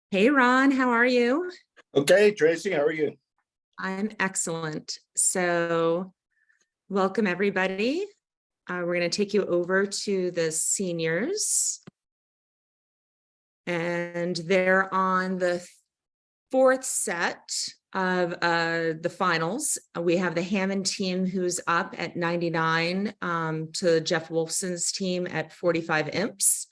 Hey Ron, how are you? Okay, Tracy, how are you? I'm excellent. So, welcome everybody. We're going to take you over to the seniors, and they're on the fourth set of the finals. We have the Hammond team who's up at 99 to Jeff Wolfson's team at 45 imps.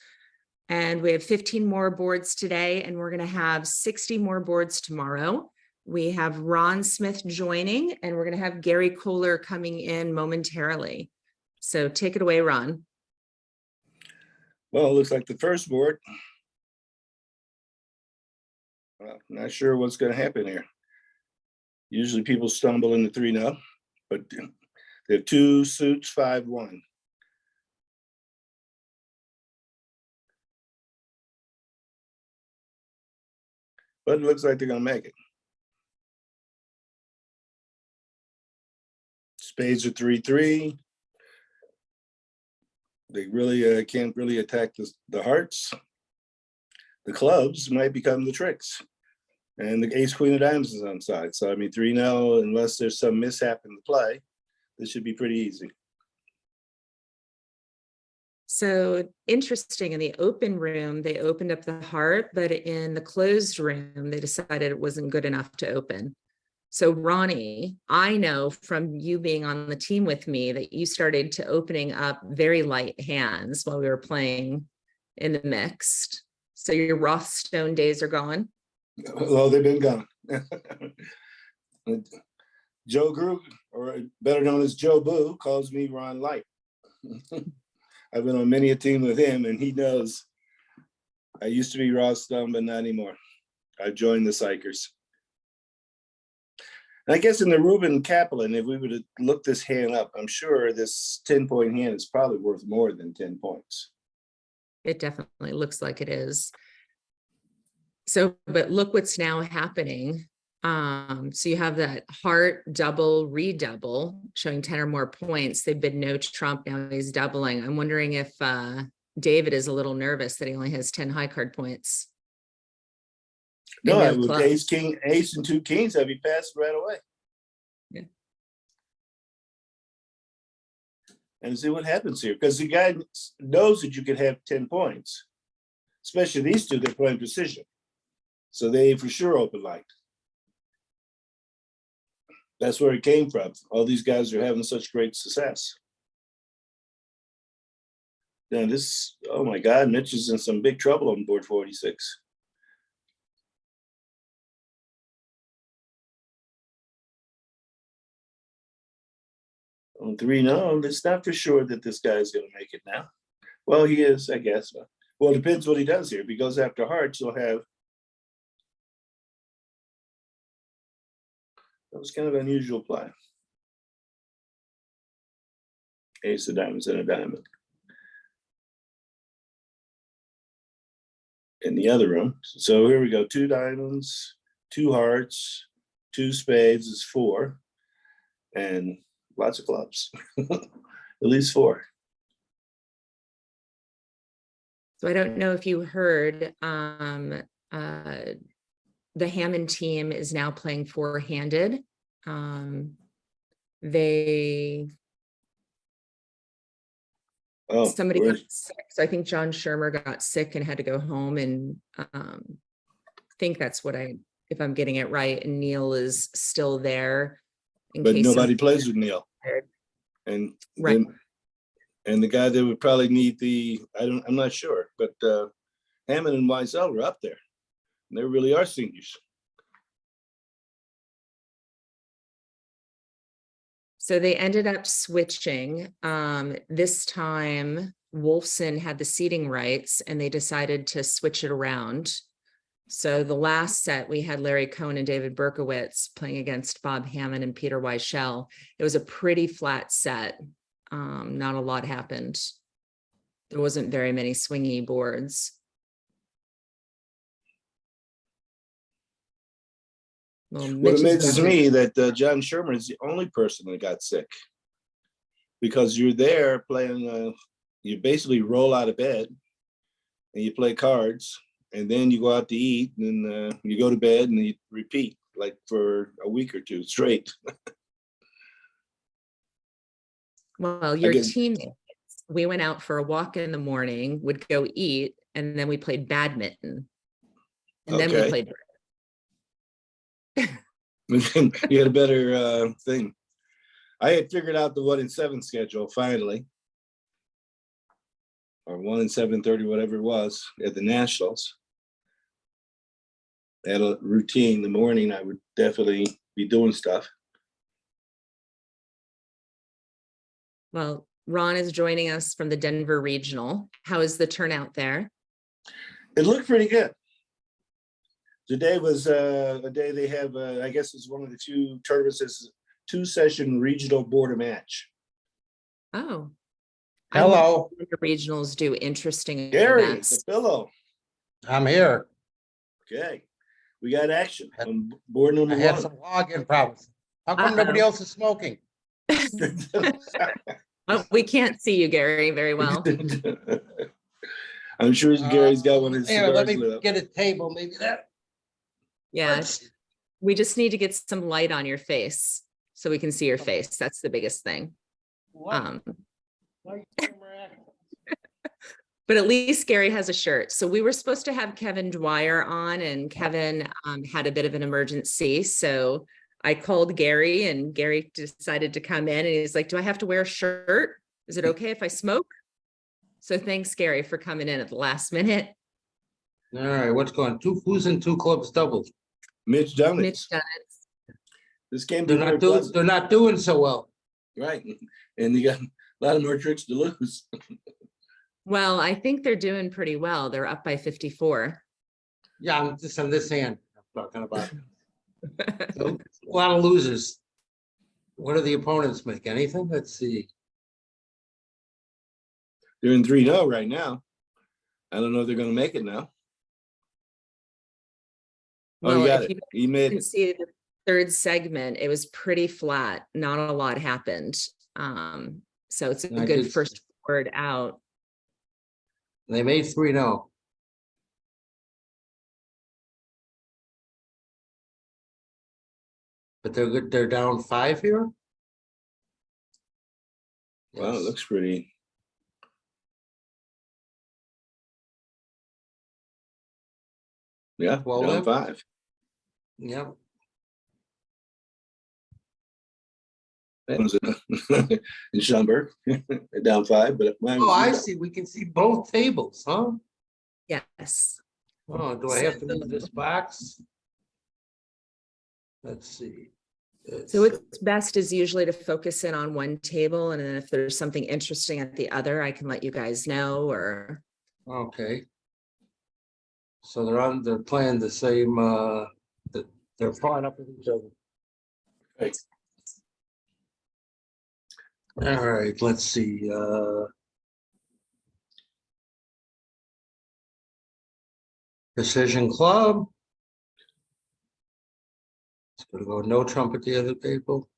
And we have 15 more boards today, and we're going to have 60 more boards tomorrow. We have Ron Smith joining, and we're going to have Gary Kohler coming in momentarily. So take it away, Ron. Well, it looks like the first board. Well, not sure what's going to happen here. Usually people stumble into 3-0, but they have two suits, 5-1. But it looks like they're going to make it. Spades are 3-3. They really can't really attack the hearts. The clubs might become the tricks. And the ace, queen of diamonds is on side. So, I mean, 3-0, unless there's some mishap in the play, this should be pretty easy. So interesting, in the open room, they opened up the heart, but in the closed room, they decided it wasn't good enough to open. So Ronnie, I know from you being on the team with me that you started to opening up very light hands while we were playing in the mixed. So your Rothstone days are gone? Well, they've been gone. Joe Grug, or better known as Joe Boo, calls me Ron Light. I've been on many a team with him, and he knows I used to be Rothstone, but not anymore. I've joined the Psychers. And I guess in the Rubin Kaplan, if we were to look this hand up, I'm sure this 10-point hand is probably worth more than 10 points. It definitely looks like it is. So, but look what's now happening. So you have that heart double, redouble, showing 10 or more points. They've been no trump, now he's doubling. I'm wondering if David is a little nervous that he only has 10 high card points. No, with ace, king, ace, and two kings, I'd be passed right away. Yeah. And see what happens here, because the guy knows that you could have 10 points, especially these two, they're playing precision. So they for sure open light. That's where it came from. All these guys are having such great success. Now this, oh my God, Mitch is in some big trouble on board 46. On 3-0, it's not for sure that this guy is going to make it now. Well, he is, I guess. Well, it depends what he does here. If he goes after hearts, he'll have. That was kind of an unusual play. Ace of diamonds and a diamond. In the other room. So here we go. 2 diamonds, 2 hearts, 2 spades is 4. And lots of clubs. At least 4. So I don't know if you heard, the Hammond team is now playing 4-handed. Somebody got sick. So I think John Shermer got sick and had to go home, and think that's what if I'm getting it right. And Neil is still there. But nobody plays with Neil. And right. And the guy that would probably need I'm not sure, but Hammond and Wiesel are up there. And they really are seniors. So they ended up switching. This time, Wolfson had the seating rights, and they decided to switch it around. So the last set, we had Larry Cohn and David Berkowitz playing against Bob Hammond and Peter Weichel. It was a pretty flat set. Not a lot happened. There wasn't very many swingy boards. Well, it amazes me that John Sherman is the only person that got sick, because you're there playing, you basically roll out of bed and you play cards and then you go out to eat, and you go to bed, and you repeat like for a week or two straight. Well, your Again. teammates, we went out for a walk in the morning, would go eat, and then we played badminton. And then we Okay. played. You had a better thing. I had figured out the 1 in 7 schedule finally, or 1 in 7:30, whatever it was, at the Nationals. I had a routine. In the morning, I would definitely be doing stuff. Well, Ron is joining us from the Denver Regional. How is the turnout there? It looked pretty good. Today was a day they have, I guess it's one of the few tournaments that's 2-session regional border match. Oh. Hello, The regionals do interesting Gary, events. the pillow. I'm here. Okay. We got action on board I number had 1. some login problems. How come nobody else is smoking? Oh, we can't see you, Gary, very well. I'm sure Gary's got one of his Here, let cigars lit me up. get a table, maybe that. Yeah, we just need to get some light on your face so we can see your face. That's the biggest thing. What? But at least Gary has a shirt. So we were supposed to have Kevin Dwyer on, and Kevin had a bit of an emergency. So I called Gary, and Gary decided to come in, and he's like, do I have to wear a shirt? Is it okay if I smoke? So thanks, Gary, for coming in at the last minute. All right, what's going? Who's in 2 clubs doubles? Mitch Dunnett. Mitch done it. This game They're be very not doing. pleasant. They're not doing so well. Right. And you got a lot of more tricks to lose. Well, I think they're doing pretty well. They're up by 54. Yeah, I'm just on this hand. I'm talking about a lot of losers. What do the opponents make? Anything? Let's see. They're in 3-0 right now. I don't know if they're going to make it now. Oh, Well, you got if it. you He made can it. see the third segment, it was pretty flat. Not a lot happened. So it's a I good did- first word out. They made 3-0. But they're good. They're down 5 here. Wow, it Yes. looks pretty. Yeah, Well, down then. 5. Yep. That was in Schaumburg, down 5. But mine Oh, was I 3-0. see. We can see both tables, huh? Yes. Oh, do I have to move this box? Let's see. So it's best is usually to focus in on one table, and then if there's something interesting at the other, I can let you guys know. Or Okay. So they're playing the same, they're flying up with each other. Right. All right, let's see, Precision Club. It's gonna go no trump at the other table.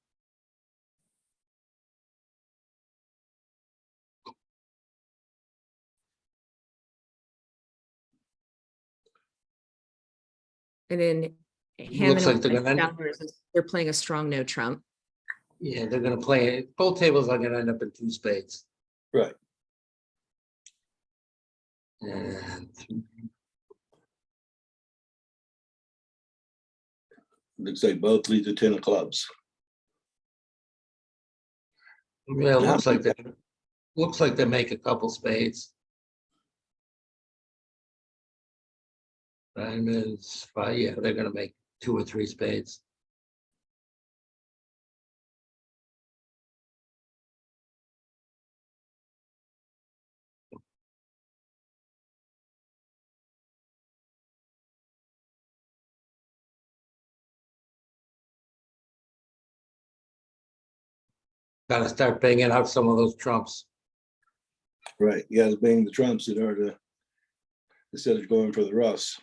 and then Looks like they're gonna- they're playing a strong no trump. Yeah, they're gonna play, both tables are gonna end up in 2 spades. Right. And Looks like both lead to 10 of clubs. yeah, it looks like they make a couple spades. Diamonds, 5, yeah, they're gonna make 2 or 3 spades. Gotta start banging out some of those trumps. Right. You got to bang the trumps in order to, instead of going for the roughs.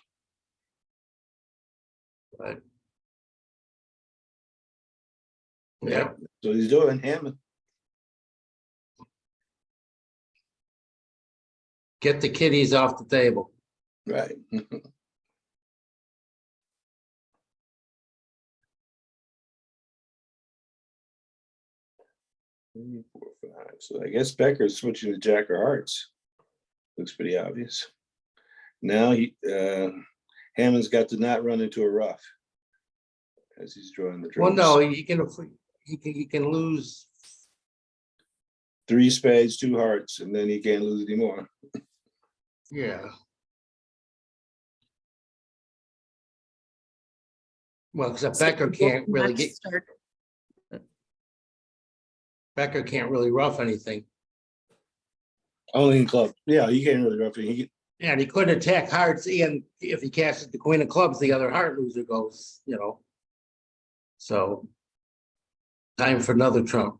But yeah, So he's doing Hammond. get the kiddies off the table. Right. 3, 4, 5. So I guess Becker's switching to Jack or hearts. Looks pretty obvious. Now Hammond's got to not run into a rough as he's drawing the Well, tricks. no, he can lose. 3 spades, 2 hearts, and then he can't lose anymore. Yeah. Well, except Becker can't really get, Becker can't really rough anything. Only in club. Yeah, he can't really rough it. And he could attack hearts, and if he cashes the queen of clubs, the other heart loser goes, you know. So time for another trump.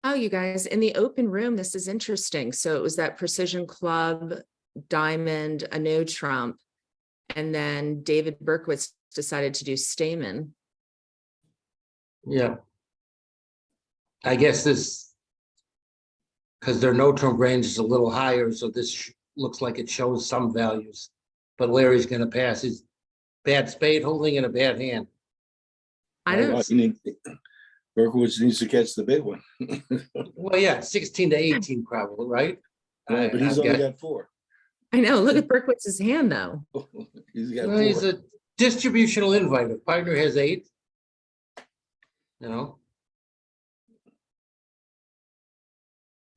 Oh, you guys, in the open room, this is interesting. So it was that precision club, diamond, a no trump. And then David Berkowitz decided to do Stamen. Yeah. I guess this, because their no trump range is a little higher, so this looks like it shows some values. But Larry's going to pass his bad spade holding and a bad hand. I don't, Berkowitz needs to catch the big one. Well, yeah, 16 to 18 probably, right? Right, but he's only got 4. I know, look at Berkowitz's hand though. He's got Well, 4. he's a distributional invite. If partner has 8, you know.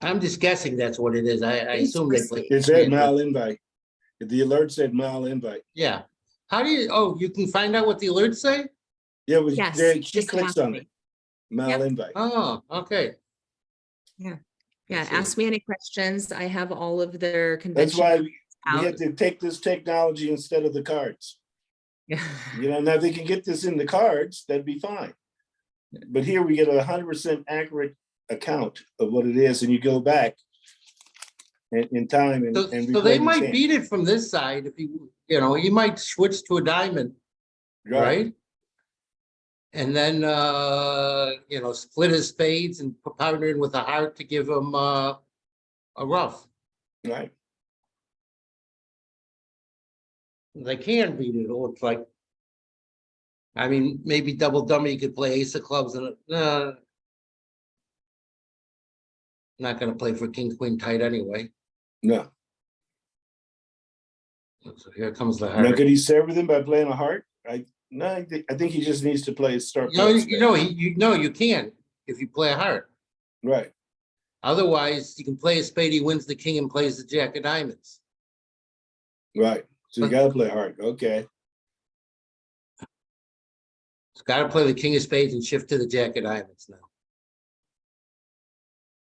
I'm just guessing that's what it is. I assume they play. It said Mal invite. The alert said Mal invite. Yeah. How do you, oh, you can find out what the alerts say? Yeah, but Yes, she just clicks ask on me. it. Mal Yep. invite. Oh, okay. Yeah, That's ask me any questions. I have all of their That's convention. why we out. had to take this technology instead of the cards. Yeah. You know, now they can get this in the cards, that'd be fine. But here we get a 100% accurate account of what it is, and you go back in time and So replay they these might hands. beat it from this side if you know, he might switch to a diamond, right? And then, you know, split his spades and partner in with a heart to give him a rough. Right. They can beat it, it looks like. I mean, maybe double dummy could play ace of clubs and not gonna play for king, queen tight anyway. No. So here comes the Now, heart. could he serve with him by playing a heart? I think he just needs to start No, playing you know, you can if you play a heart. right. Otherwise, you can play a spade, he wins the king and plays the jack of diamonds. Right. So you But- gotta play heart. Okay. He's got to play the king of spades and shift to the jack of diamonds now.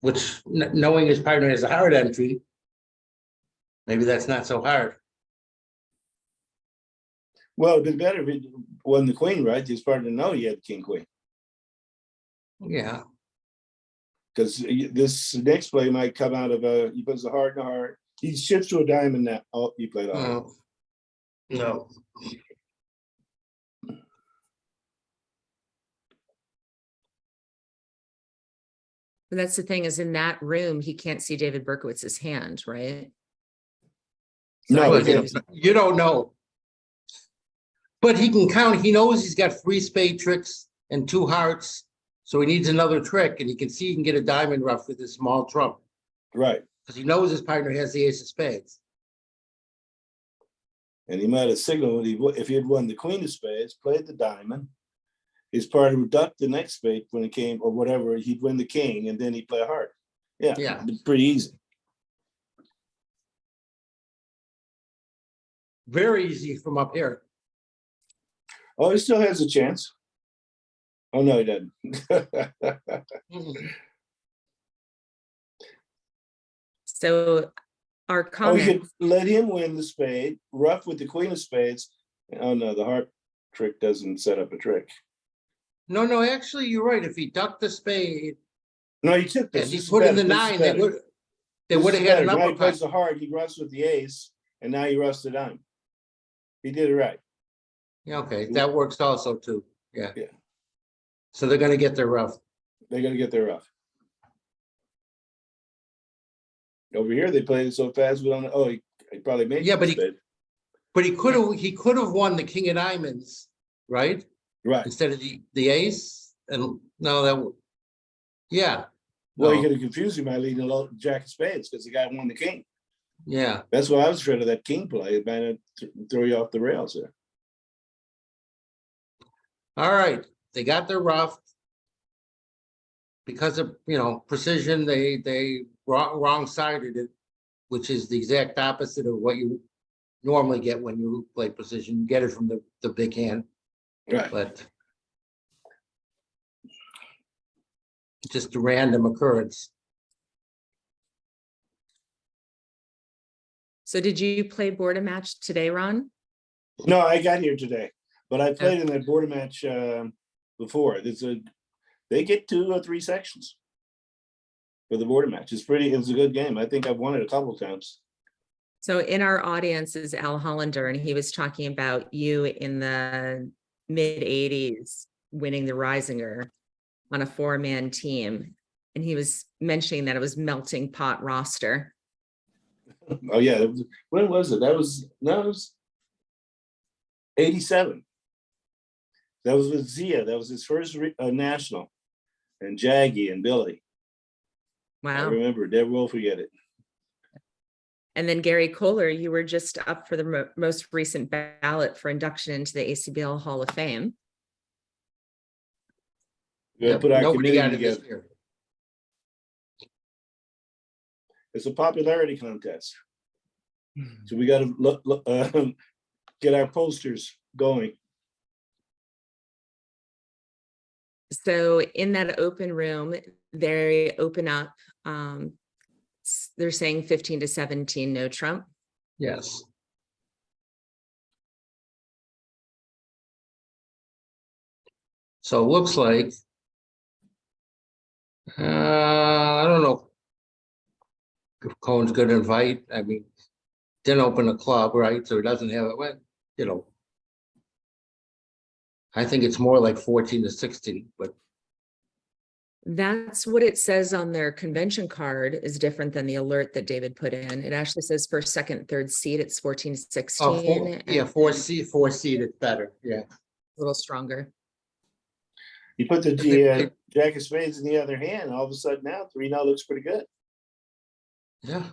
Which, knowing his partner has a hard entry, maybe that's not so hard. Well, it'd been better if he won the queen, right? His partner know he had king queen. Yeah. Because this next play might come out of he puts a heart in a heart. He shifts to a diamond now. Oh, he played a heart. No. But that's the thing is in that room, he can't see David Berkowitz's hand, right? No, Well, he can't. you don't know. But he can count. He knows he's got 3 spade tricks and 2 hearts. So he needs another trick, and he can see he can get a diamond rough with a small trump. Right. Because he knows his partner has the ace of spades. And he might have signaled if he had won the queen of spades, played the diamond, his partner would duck the next spade when it came, or whatever, he'd win the king, and then he'd play a heart. Yeah, Yeah. pretty easy. Very easy from up here. Oh, he still has a chance. Oh, no, he doesn't. So our Oh, you comment, could let him win the spade, rough with the queen of spades. Oh, no, the heart trick doesn't set up a trick. No, actually, you're right. If he ducked the spade No, he took this. and he This is put in the better. This is 9, they better. would This have is had an better. Now he plays uppercut. the heart, he roughs with the ace, and now he roughs the diamond. He did it right. Yeah, okay, that works also too. Yeah. Yeah. So they're gonna get their rough. They're gonna get their rough. Over here, they played it so fast, we don't know. Oh, he probably made Yeah, the but spade. he could have won the king of diamonds, right? Right. Instead of the ace, and no, that would, yeah. Well, he No, could have confused him by leading a jack of spades because the guy won the king. yeah. That's why I was afraid of that king play. It might have throw you off the rails there. All right, they got their rough. Because of, precision, they wrong-sided it, which is the exact opposite of what you normally get when you play precision. You get it from the big hand, Right. but just a random occurrence. So did you play board a match today, Ron? No, I got here today, but I played in that border match before. They get 2 or 3 sections for the border match. It's a good game. I think I've won it a couple of times. So in our audience is Al Hollander, and he was talking about you in the mid 80s winning the Risinger on a 4-man team. And he was mentioning that it was melting pot roster. Oh yeah, when was it? It was 87. That was with Zia. That was his first national, and Jaggy and Billy. I Wow. remember. Never will forget it. And then Gary Kohler, you were just up for the most recent ballot for induction into the ACBL Hall of Fame. We gotta put our Nobody committee got it this together. year. It's a popularity contest, so we got to get our posters going. So in that open room, they open up, they're saying 15 to 17, no Trump. Yes. So it looks like, I don't know if Cohen's going to invite. I mean, didn't open a club, right? So he doesn't have it. Well, I think it's more like 14 to 16, but That's what it says on their convention card, is different than the alert that David put in. It actually says first, second, third seat, it's 14 to 16. yeah, four seed, it's better. Yeah. A little stronger. You put the jack of spades in the other hand, all of a sudden now 3-0 looks pretty good. Yeah.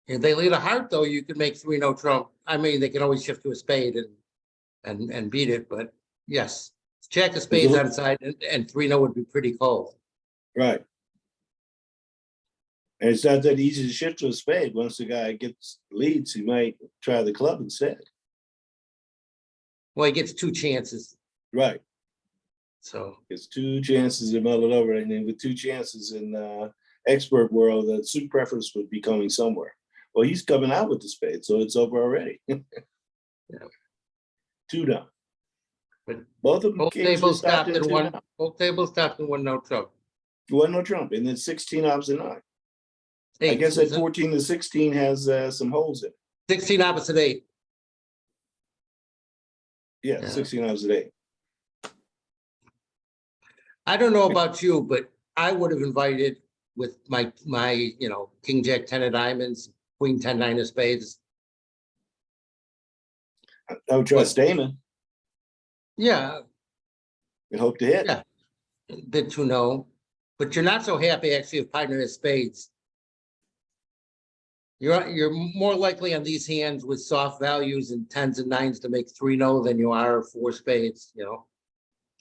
If they lead a heart, though, you could make 3-0 Trump. I mean, they can always shift to a spade and beat it, but yes, jack of spades on side and 3-0 would be pretty cold. Right. And it's not that easy to shift to a spade. Once the guy gets leads, he might try the club instead. Well, he gets 2 chances. Right. So It's 2 chances to mull it over, and then with 2 chances in expert world, the suit preference would be coming somewhere. Well, he's coming out with the spade, so it's over already. Yeah. 2 down. But both of them tables stopped in 2 one. down. Both tables stopped in 1-0 Trump. 1-0 Trump, and then 16 opposite 9. I Eight, guess that isn't it? 14 to 16 has some holes in it. 16 opposite 8. Yeah, 16 opposite 8. I don't know about you, but I would have invited with my King Jack 10 of diamonds, Queen 10 9 of spades. I would trust Damon Yeah, and hope to hit. Yeah. bit too no, but you're not so happy actually if partner has spades. You're more likely on these hands with soft values and 10s and 9s to make 3-0 than you are 4 spades,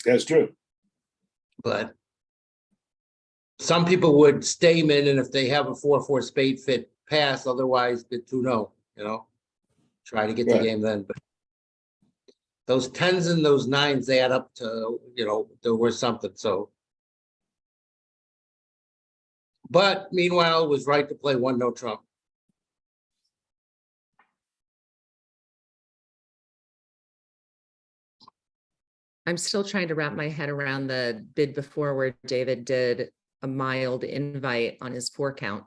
That's true. But some people would Stamen, and if they have a 4-4 spade fit, pass, otherwise bit 2-0, try to get the Right. game then. But those 10s and those 9s, they add up to, they're worth something. So, but meanwhile, it was right to play 1-0 Trump. I'm still trying to wrap my head around the bid before where David did a mild invite on his 4 count.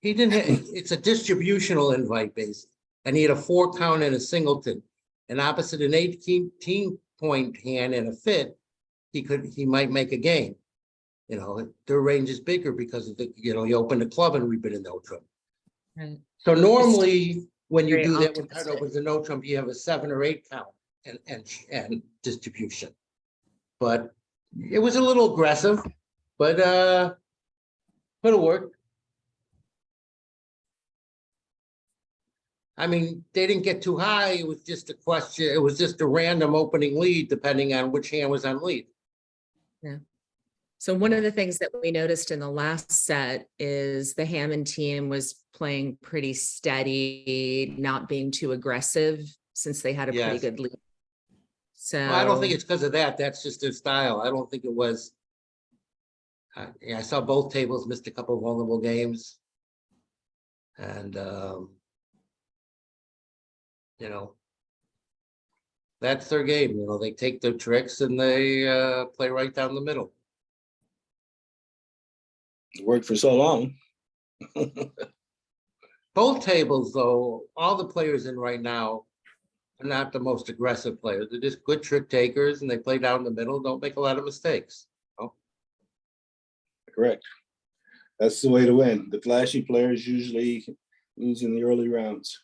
He didn't have, it's a distributional invite base, and he had a 4 count and a singleton, and opposite an 18 point hand and a fit, he might make a game. You know, their range is bigger because of the, you know, you open the club and rebid a no trump. Right. So normally, when you Very do that, when card optimistic. opens a no trump, you have a 7 or 8 count and distribution. But it was a little aggressive, but it'll work. I mean, they didn't get too high. It was just a question. It was just a random opening lead, depending on which hand was on lead. Yeah. So one of the things that we noticed in the last set is the Hammond team was playing pretty steady, not being too aggressive since they had a pretty Yes. good lead. So Well, I don't think it's because of that. That's just their style. I don't think it was. Yeah, I saw both tables missed a couple of vulnerable games. And, you know, that's their game. You know, they take their tricks and they play right down the middle. It worked for so long. Both tables, though, all the players in right now are not the most aggressive players. They're just good trick takers and they play down the middle, don't make a lot of mistakes. Correct. That's the way to win. The flashy players usually lose in the early rounds.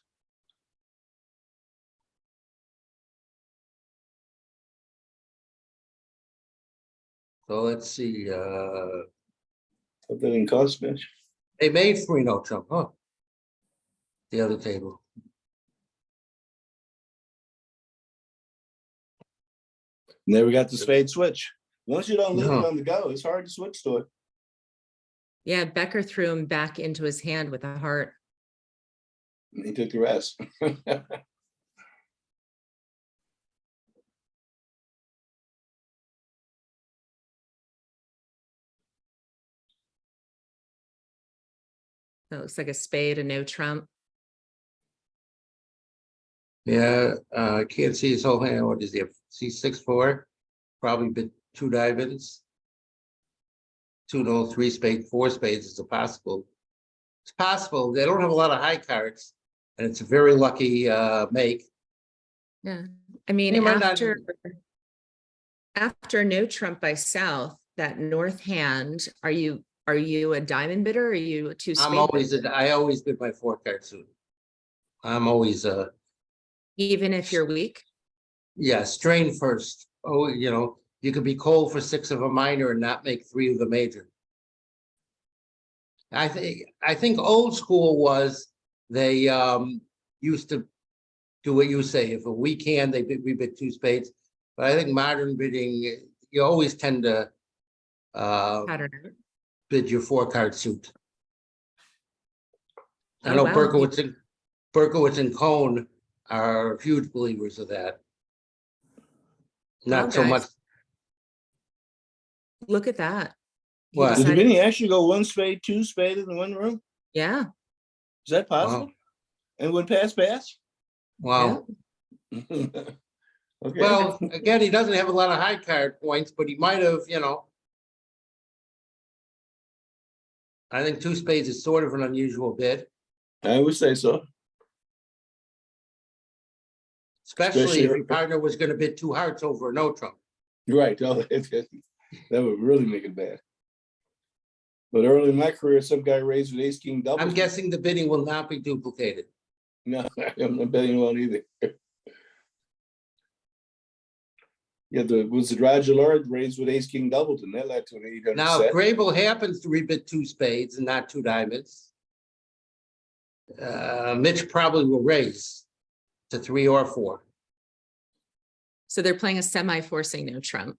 So let's see. Hope that didn't cost much. They made 3 no trump, huh? The other table. Never got the spade switch. Once you don't leave No. it on the go, it's hard to switch to it. yeah, Becker threw him back into his hand with a heart. And he took the rest. That looks like a spade, a no trump. Yeah, I can't see his whole hand. What is he? See 6-4, probably been 2 diamonds. 2 no, 3 spades, 4 spades is possible. It's possible. They don't have a lot of high cards, and it's a very lucky make. Yeah, I mean, They might not after no trump by south, that north hand, are you a diamond bidder or are you a 2 spade? I'm always I always bid my 4 card suit. I'm always Even if you're weak? yeah, strain first. Oh, you know, you could be cold for 6 of a minor and not make 3 of the major. I think old school was they used to do what you say. If a weak hand, we bid 2 spades. But I think modern bidding, you always tend to Pattern. bid your 4 card suit. I Oh, know wow. Berkowitz and Cohn are huge believers of that. Not Wow, so guys. much. Look at that. He What? Did the decided- mini actually go 1 spade, 2 spade in one room? Yeah. Is that possible? Wow. And would pass? Wow. Okay. Well, again, he doesn't have a lot of high card points, but he might have, you know. I think 2 spades is sort of an unusual bid, I would say so. especially if your partner was going to bid 2 hearts over a no trump. Right. Oh, that would really make it bad. But early in my career, some guy raised with ace king double. I'm guessing the bidding will not be duplicated. No, I'm not betting one either. Yeah, was it Roger Lord raised with ace king Doubleton? That led to an 800 Now, set. if Grable happens to rebid 2 spades and not 2 diamonds, Mitch probably will raise to 3 or 4. So they're playing a semi-forcing no trump.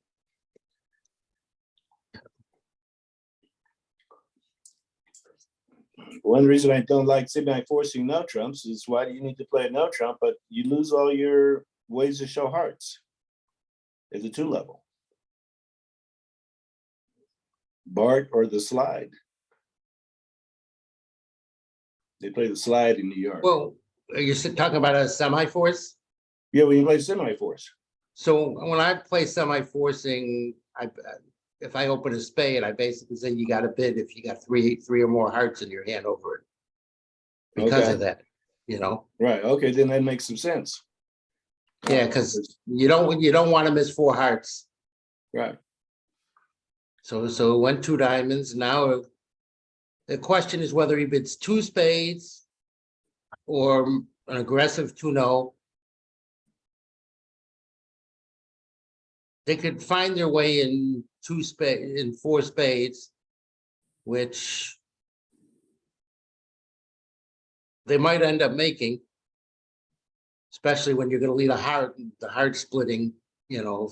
One reason I don't like semi-forcing no trumps is why do you need to play a no trump, but you lose all your ways to show hearts at the 2 level. Bart or the slide. They play the slide in New York. Well, are you talking about a semi-force? Yeah, when you play semi-force. So when I play semi-forcing, if I open a spade, I basically say you got to bid if you got three or more hearts in your hand over it. Because Okay. of that, you know. Right. Okay, then that makes some sense. Yeah, because you don't want to miss 4 hearts. Right. So it went 2 diamonds. Now the question is whether he bids 2 spades or an aggressive 2-0. They could find their way in 4 spades, which they might end up making, especially when you're going to lead the heart splitting, 3-3.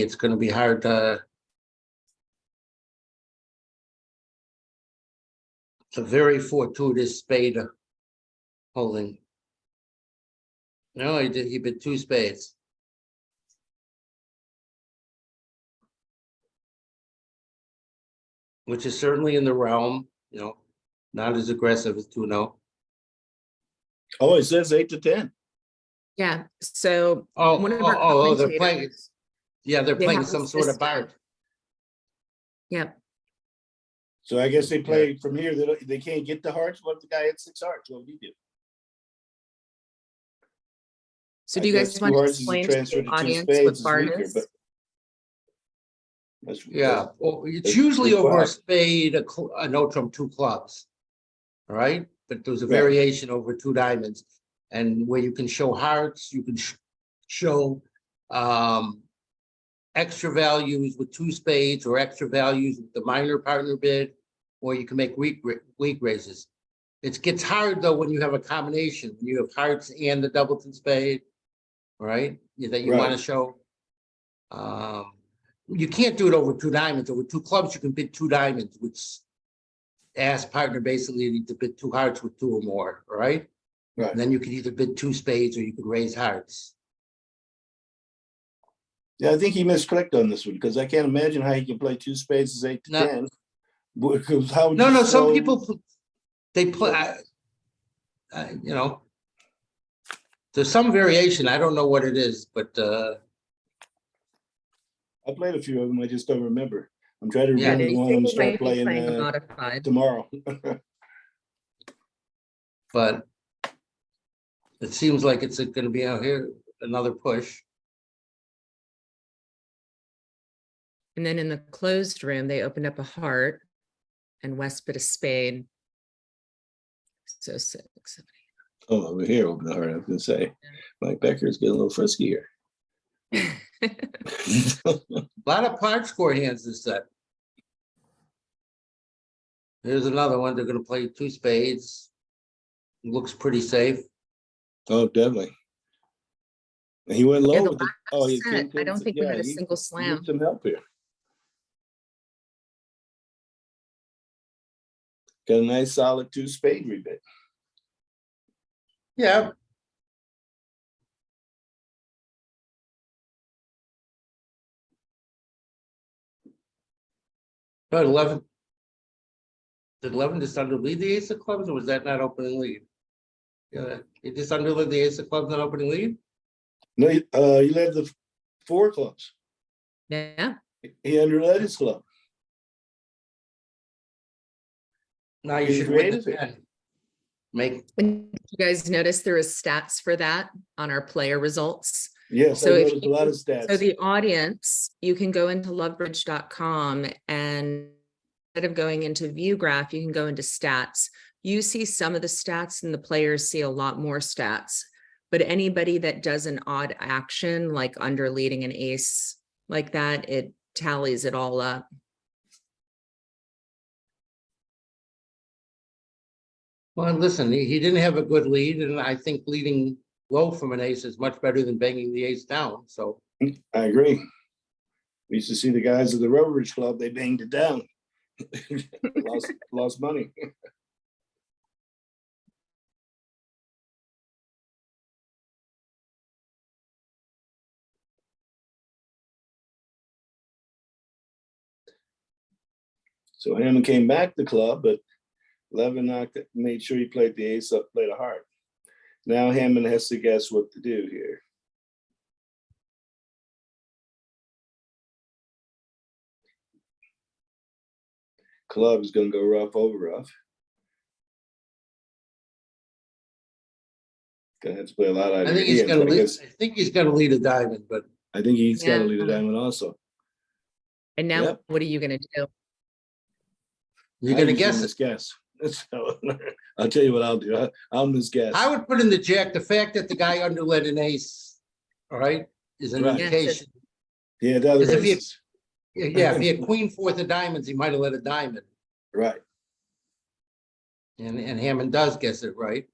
It's going to be hard to. It's a very fortuitous spade holding. No, he bid 2 spades. Which is certainly in the realm, not as aggressive as 2-0. Oh, it says 8 to 10. Yeah, so Oh, one of our they're playing. commentators- Yeah, they're They playing have a some sort of system. bar. Yep. So I guess they play from here. They can't get the hearts. What if the guy had 6 hearts? What would he do? So I do you guess guys want 2 to hearts is a explain to transfer the to 2 audience spades what is BART weaker, is? but Yeah, well, it's that's usually over a wild. spade, a note from 2 clubs. All right, but there's a Right. variation over 2 diamonds, and where you can show hearts, you can show extra values with 2 spades or extra values with the minor partner bid, or you can make weak raises. It gets hard though when you have a combination, when you have hearts and the doubleton spade, right? That you want to show. You can't do it over 2 diamonds. Over 2 clubs, you can bid 2 diamonds, which asks partner basically to bid 2 hearts with 2 or more, right? Right. And then you could either bid 2 spades or you could raise hearts. Yeah, I think he misclicked on this one because I can't imagine how he can play 2 spades as 8 to No. 10. Because how would No, you some slow- people, they play, there's some variation. I don't know what it is, but I played a few of them. I just don't remember. I'm trying to Yeah, remember They the one say I'm they start might be playing a playing modified. tomorrow. but it seems like it's going to be out here, another push. And then in the closed room, they opened up a heart and West bid a spade. So 6, 7, Oh, over here, open the heart. I was going to say, Mike Becker's getting a little frisky here. 8. A lot of part score hands this set. Here's another one. They're going to play 2 spades. Looks pretty safe. Oh, definitely. And he went low the with the. last Oh, he set, I don't think we had a single He slam. needs some help here. Got a nice solid 2 spade rebid. Yeah. But 11. Did 11 just underlead the ace of clubs, or was that not opening lead? Yeah, it just underlead the ace of clubs, not opening lead? No, he led the 4 clubs. Yeah. He underled his club. Now you Being should win the creative here. 10. Make, And you guys notice there is stats for that on our player results. Yes, So I if noticed a lot of stats. So the audience, you can go into lovebridge.com and instead of going into VUGRAPH, you can go into stats. You see some of the stats and the players see a lot more stats. But anybody that does an odd action, like under leading an ace like that, it tallies it all up. well, listen, he didn't have a good lead, and I think leading low from an ace is much better than banging the ace down. So I agree. We used to see the guys at the Roveridge Club, they banged it down. lost money. So Hammond came back to club, but Levin made sure he played the ace up, played a heart. Now Hammond has to guess what to do here. Club is going to go rough over rough. Gonna have to play a lot out I of think your he's hands, going to but I lead. guess I think he's going to lead a diamond, but I think he's got to lead a Yeah. diamond also. And now Yep. what are you gonna do? You're I gonna usually guess it. misguess. So, I'll tell you what I'll do. I'll misguess. I would put in the jack, the fact that the guy underlet an ace, all right, is an Right. Yes, it's- indication. Yeah, the other Because if you- aces. Yeah, if he had queen fourth of diamonds, he might have let a diamond. Right. And Hammond does guess it right.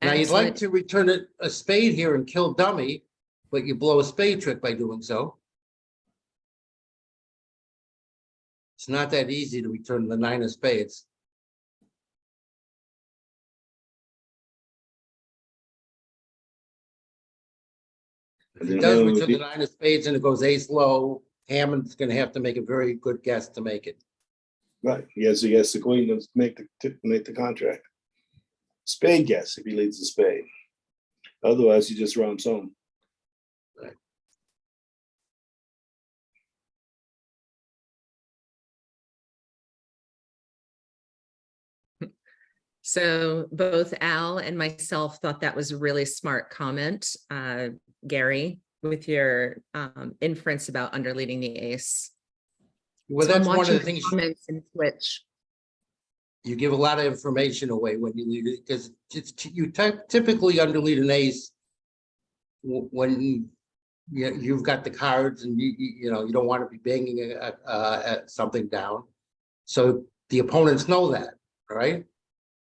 Now you'd like Excellent. to return a spade here and kill dummy, but you blow a spade trick by doing so. It's not that easy to return the 9 of spades. If he And then does Hammond would return the be- 9 of spades and it goes ace low, Hammond's gonna have to make a very good guess to make it. Right. Yes, he gets the queen to make the contract. Spade guess if he leads the spade. Otherwise, he just rounds home. So both Al and myself thought that was a really smart comment, Gary, with your inference about underleading the ace. Well, So I'm that's one of watching the things comments in Twitch. you give a lot of information away when you lead it, because you typically underlead an ace when you've got the cards and you know, you don't want to be banging something down. So the opponents know that, all right?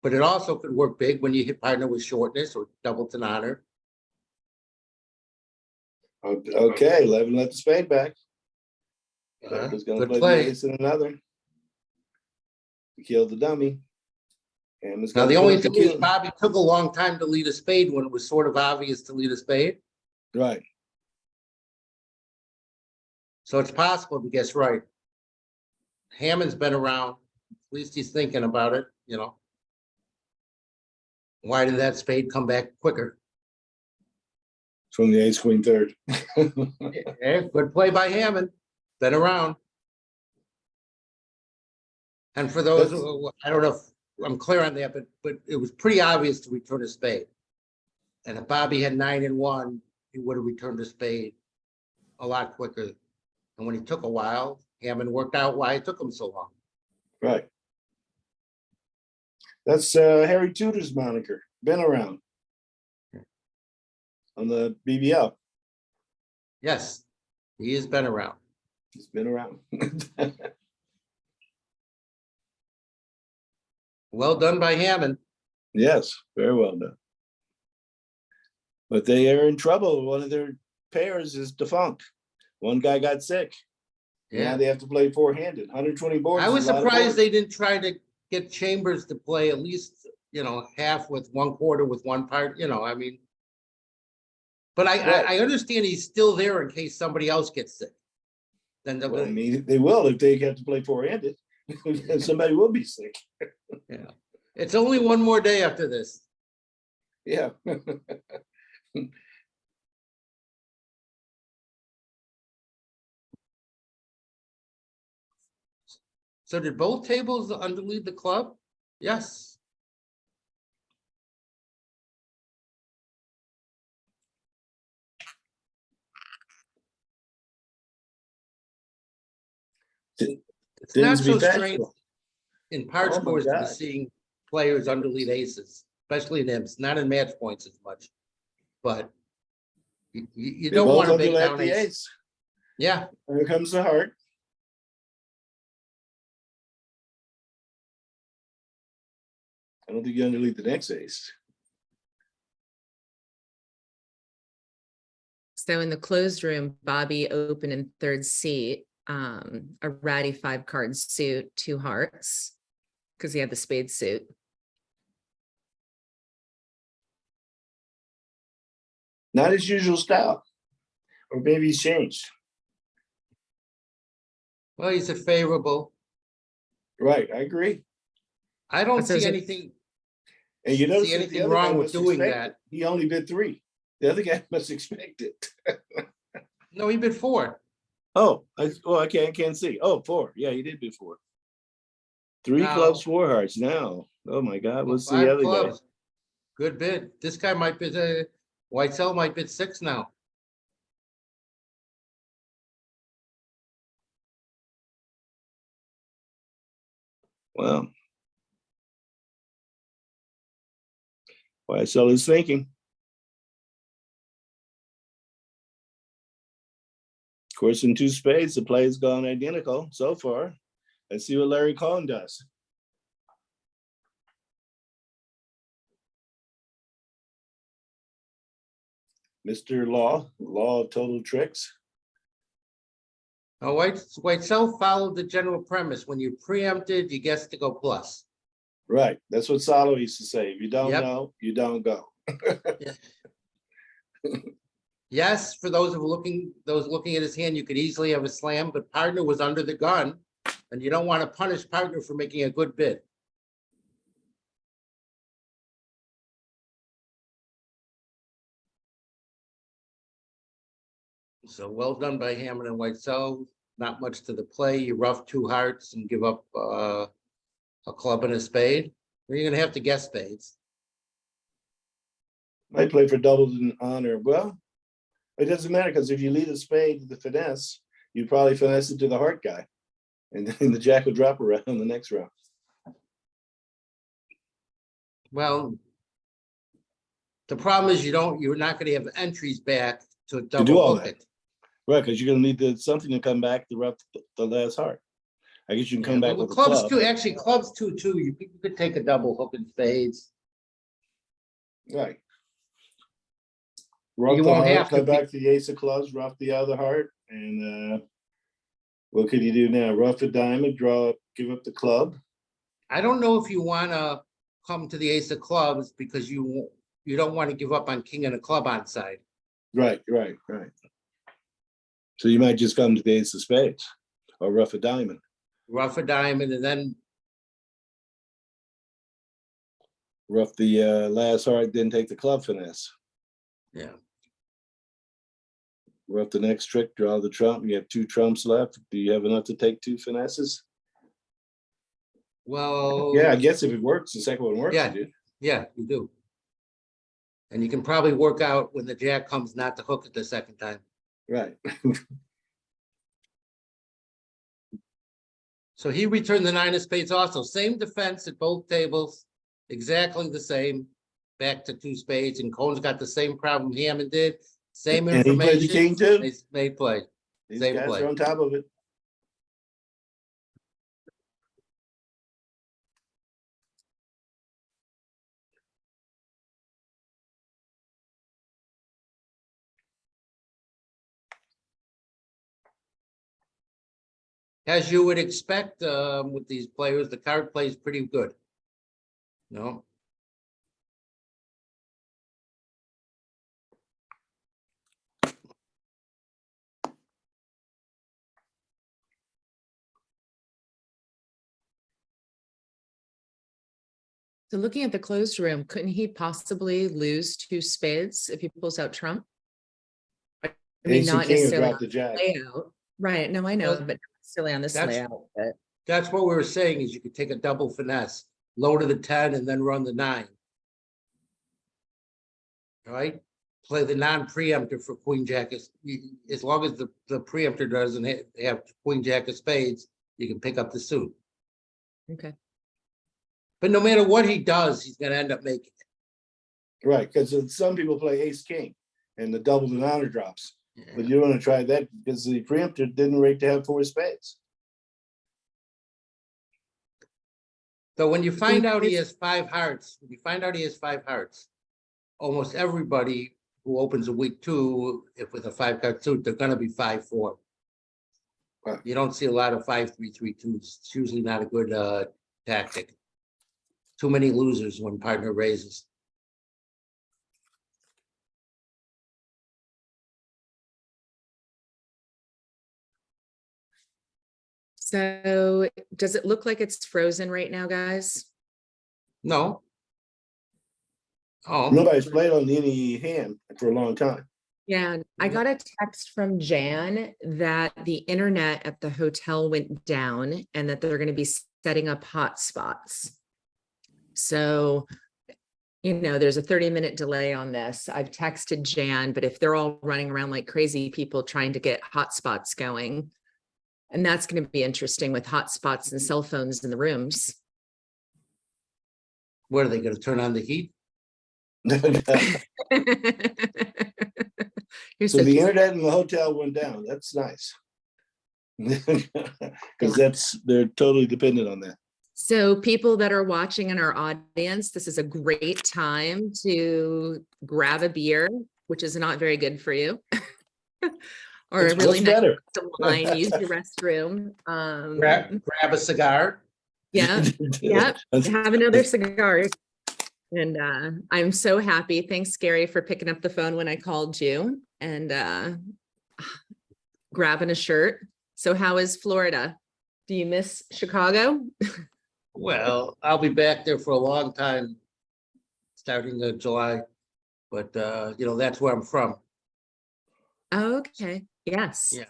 But it also could work big when you hit partner with shortness or doubleton honor. Okay, 11 let the spade back. He's gonna Good play the play. ace and another. To kill the dummy. And it's Now, gonna the put only up the thing is king. Bobby took a long time to lead a spade when it was sort of obvious to lead a spade. Right. So it's possible to guess right. Hammond's been around, at least he's thinking about it, you know. Why did that spade come back quicker? From the ace queen third. Yeah, good play by Hammond, been around. And for those, I don't know if I'm clear on that, but it was pretty obvious to return a spade. And if Bobby had 9 and 1, he would have returned a spade a lot quicker. And when he took a while, Hammond worked out why it took him so long. Right. That's Harry Tudor's moniker. Been around. On the BBL. Yes, he has been around. He's been around. Well done by Hammond. Yes, very well done. But they are in trouble. One of their pairs is defunct. One guy got sick. Now Yeah, they have to play four-handed. 120 boards. I was is a lot of surprised boards. they didn't try to get Chambers to play at least, you know, half with 1/4 with one part, you know, I mean. But I understand he's still there in case somebody else gets sick. Then they'll Well, I go, mean, they will if they have to play four-handed. Somebody will be sick. yeah. It's only one more day after this. Yeah. So did both tables underlead the club? Yes. It's not Dinsby so strange Factual. in part Oh my scores to be God. seeing players underlead aces, especially in IMS, not in match points as much. But you They don't both want to make underlap down the ace. ace. Yeah, Here comes the heart. I don't think you underlead the next ace. So in the closed room, Bobby opened in third seat, a ratty 5-card suit, 2 hearts, because he had the spade suit. Not his usual style. Or maybe he's changed. well, he's a favorable. Right, I agree. I don't So is see it- anything. And you notice See that the anything other guy wrong with must doing expect that. it. He only bid 3. The other guy must expect it. No, he bid 4. Oh, I can't see. Oh, 4. Yeah, he did bid 4. 3 Now- clubs, 4 hearts. Now, oh my God, what's the 5 other guy? clubs. Good bid. This guy might bid Whitesell might bid 6 now. Well, why so is thinking. Of course, in two spades, the play has gone identical so far. Let's see what Larry Cohen does. Mr. Law of total tricks. Oh, Whitesell followed the general premise. When you preempted, you get to go plus. Right. That's what Salo used to say. If you don't Yep. know, you don't go. Yes, for those looking at his hand, you could easily have a slam, but partner was under the gun, and you don't want to punish partner for making a good bid. So well done by Hammond and Whitesell. Not much to the play. You rough two hearts and give up a club and a spade. Or you're gonna have to guess spades. Might play for doubles in honor. Well, it doesn't matter because if you lead a spade to the finesse, you probably finesse it to the heart guy. And then the jack will drop around the next round. Well, the problem is you're not gonna have entries back to do double all hook that. it. Right, because you're gonna need something to come back to rough the last heart. I guess you can come back Well, with a clubs club. too, actually clubs too, you could take a double hook and spades. Right. Rough You the won't heart, have to come be- back to the ace of clubs, rough the other heart, and what could you do now? Rough a diamond, give up the club. I don't know if you wanna come to the ace of clubs because you don't want to give up on king and a club on side. Right. So you might just come to the ace of spades or rough a diamond. Rough a diamond and then Rough the last heart, then take the club finesse. yeah. Rough the next trick, draw the trump. You have two trumps left. Do you have enough to take two finesses? Well, Yeah, I guess if it works, the second one works. Yeah. You do. Yeah, you do. And you can probably work out when the jack comes not to hook it the second time. Right. So he returned the nine of spades also. Same defense at both tables, exactly the same. Back to two spades, and Cohen's got the same problem Hammond did. Same And he played the information. king too. They played. These Same guys play. are on top of it. As you would expect with these players, the card play is pretty good. No. So looking at the closed room, couldn't he possibly lose two spades if he pulls out trump? I mean, Ace and not king will necessarily drop the jack. layout. Right, no, I know, Well, but not necessarily on this that's- layout, but That's what we were saying is you could take a double finesse, low to the 10 and then run the 9. All right, play the non-preemptor for queen jack as long as the preemptor doesn't have queen jack of spades, you can pick up the suit. okay. But no matter what he does, he's gonna end up making it. Right, because some people play ace king and the double and honor drops. Yeah. But you don't want to try that because the preemptor didn't rate to have four spades. So when you find out he has 5 hearts, almost everybody who opens a week 2, if with a 5-card suit, they're gonna be 5-4. Right. You don't see a lot of 5-3-3-2s. It's usually not a good tactic. Too many losers when partner raises. So does it look like it's frozen right now, guys? No. Oh, Nobody's played on any hand for a long time. Yeah, I Yeah. got a text from Jan that the internet at the hotel went down and that they're going to be setting up hotspots. So, you know, there's a 30-minute delay on this. I've texted Jan, but if they're all running around like crazy people trying to get hotspots going, and that's going to be interesting with hotspots and cell phones in the rooms. What are they gonna turn on the heat? You're So so the cute. internet in the hotel went down. That's nice. Because they're totally dependent on that. So people that are watching in our audience, this is a great time to grab a beer, which is not very good for you. Or It's a really much nice better. glass of wine, use the restroom. Grab a cigar. Yeah, yeah, have another cigar. And I'm so happy. Thanks, Gary, for picking up the phone when I called you and grabbing a shirt. So how is Florida? Do you miss Chicago? Well, I'll be back there for a long time, starting in July. But you know, that's where I'm from. Okay, yes. Yeah.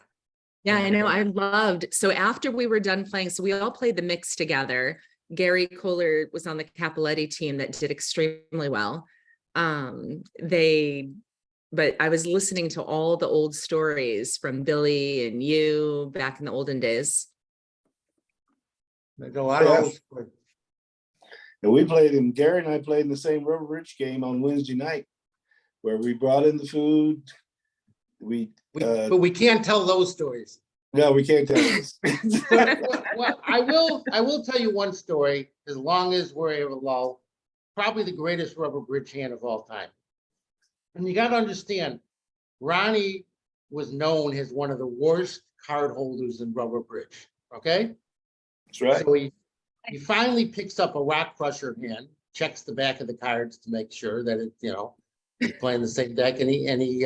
Yeah, I know. I loved, so after we were done playing, so we all played the mix together. Gary Kohler was on the Capoletti team that did extremely well. But I was listening to all the old stories from Billy and you back in the olden days. There's a lot of old school. And we played in, Gary and I played in the same River Ridge game on Wednesday night, where we brought in the food. But we can't tell those stories. No, we can't tell this. Well, I will tell you one story, as long as we're able to, probably the greatest rubber bridge hand of all time. And you got to understand, Ronnie was known as one of the worst card holders in rubber bridge. Okay. That's right. So he finally picks up a rock crusher hand, checks the back of the cards to make sure that it, you know, he's playing the same deck, and he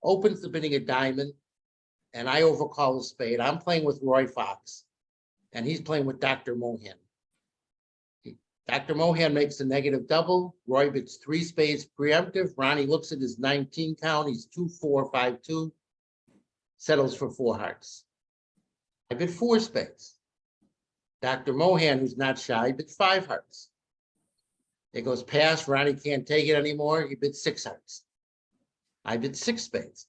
opens the bidding at diamond, and I overcall a spade. I'm playing with Roy Fox, and he's playing with Dr. Mohan. Dr. Mohan makes a negative double. Roy bids 3 spades preemptive. Ronnie looks at his 19 count. He's 2-4-5-2, settles for 4 hearts. I bid 4 spades. Dr. Mohan, who's not shy, bid 5 hearts. It goes past. Ronnie can't take it anymore. He bids 6 hearts. I bid 6 spades.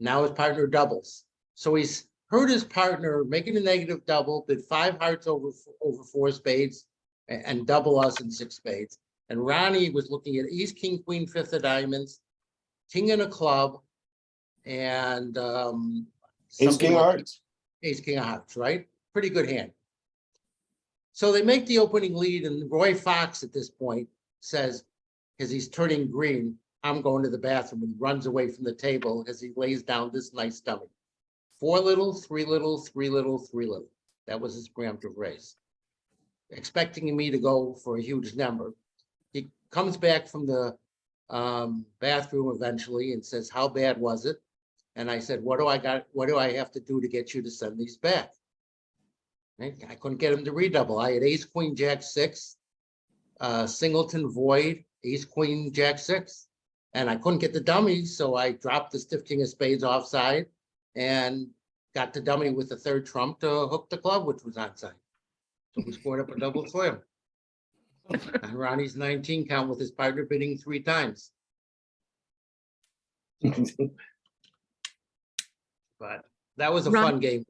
Now his partner doubles. So he's heard his partner making a negative double, bid 5 hearts over 4 spades, and double us in 6 spades. And Ronnie was looking at ace, king, queen, 5th of diamonds, king and a club, and Ace, king of hearts. Ace, king of hearts, right? Pretty good hand. So they make the opening lead, and Roy Fox at this point says, as he's turning green, I'm going to the bathroom, and he runs away from the table as he lays down this nice dummy. 4 little, 3 little, 3 little, 3 little. That was his preemptive raise. Expecting me to go for a huge number. He comes back from the bathroom eventually and says, how bad was it? And I said, what do I have to do to get you to send these back? I couldn't get him to redouble. I had ace, queen, jack 6, singleton void, ace, queen, jack 6. And I couldn't get the dummy, so I dropped the stiff king of spades offside and got the dummy with the 3rd trump to hook the club, which was onside. So we scored up a double slam. And Ronnie's 19 count with his partner bidding 3 times. But that was a fun game.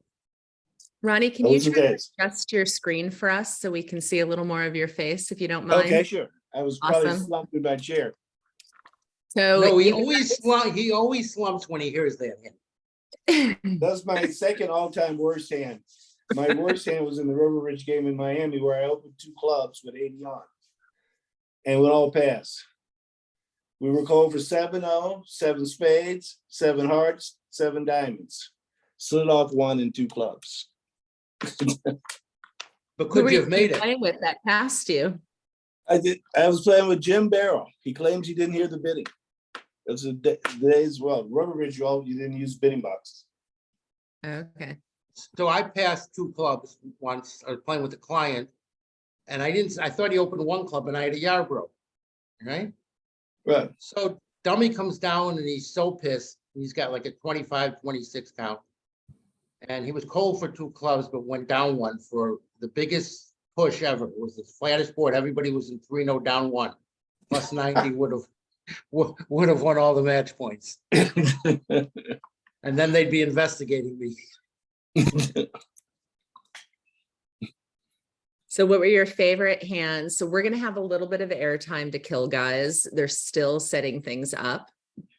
Ronnie, can Those you are try to days. adjust your screen for us so we can see a little more of your face, if you don't mind? Okay, sure. I was probably Awesome. slumped in my chair. So No, he you always slumps when he hears that hand. That's my second all-time worst hand. My worst hand was in the River Ridge game in Miami, where I opened 2 clubs with 80 on and would all pass. We were called for 7-0, 7 spades, 7 hearts, 7 diamonds. Slid off 1 and 2 clubs. But could you have made it? Playing with that passed you? I was playing with Jim Barrow. He claims he didn't hear the bidding. It was a day as well. Rubber Ridge, you didn't use bidding boxes. Okay. So I passed 2 clubs once. I was playing with a client, and I thought he opened 1 club, and I had a Yarbrough, right? Right. So dummy comes down, and he's so pissed. He's got like a 25, 26 count. And he was cold for 2 clubs, but went down 1 for the biggest push ever. It was the flattest board. Everybody was in 3-0 down 1. Plus 90 would have won all the match points. And then they'd be investigating me. So what were your favorite hands? So we're gonna have a little bit of airtime to kill, guys. They're still setting things up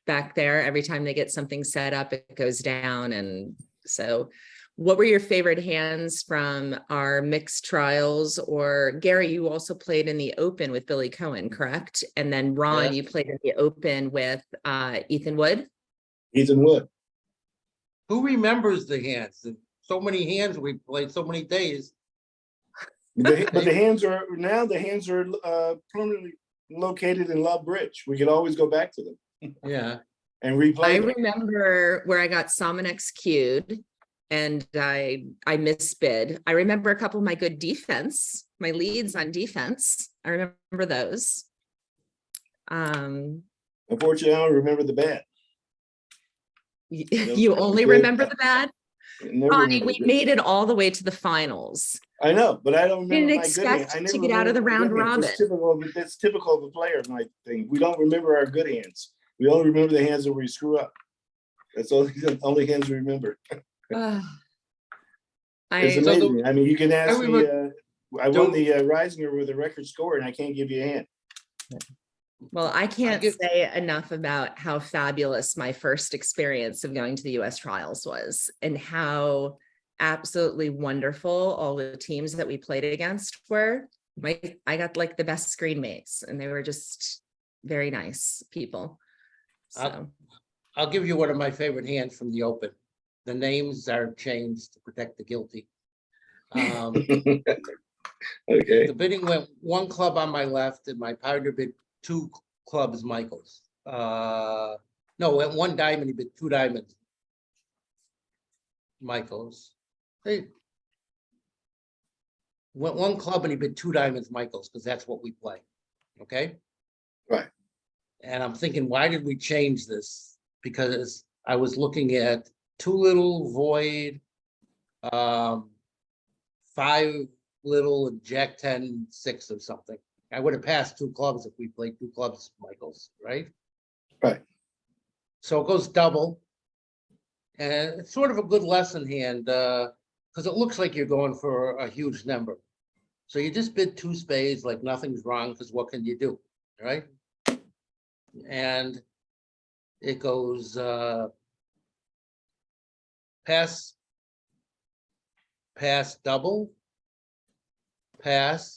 back there. Every time they get something set up, it goes down. And so what were your favorite hands from our mixed trials? Or Gary, you also played in the Open with Billy Cohen, correct? And then Ron, Yes. you played in the Open with Ethan Wood. Ethan Wood. Who remembers the hands? So many hands we played, so many days. But the hands are permanently located in Love Bridge. We could always go back to them Yeah. and replay I them. remember where I got Sominex queued and I misbid. I remember a couple of my good defense, my leads on defense. I remember those. Unfortunately, I don't remember the bad. You only good. remember the bad? Never Bonnie, remember we the good. made it all the way to the finals. I know, but I don't remember Didn't my good hands. expect I to never get out of the remember my round good hands. That's typical of a player, my thing. We don't remember our good hands. We only remember the hands that we screw up. That's the only hands we remember. It's amazing. I mean, you can ask me. I won the Reisinger with a record score, and I can't give you a hand. Well, I can't say enough about how fabulous my first experience of going to the US trials was and how absolutely wonderful all the teams that we played against were. I got like the best screen mates and they were just very nice people. So I'll give you one of my favorite hands from the Open. The names are changed to protect the guilty. Okay. The bidding went one club on my left and my partner bid two clubs Michaels. No, at one diamond, he bid two diamonds Michaels. Hey. Went one club and he bid two diamonds Michaels because that's what we play. Okay. Right. And I'm thinking, why did we change this? Because I was looking at two little void, 5 little and Jack 10 6 or something. I would have passed two clubs if we played two clubs, Michaels, right? Right. So it goes double. And it's sort of a good lesson hand because it looks like you're going for a huge number. So you just bid two spades like nothing's wrong because what can you do, right? And it goes pass, double, pass.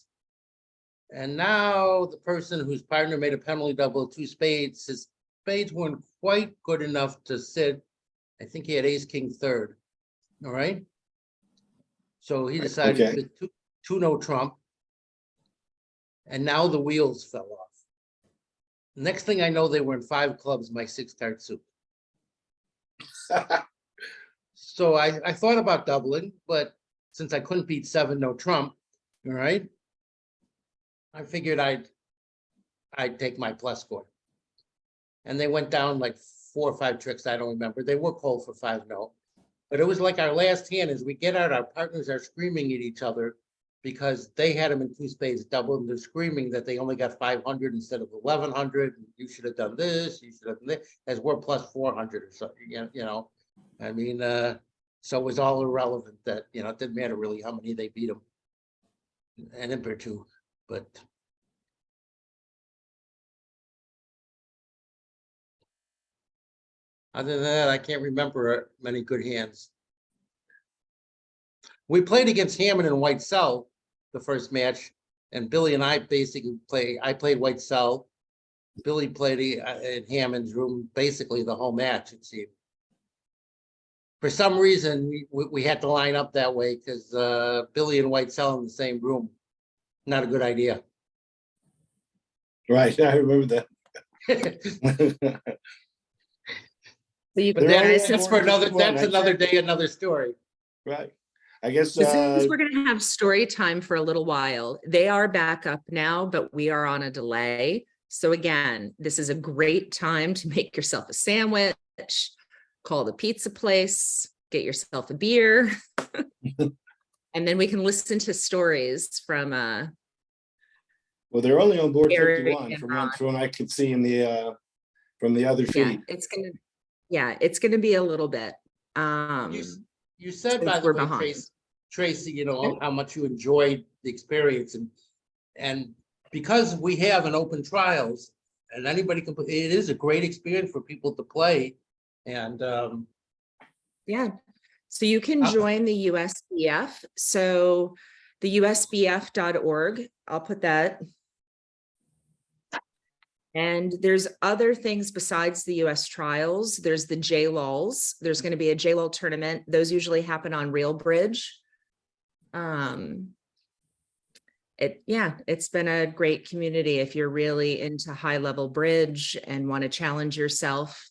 And now the person whose partner made a penalty double, two spades, his spades weren't quite good enough to sit. I think he had ace, king, third. All right. So he decided to bid two no trump. And now the wheels fell off. Next thing I know, they were in 5 clubs, my 6-card suit. So I thought about doubling, but since I couldn't beat 7 no trump, all right, I figured I'd take my plus score. And they went down like 4 or 5 tricks, I don't remember. They were called for 5 no. But it was like our last hand as we get out, our partners are screaming at each other because they had them in 2 spades double and they're screaming that they only got 500 instead of 1100. You should have done this, you should have done that, as we're plus 400 or something, you know. I mean, so it was all irrelevant that, you know, it didn't matter really how many they beat them. And Imper too, but. Other than that, I can't remember many good hands. We played against Hammond and White Cell the first match, and Billy and I basically I played White Cell. Billy played in Hammond's room basically the whole match, it seemed. For some reason, we had to line up that way because Billy and White Cell in the same room. Not a good idea. Right, I remember that. So you But that's for another. That's another day, another story. Right. I guess since we're going to have story time for a little while, they are back up now, but we are on a delay. So again, this is a great time to make yourself a sandwich, call the pizza place, get yourself a beer, and then we can listen to stories from well, they're only on board Eric 51 from what I could see in the from the other feed. It's gonna be a little bit. You said, by the we're way, behind. Tracy, you know, how much you enjoyed the experience, and because we have an open trials and anybody can, it is a great experience for people to play. And Yeah, so you can join the USBF. So the USBF.org, I'll put that. And there's other things besides the US trials. There's the JLOLs. There's going to be a JLOL tournament. Those usually happen on Real Bridge. It's been a great community. If you're really into high level bridge and want to challenge yourself,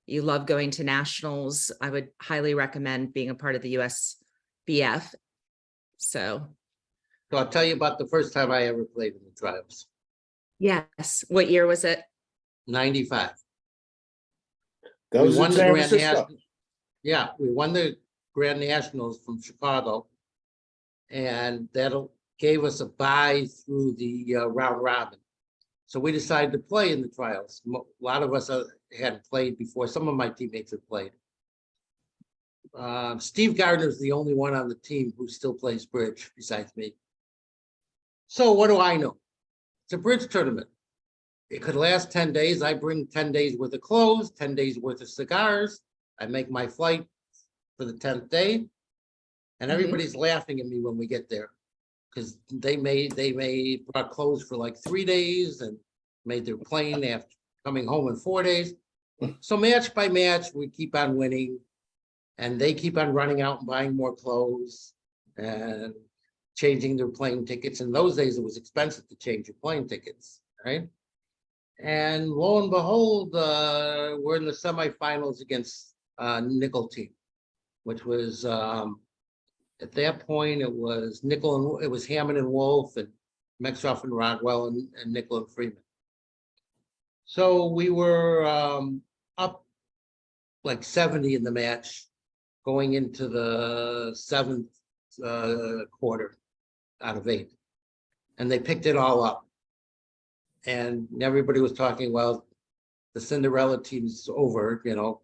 you love going to nationals, I would highly recommend being a part of the USBF. So I'll tell you about the first time I ever played in the trials. yes. What year was it? 95. That was in San Francisco. Yeah, we won the Grand Nationals from Chicago, and that'll gave us a bye through the round robin. So we decided to play in the trials. A lot of us hadn't played before. Some of my teammates have played. Steve Gardner's the only one on the team who still plays bridge besides me. So what do I know? It's a bridge tournament. It could last 10 days. I bring 10 days worth of clothes, 10 days worth of cigars. I make my flight for the 10th day. And everybody's laughing at me when we get there, because they brought clothes for like 3 days and made their plane after coming home in 4 days. So match by match, we keep on winning, and they keep on running out and buying more clothes and changing their plane tickets. In those days, it was expensive to change your plane tickets, right? And lo and behold, we're in the semifinals against Nickel team, which was at that point it was Nickel and it was Hammond and Wolf and Mexoff and Rodwell and Nickel and Freeman. So we were up like 70 in the match going into the 7th quarter out of 8, and they picked it all up. And everybody was talking, well, the Cinderella team's over, you know,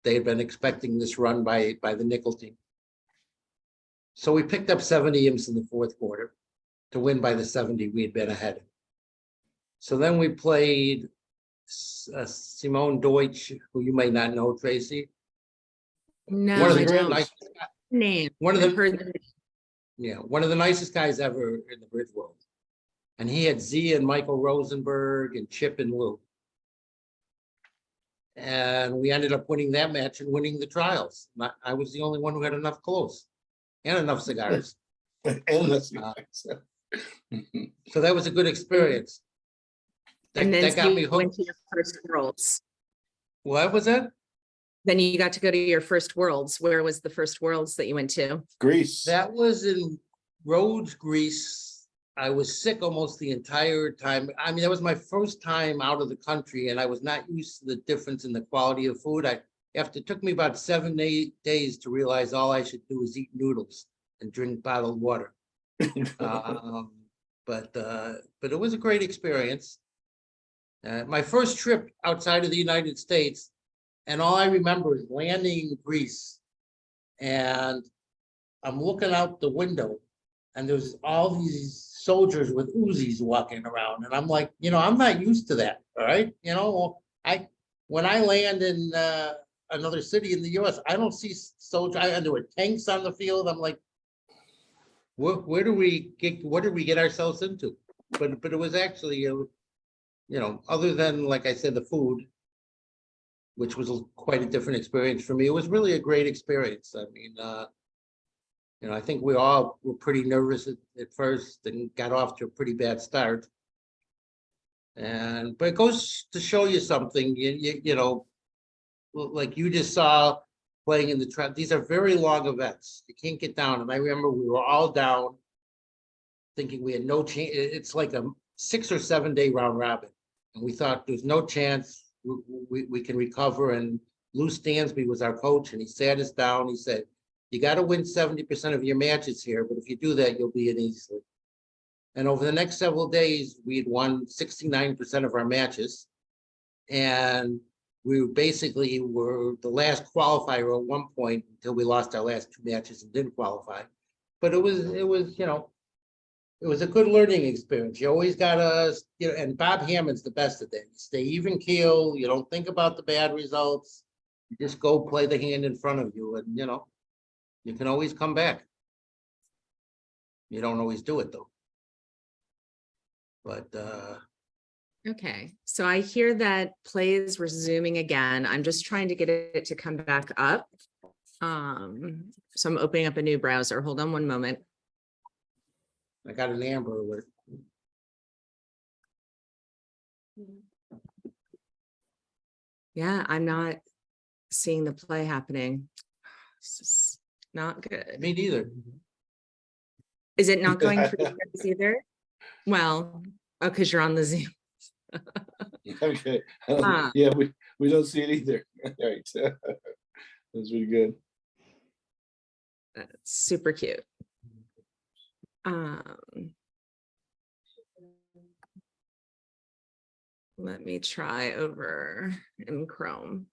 they had been expecting this run by the Nickel team. So we picked up 70 imps in the 4th quarter to win by the 70 we had been ahead. So then we played Simone Deutsch, who you may not know, Tracy. No, One of I the don't. nice, Name. one of I've the heard the yeah, one of the nicest guys ever in the bridge world. And he had Z and Michael Rosenberg and Chip and Lou. And we ended up winning that match and winning the trials. I was the only one who had enough clothes and enough cigars. And that's So that was a good experience. And then That got me you went hooked. to your first worlds. What was that? Then you got to go to your first worlds. Where was the first worlds that you went to? Greece. That was in Rhodes, Greece. I was sick almost the entire time. I mean, that was my first time out of the country, and I was not used to the difference in the quality of food. It took me about 7 to 8 days to realize all I should do is eat noodles and drink bottled water. But it was a great experience. My first trip outside of the United States, and all I remember is landing in Greece, and I'm looking out the window, and there's all these soldiers with Uzis walking around, and I'm like, you know, I'm not used to that. All right, you know, when I land in another city in the U.S., I don't see soldiers. And there were tanks on the field. I'm like, where do we get? What did we get ourselves into? But it was actually, you know, other than, like I said, the food, which was quite a different experience for me. It was really a great experience. I mean, you know, I think we all were pretty nervous at first and got off to a pretty bad start. But it goes to show you something, you know, like you just saw playing in the trap. These are very long events. You can't get down. And I remember we were all down thinking we had no chance. It's like a 6 or 7 day round robin. And we thought there's no chance we can recover. And Lou Stansby was our coach, and he sat us down. He said, you got to win 70% of your matches here, but if you do that, you'll be in easily. And over the next several days, we had won 69% of our matches. And we basically were the last qualifier at one point until we lost our last 2 matches and didn't qualify. But it was, you know, it was a good learning experience. You always gotta, you know, and Bob Hammond's the best at that. You stay even keel, you don't think about the bad results. You just go play the hand in front of you and, you know, you can always come back. You don't always do it though. But, Okay, so I hear that play is resuming again. I'm just trying to get it to come back up. So I'm opening up a new browser. Hold on one moment. I got an Amber alert. Yeah, I'm not seeing the play happening. This is not good. Me neither. Is it not going for you guys either? Well, oh, because you're on the Zoom. Okay. Ah. Yeah, we don't see it either. All right. That's really good. That's super cute. Let me try over in Chrome.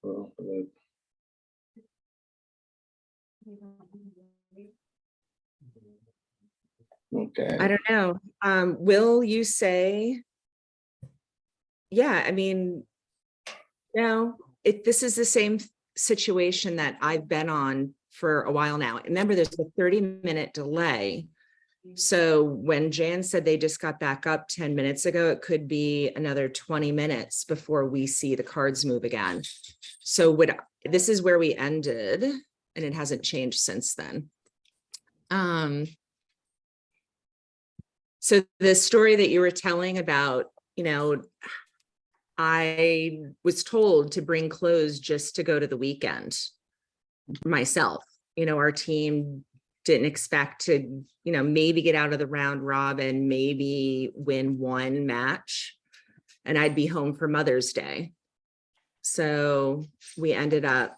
Well, okay. I don't know. Will you say? Yeah, I mean, no, this is the same situation that I've been on for a while now. Remember, there's a 30-minute delay. So when Jan said they just got back up 10 minutes ago, it could be another 20 minutes before we see the cards move again. So this is where we ended, and it hasn't changed since then. So the story that you were telling about, you know, I was told to bring clothes just to go to the weekend myself. You know, our team didn't expect to, you know, maybe get out of the round robin, maybe win one match, and I'd be home for Mother's Day. So we ended up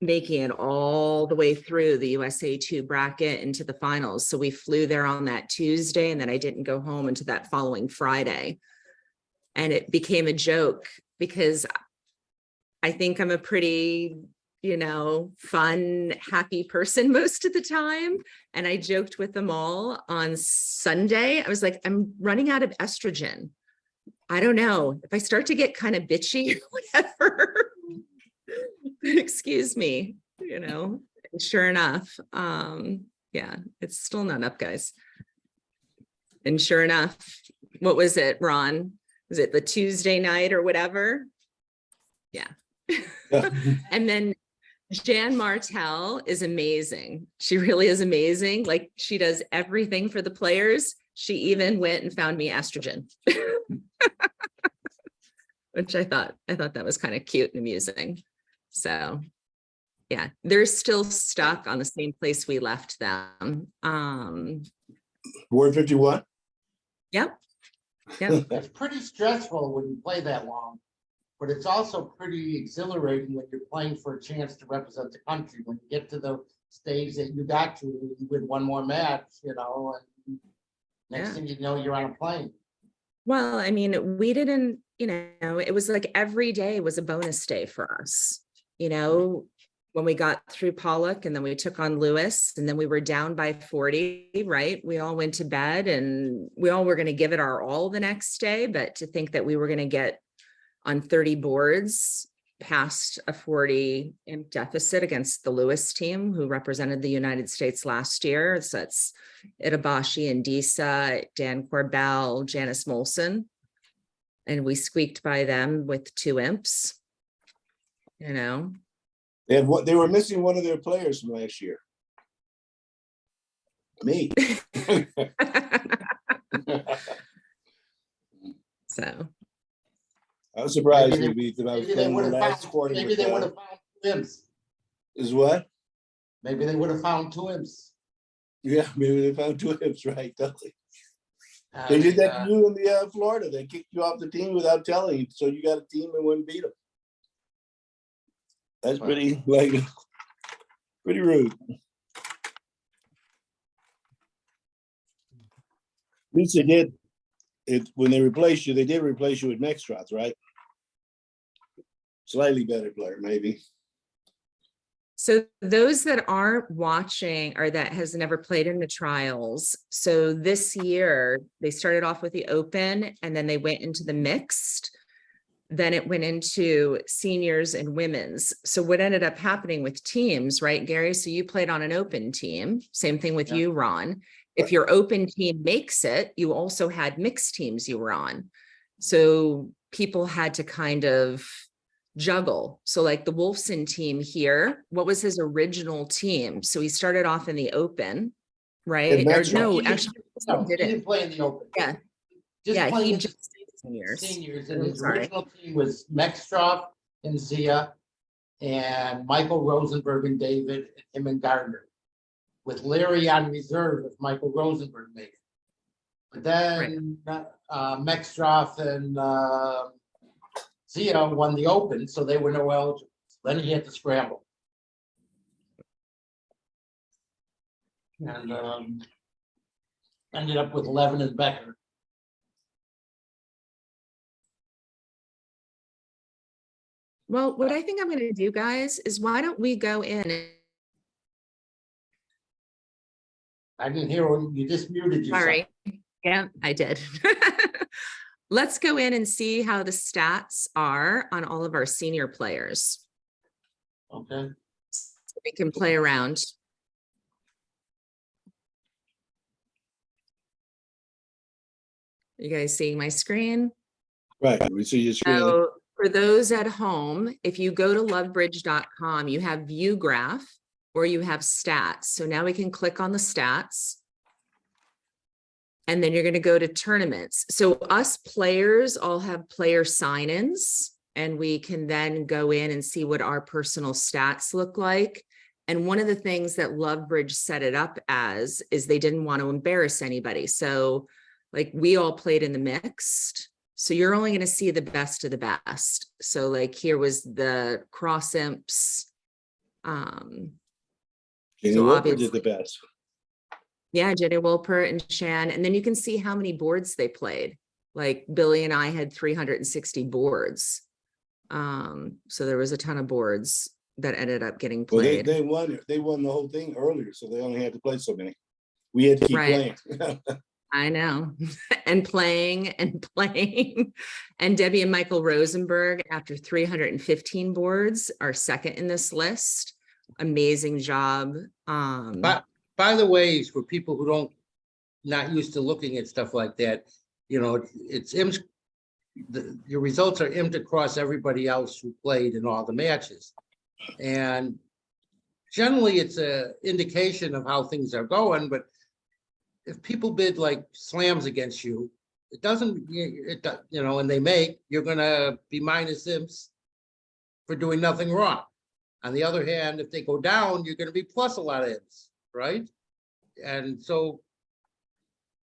making it all the way through the USA2 bracket into the finals. So we flew there on that Tuesday, and then I didn't go home until that following Friday. And it became a joke because I think I'm a pretty, you know, fun, happy person most of the time. And I joked with them all on Sunday. I was like, I'm running out of estrogen. I don't know if I start to get kind of bitchy or whatever. Excuse me, you know, and sure enough, yeah, it's still not up, guys. And sure enough, what was it, Ron? Was it the Tuesday night or whatever? Yeah. And then Jan Martel is amazing. She really is amazing. Like, she does everything for the players. She even went and found me estrogen. Which I thought that was kind of cute and amusing. So yeah, they're still stuck on the same place we left them. Ward 51. Yep. Yep. It's pretty stressful when you play that long, but it's also pretty exhilarating when you're playing for a chance to represent the country. When you get to the stage that you got to, you win one more match, you know, and next thing you know, you're on a plane. Well, I mean, we didn't, you know, it was like every day was a bonus day for us. You know, when we got through Pollock and then we took on Lewis and then we were down by 40, right? We all went to bed and we all were going to give it our all the next day, but to think that we were going to get on 30 boards past a 40 imp deficit against the Lewis team who represented the United States last year. So it's Itabashi and Disa, Dan Corbell, Janice Molson. And we squeaked by them with 2 imps, you know. They were missing one of their players from last year. Me. So I was surprised Maybe we beat them. I was Maybe they playing would the have last found, quarter. maybe they would have found 2 imps. Is what? Maybe they would have found 2 imps. Yeah, maybe they found 2 hips, right? Totally. They did that to you in the Florida. They kicked you off the team without telling you, so you got a team and wouldn't beat them. That's pretty, like, pretty rude. At least they did it when they replaced you. They did replace you with Mextroth, right? slightly better player, maybe. So those that aren't watching or that has never played in the trials, so this year they started off with the open and then they went into the mixed. Then it went into seniors and women's. So what ended up happening with teams, right, Gary? So you played on an open team. Same thing with you, Ron. If your open team makes it, you also had mixed teams you were on. So people had to kind of juggle. So like the Wolfson team here, what was his original team? So he started off in the open, right? Or no, actually, No, he he did didn't it. play in the open. Yeah. Just Yeah, playing he in just seniors. seniors, and I'm his sorry. original team was Mextroff and Zia, and Michael Rosenberg and David, and him and Gardner, with Larry on reserve if Michael Rosenberg made it. But then Mextroff and Zia won the open, so they were no eligible. Then he had to scramble. And ended up with Levin and Becker. Well, what I think I'm going to do, guys, is why don't we go in and I didn't hear when you just muted yourself. sorry. Yeah, I did. Let's go in and see how the stats are on all of our senior players. Okay. So we can play around. You guys seeing my screen? Right, we see your screen. So for those at home, if you go to lovebridge.com, you have VUGRAPH or you have stats. So now we can click on the stats. And then you're going to go to tournaments. So us players all have player sign-ins, and we can then go in and see what our personal stats look like. And one of the things that Lovebridge set it up as is they didn't want to embarrass anybody. So like we all played in the mixed. So you're only going to see the best of the best. So like here was the cross imps. Jenny so Wilper obviously- did the best. Yeah, Jenny Wilper and Shan. And then you can see how many boards they played. Like Billy and I had 360 boards. So there was a ton of boards that ended up getting Well, played. they won the whole thing earlier, so they only had to play so many. We had to keep Right. playing. I know. And playing and playing. And Debbie and Michael Rosenberg, after 315 boards, are second in this list. Amazing job. But by the way, for people who don't, not used to looking at stuff like that, you know, it's your results are aimed across everybody else who played in all the matches. And generally it's a indication of how things are going, but if people bid like slams against you, it doesn't, you know, and they make, you're gonna be minus imps for doing nothing wrong. On the other hand, if they go down, you're gonna be plus a lot of imps, right? And so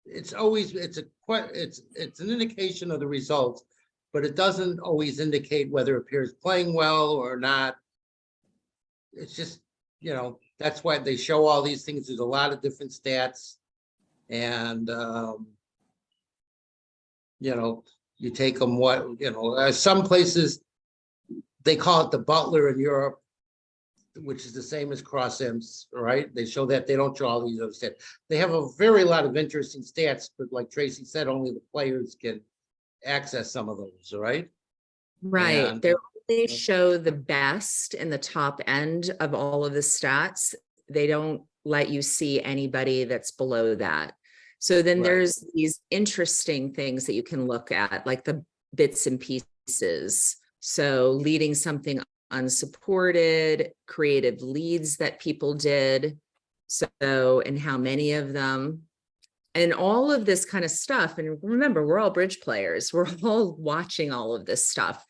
it's always, it's an indication of the results, but it doesn't always indicate whether a peer is playing well or not. It's just, you know, that's why they show all these things. There's a lot of different stats. And, you know, you take them some places, they call it the Butler in Europe, which is the same as cross imps, right? They show that, they don't show all these other stats. They have a very lot of interesting stats, but like Tracy said, only the players can access some of those, right? right. And- They show the best in the top end of all of the stats. They don't let you see anybody that's below that. So then Right. there's these interesting things that you can look at, like the bits and pieces. So leading something unsupported, creative leads that people did. So, and how many of them, and all of this kind of stuff. And remember, we're all bridge players. We're all watching all of this stuff.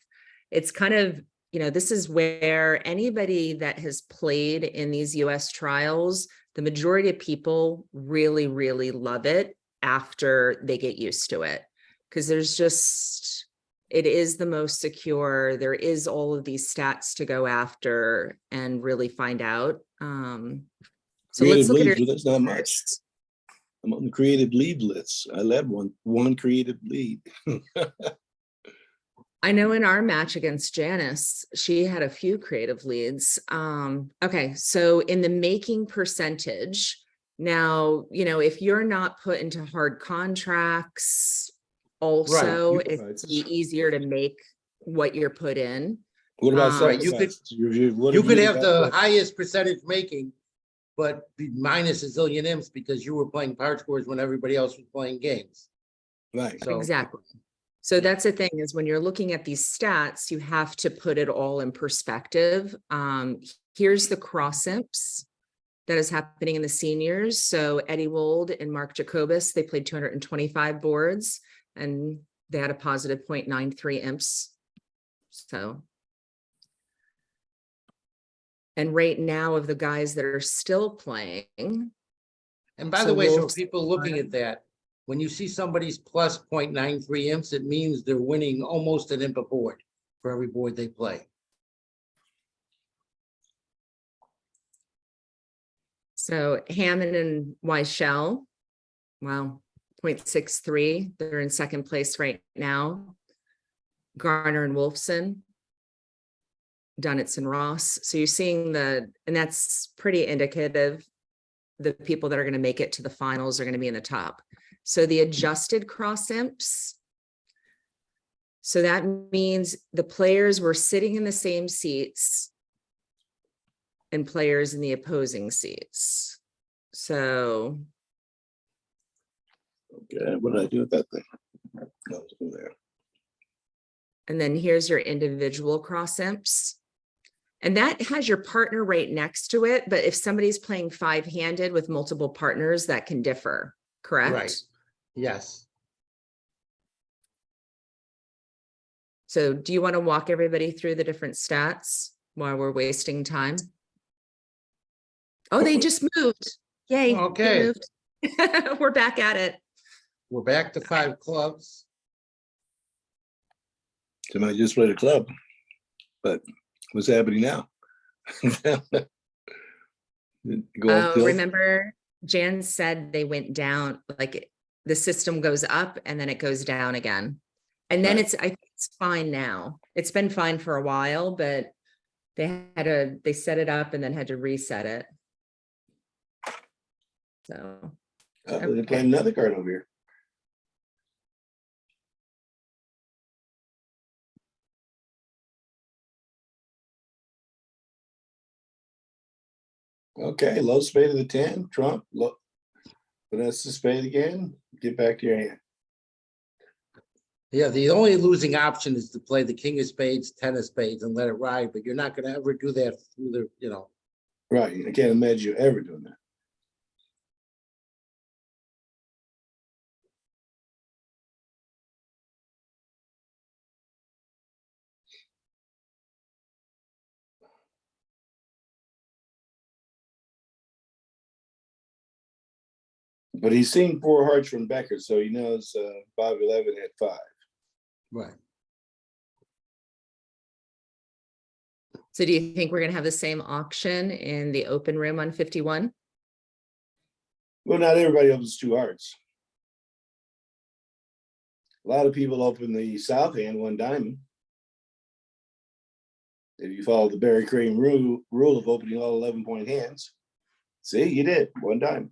It's kind of, you know, this is where anybody that has played in these US trials, the majority of people really, really love it after they get used to it. Because there's just, it is the most secure. There is all of these stats to go after and really find out. So let's Creative look at leads, it. but that's not much. I'm on the creative lead list. I led one creative lead. I know in our match against Janice, she had a few creative leads. Okay, so in the making percentage, now, if you're not put into hard contracts, also, you- it's easier to make what you're put in. What about Right, you could- sacrifices? What You have could have got the for- highest percentage making, but be minus a zillion imps because you were playing part scores when everybody else was playing games. Right. So Exactly. So Yeah. that's the thing, is when you're looking at these stats, you have to put it all in perspective. Here's the cross imps that is happening in the seniors. So Eddie Wold and Mark Jacobus, they played 225 boards and they had a positive 0.93 imps. So. And right now, of the guys that are still playing, And by So the way, so Wolves- people looking at that, when you see somebody's plus 0.93 imps, it means they're winning almost an imp a board for every board they play. so Hammond and Weichel, wow, 0.63, they're in second place right now. Garner and Wolfson, Dunitz and Ross. So you're seeing and that's pretty indicative. The people that are going to make it to the finals are going to be in the top. So the adjusted cross imps. So that means the players were sitting in the same seats and players in the opposing seats. So Okay, what did I do with that thing? That was over there. and then here's your individual cross imps. And that has your partner right next to it. But if somebody's playing 5-handed with multiple partners, that can differ, correct? Right. Yes. So do you want to walk everybody through the different stats while we're wasting time? Oh, they just moved. Yay. they Okay. moved. We're back at it. We're back to 5 clubs. Somebody just played a club, but what's happening now? Go up till- Remember, Jan said they went down, like the system goes up and then it goes down again. And then Right. I think it's fine now. It's been fine for a while, but they set it up and then had to reset it. So, They're playing another card over here. Okay, low spade of the 10, trump, low. Vanessa spade again, get back to your hand. Yeah, the only losing option is to play the king of spades, 10 of spades and let it ride, but you're not going to ever do that through the, Right, I can't imagine you ever doing that. But he's seen 4 hearts from Becker, so he knows 5-11 had 5. right. so do you think we're going to have the same auction in the open room on 51? Well, not everybody opens 2 hearts. A lot of people open the south hand 1 diamond. If you follow the Barry Crane rule of opening all 11-point hands, see, you did 1 diamond.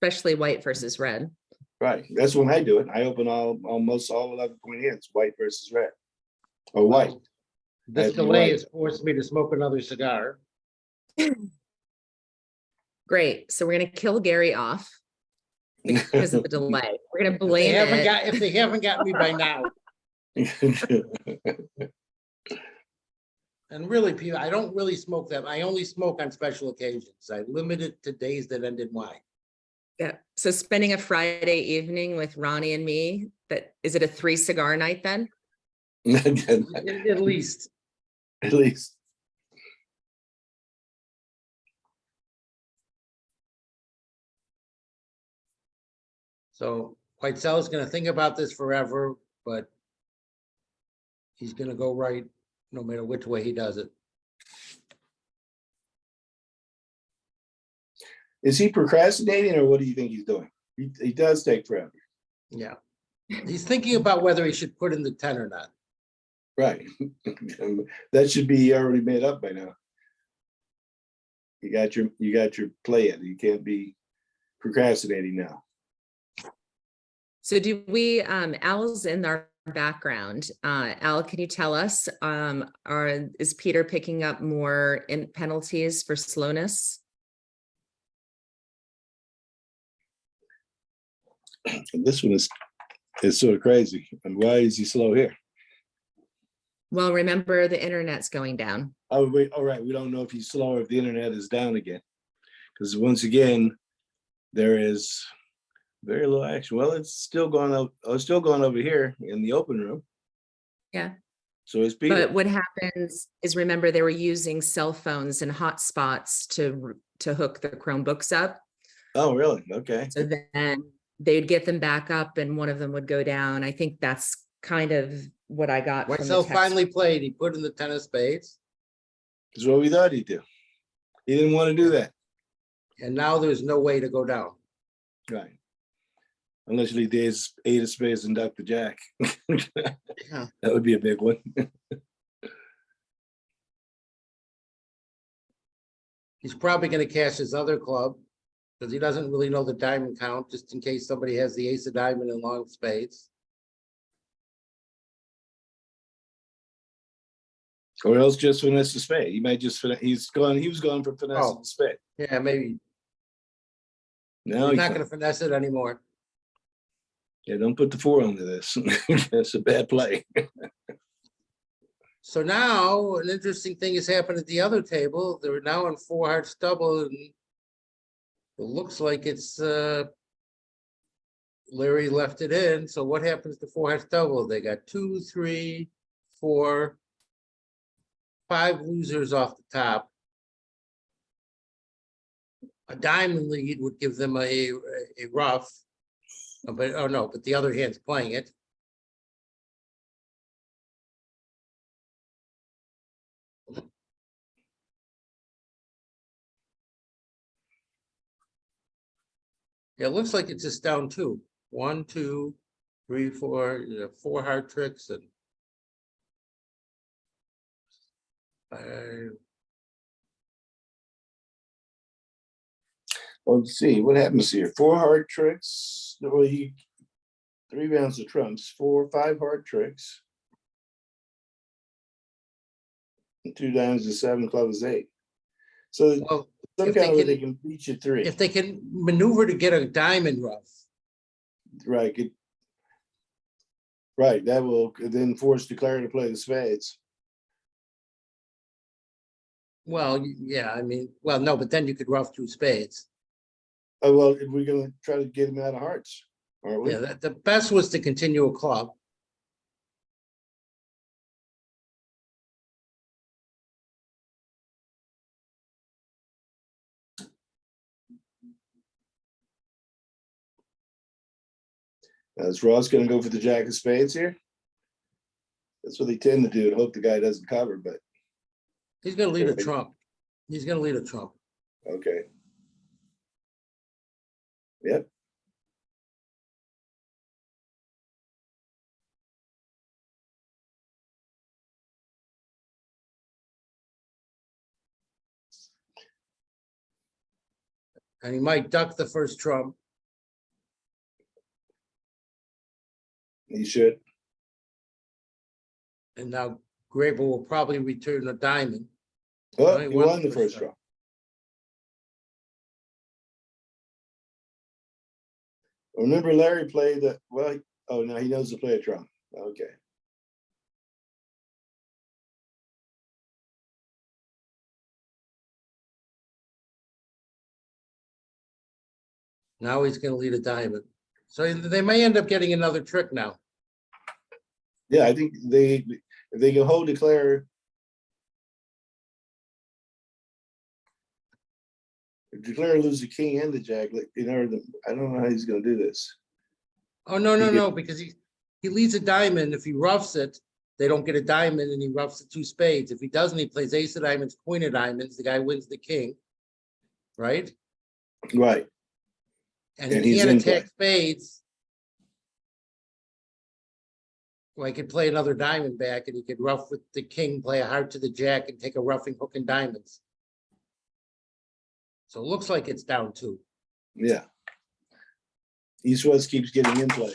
Especially white versus red. Right, that's when I do it. I open almost all 11-point hands, white versus red, or white. This That's delay right. has forced me to smoke another cigar. Great. So we're going to kill Gary off because of the delay. We're going to If they blame haven't it. got, if they haven't got me by now. And really, people, I don't really smoke them. I only smoke on special occasions. I limit it to days that end in Y. Yeah. So spending a Friday evening with Ronnie and me, is it a 3 cigar night then? At least. At least. So Whitesell is going to think about this forever, but he's going to go right no matter which way he does it. Is he procrastinating or what do you think he's doing? He does take forever. Yeah. He's thinking about whether he should put in the 10 or not. Right. That should be already made up by now. You got your plan. You can't be procrastinating now. So do we, Al's in our background. Al, can you tell us, is Peter picking up more in penalties for slowness? And this one is sort of crazy. And why is he slow here? Well, remember the internet's going down. Oh, wait, all right. We don't know if he's slow or if the internet is down again. Because once again, there is very little action. Well, it's still going up. Oh, it's still going over here in the open room. Yeah. So it's Peter. But what happens is, remember, they were using cell phones and hotspots to hook the Chromebooks up. Oh, really? Okay. So then they'd get them back up and one of them would go down. I think that's kind of what I got from the Marcel text. finally played. He put in the 10 of spades. That's what we thought he'd do. He didn't want to do that. And now there's no way to go down. Right. Unless he does 8 of spades and duck the jack. Yeah. That would be a big one. He's probably going to cash his other club because he doesn't really know the diamond count, just in case somebody has the ace of diamond and long spades. Or else just finesse the spade. He might just he was going for finesse the spade. Yeah, maybe. Now He's not going to finesse it anymore. Yeah, don't put the 4 onto this. That's a bad play. So now an interesting thing has happened at the other table. They're now in 4 hearts double, and it looks like it's Larry left it in. So what happens to 4 hearts double? They got 2, 3, 4, 5 losers off the top. A diamond lead would give them a rough, but oh no, but the other hand's playing it. Yeah, it looks like it's just down 2. 1, 2, 3, 4, 4 hard tricks and 5. Well, let's see what happens here. 4 hard tricks. Well, 3 rounds of trumps. 4, 5 hard tricks. And 2 diamonds and 7 clubs 8. So Well, some if kind of way they they can, can beat you 3. if they can maneuver to get a diamond rough, Right. Right. That will then force Declare to play the spades. well, yeah, I mean, well, no, but then you could rough 2 spades. Oh, well, if we're going to try to get him out of hearts, aren't we? Yeah, the best was to continue a club. Is Ross going to go for the jack of spades here? That's what they tend to do, and hope the guy doesn't cover, but He's going to lead a trump. He's going to lead a trump. okay. Yep. And he might duck the first trump. He should. And now Graber will probably return a diamond. Oh, he he won won the the first first round. Remember, Larry played the well. Oh, now he knows to play a trump. Okay. Now he's going to lead a diamond. So they may end up getting another trick now. Yeah, I think if they can hold Declare. If Declare lose the king and the jack, like in order to, I don't know how he's going to do this. Oh, no, because he leads a diamond. If he roughs it, they don't get a diamond, and he roughs the 2 spades. If he doesn't, he plays ace of diamonds, queen of diamonds. The guy wins the king, right? Right. And And he he's can't in attack play. spades. Well, he could play another diamond back and he could rough with the king, play a heart to the jack and take a roughing hook and diamonds. So it looks like it's down 2. Yeah. East-West keeps getting in play.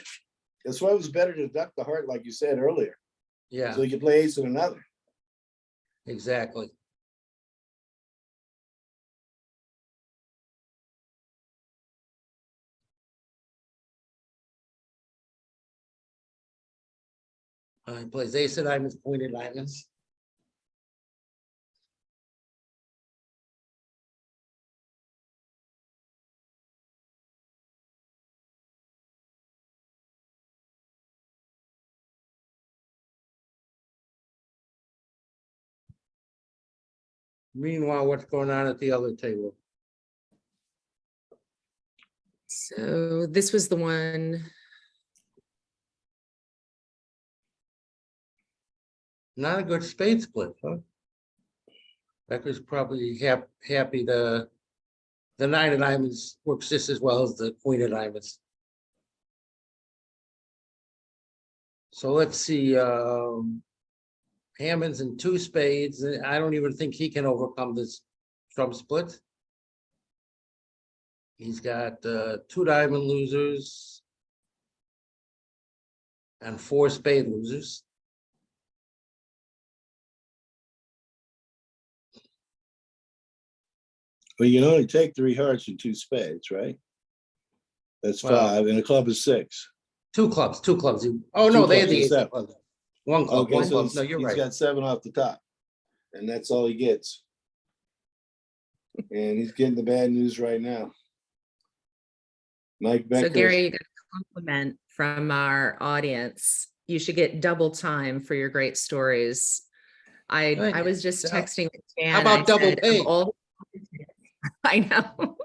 That's why it was better to duck the heart, like you said earlier. Yeah, So you could play ace and another. exactly. He plays ace of diamonds, pointed diamonds. Meanwhile, what's going on at the other table? So this was the one. Not a good spade split, huh? Becker's probably happy to, the 9 of diamonds works just as well as the queen of diamonds. So let's see, Hammond's in 2 spades. I don't even think he can overcome this trump split. He's got 2 diamond losers and 4 spade losers. Well, you can only take 3 hearts and 2 spades, right? That's Wow. 5, and a club is 6. 2 clubs. Oh, no, 2 they had clubs the is ace of that. clubs. 1 club, Okay, 1 so club. No, you're he's right. got 7 off the top, and that's all he gets. And he's getting the bad news right now. Mike Becker. So Gary, you got a compliment from our audience. You should get double time for your great stories. I was just Yeah. texting with Dan. How about I double said, pay? of all, I know.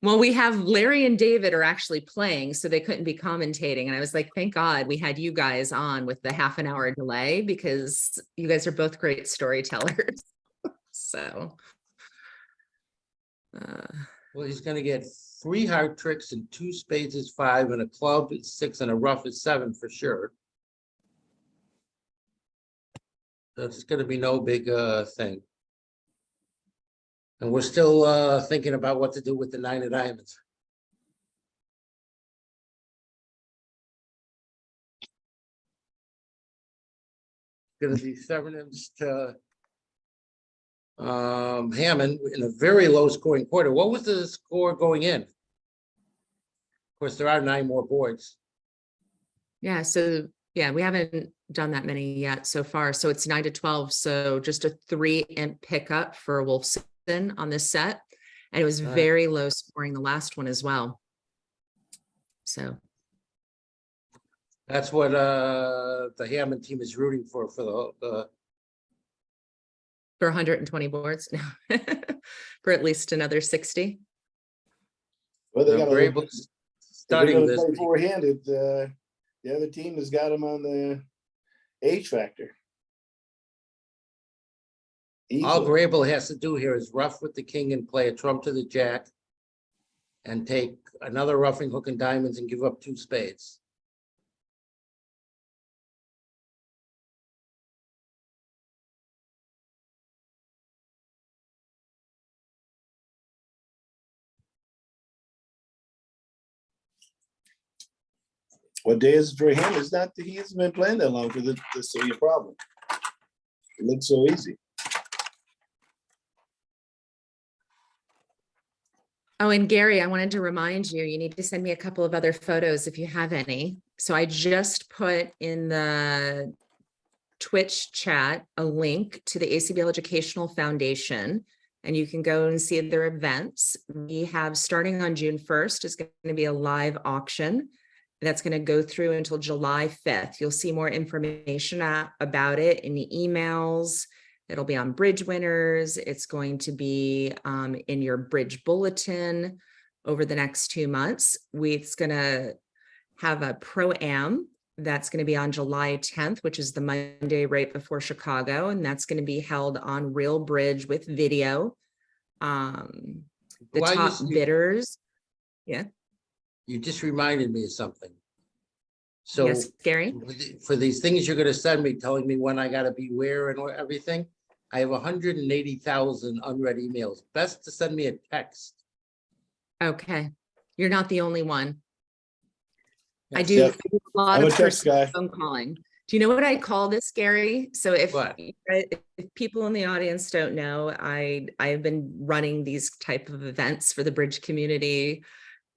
Well, we have Larry and David are actually playing, so they couldn't be commentating. And I was like, thank God we had you guys on with the half an hour delay, because you guys are both great storytellers. So. Well, he's gonna get 3 heart tricks and 2 spades is 5 and a club is 6 and a rough is 7 for sure. That's gonna be no big thing. And we're still thinking about what to do with the 9 of diamonds. Gonna be 7-ins to Hammond in a very low scoring quarter. What was the score going in? Of course, there are 9 more boards. Yeah, so yeah, we haven't done that many yet so far. So it's 9-12. So just a 3-imp pickup for Wolfson on this set. And it was Right. very low scoring the last one as well. So That's what the Hammond team is rooting for the for 120 boards, for at least another 60. Well, they got we're able to to studying studying this. this. Play four-handed. The other team has got him on the age factor. All Easily. Grable has to do here is rough with the king and play a trump to the jack and take another roughing hook and diamonds and give up 2 spades. What day is it for him? It's not that he hasn't been playing that long for this to be a problem. It looks so easy. Oh, and Gary, I wanted to remind you, you need to send me a couple of other photos if you have any. So I just put in the Twitch chat a link to the ACBL Educational Foundation, and you can go and see their events. We have, starting on June 1st, is going to be a live auction that's going to go through until July 5th. You'll see more information about it in the emails. It'll be on Bridge Winners. It's going to be in your Bridge Bulletin over the next 2 months. It's going to have a Pro-Am that's going to be on July 10th, which is the Monday right before Chicago. And that's going to be held on Real Bridge with video. The top bidders. Yeah. You just reminded me of something. So Yes, Gary? for these things you're gonna send me, telling me when I gotta be where and everything, I have 180,000 unread emails. Best to send me a text. Okay, you're not the only one. I Yes. do Yep. I do a lot I'm a of text personal guy. phone calling. Do you know what I call this, Gary? So if What? if people in the audience don't know, I've been running these type of events for the Bridge community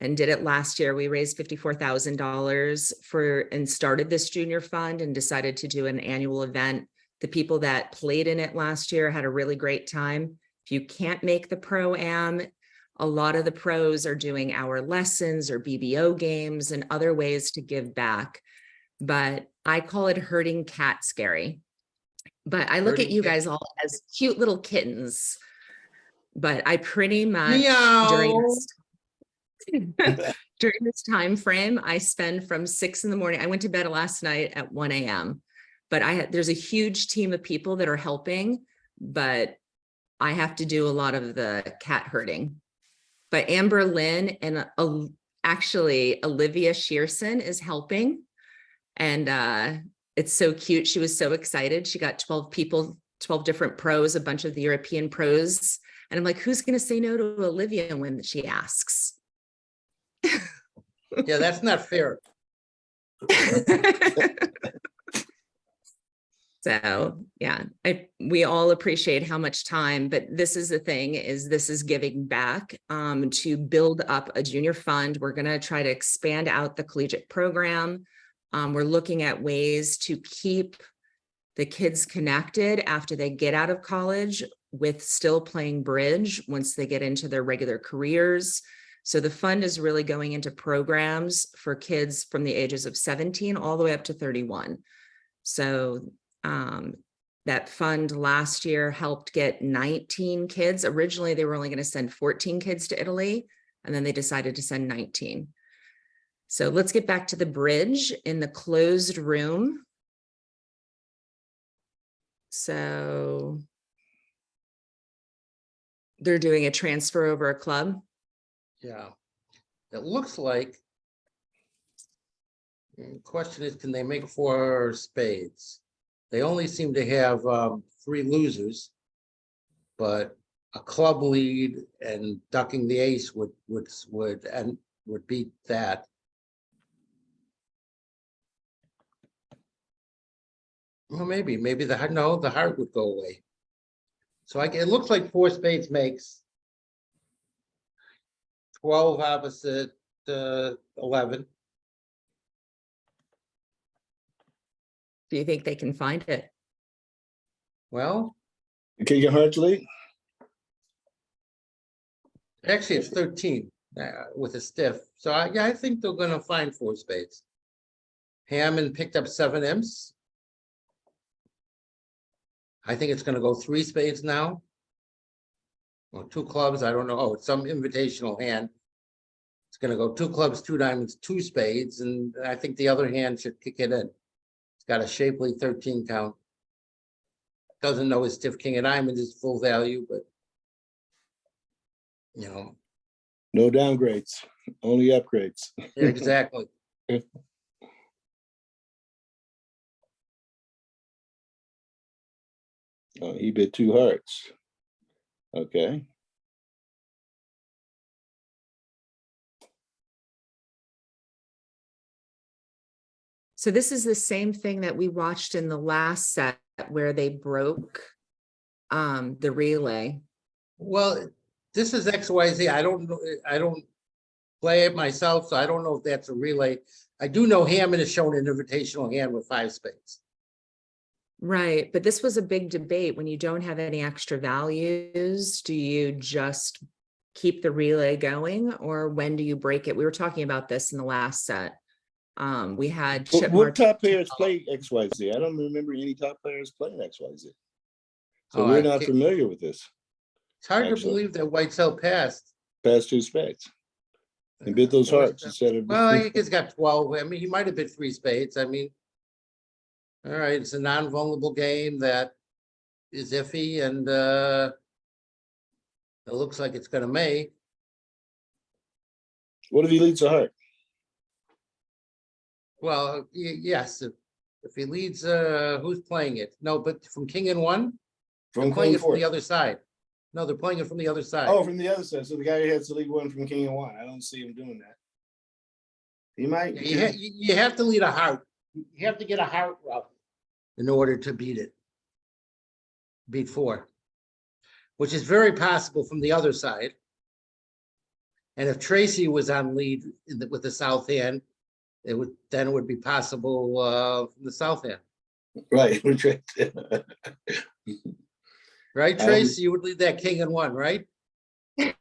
and did it last year. We raised $54,000 for and started this junior fund and decided to do an annual event. The people that played in it last year had a really great time. If you can't make the pro-am, a lot of the pros are doing hour lessons or BBO games and other ways to give back. But I call it herding cats, Gary. But I look at Herding you cat- guys all as cute little kittens. But I pretty much Meow. during this time frame, I spend from 6 in the morning. I went to bed last night at 1 a.m. But there's a huge team of people that are helping, but I have to do a lot of the cat herding. But Amber Lynn and actually Olivia Shearson is helping. And it's so cute. She was so excited. She got 12 people, 12 different pros, a bunch of the European pros. And I'm like, who's going to say no to Olivia when she asks? Yeah, that's not fair. So yeah, we all appreciate how much time, but this is the thing, is this is giving back to build up a junior fund. We're going to try to expand out the collegiate program. We're looking at ways to keep the kids connected after they get out of college with still playing bridge once they get into their regular careers. So the fund is really going into programs for kids from the ages of 17 all the way up to 31. So that fund last year helped get 19 kids. Originally, they were only going to send 14 kids to Italy, and then they decided to send 19. So let's get back to the bridge in the closed room. So they're doing a transfer over a club. Yeah, it looks like. The question is, can they make 4 spades? They only seem to have 3 losers, but a club lead and ducking the ace would beat that. Well, maybe the heart would go away. So it looks like 4 spades makes 12 opposite 11. Do you think they can find it? Well, King of Hearts lead. actually, it's 13 with a stiff. So I think they're going to find 4 spades. Hammond picked up 7 imps. I think it's going to go 3 spades now. Or 2 clubs. I don't know. Oh, it's some invitational hand. It's going to go 2 clubs, 2 diamonds, 2 spades. And I think the other hand should kick it in. It's got a shapely 13 count. Doesn't know his stiff king of diamonds is full value, but you know. No downgrades, only upgrades. Yeah, exactly. Oh, he bid 2 hearts. Okay. So this is the same thing that we watched in the last set where they broke the relay. Well, this is XYZ. I don't know. I don't play it myself, so I don't know if that's a relay. I do know Hammond has shown an invitational hand with 5 spades. Right, but this was a big debate. When you don't have any extra values, do you just keep the relay going, or when do you break it? We were talking about this in the last set. We had Chip What top players play XYZ? I don't remember any top players playing XYZ. So we're not familiar with this. It's hard to believe that Whitesell passed. Past 2 spades. And bid those hearts instead of. Well, I think he's got 12. I mean, he might have bid 3 spades. I mean, all right, it's a non-vulnerable game that is iffy, and it looks like it's going to make. What if he leads a heart? Well, yes, if he leads, who's playing it? No, but from king and one? They're From playing queen it from four. the other side. No, they're playing it from the other side. Oh, from the other side. So the guy has to lead one from king and one. I don't see him doing that. He might. Yeah, you have to lead a heart. You have to get a heart route in order to beat it. Beat four, which is very possible from the other side. And if Tracy was on lead with the south hand, it would be possible from the south hand. Right. Right, Tracy? You would lead that king and one, right? Get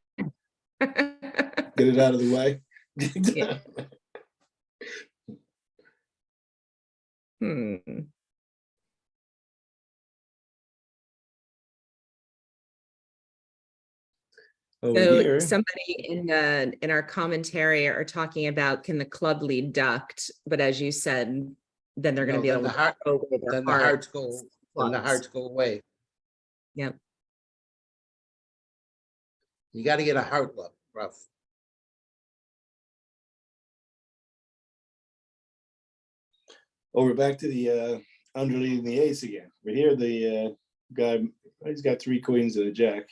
it out of the way. Yeah. Hmm. Over So here. somebody in our commentary are talking about, can the club lead ducked? But as you said, then they're going to No, be then able the to heart- go with their Then the heart. hearts go. Then the clubs. hearts go away. Yep. You got to get a heart rough. Over back to the underleading the ace again. But here the guy, he's got 3 queens and a jack.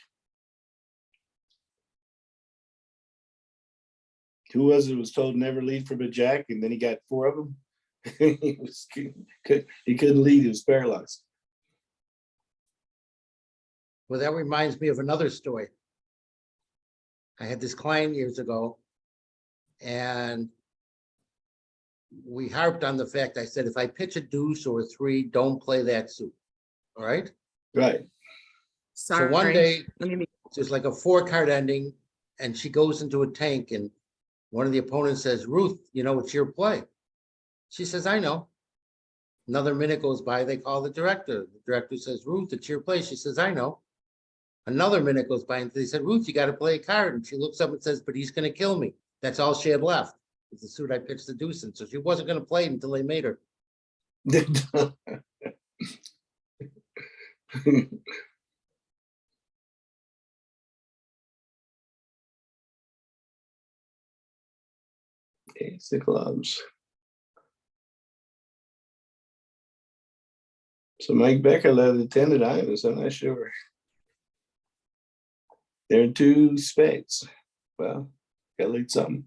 Who was it was told never lead from a jack, and then he got 4 of them? he couldn't lead, he was paralyzed. Well, that reminds me of another story. I had this client years ago, and we harped on the fact, I said, if I pitch a deuce or a 3, don't play that suit. All right. Right. Sorry. So one day, Let me. there's like a 4-card ending, and she goes into a tank, and one of the opponents says, Ruth, you know, it's your play. She says, I know. Another minute goes by, they call the director. The director says, Ruth, it's your play. She says, I know. Another minute goes by, and they said, Ruth, you got to play a card. And she looks up and says, but he's going to kill me. That's all she had left. It's the suit I pitched the deuce in. So she wasn't going to play it until they made her. Ace of clubs. So Mike Becker led the 10 of diamonds. I'm not sure. There are 2 spades. Well, got to lead something.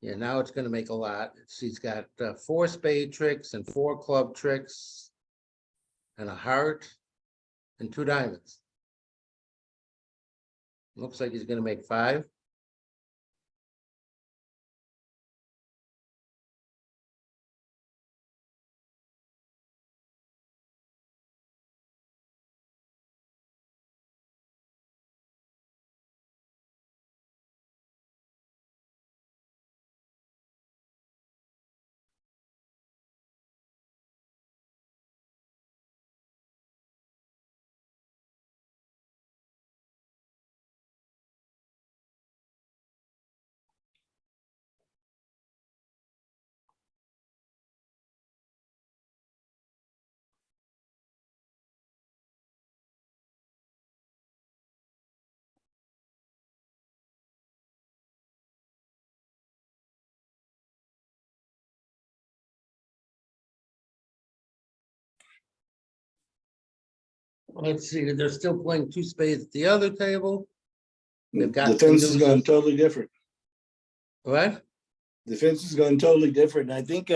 Yeah, now it's going to make a lot. She's got 4 spade tricks and 4 club tricks and a heart and 2 diamonds. Looks like he's going to make 5. Let's see, they're still playing 2 spades at the other table. They've got The fence is going deuces. totally different. What? The fence is going totally different. I think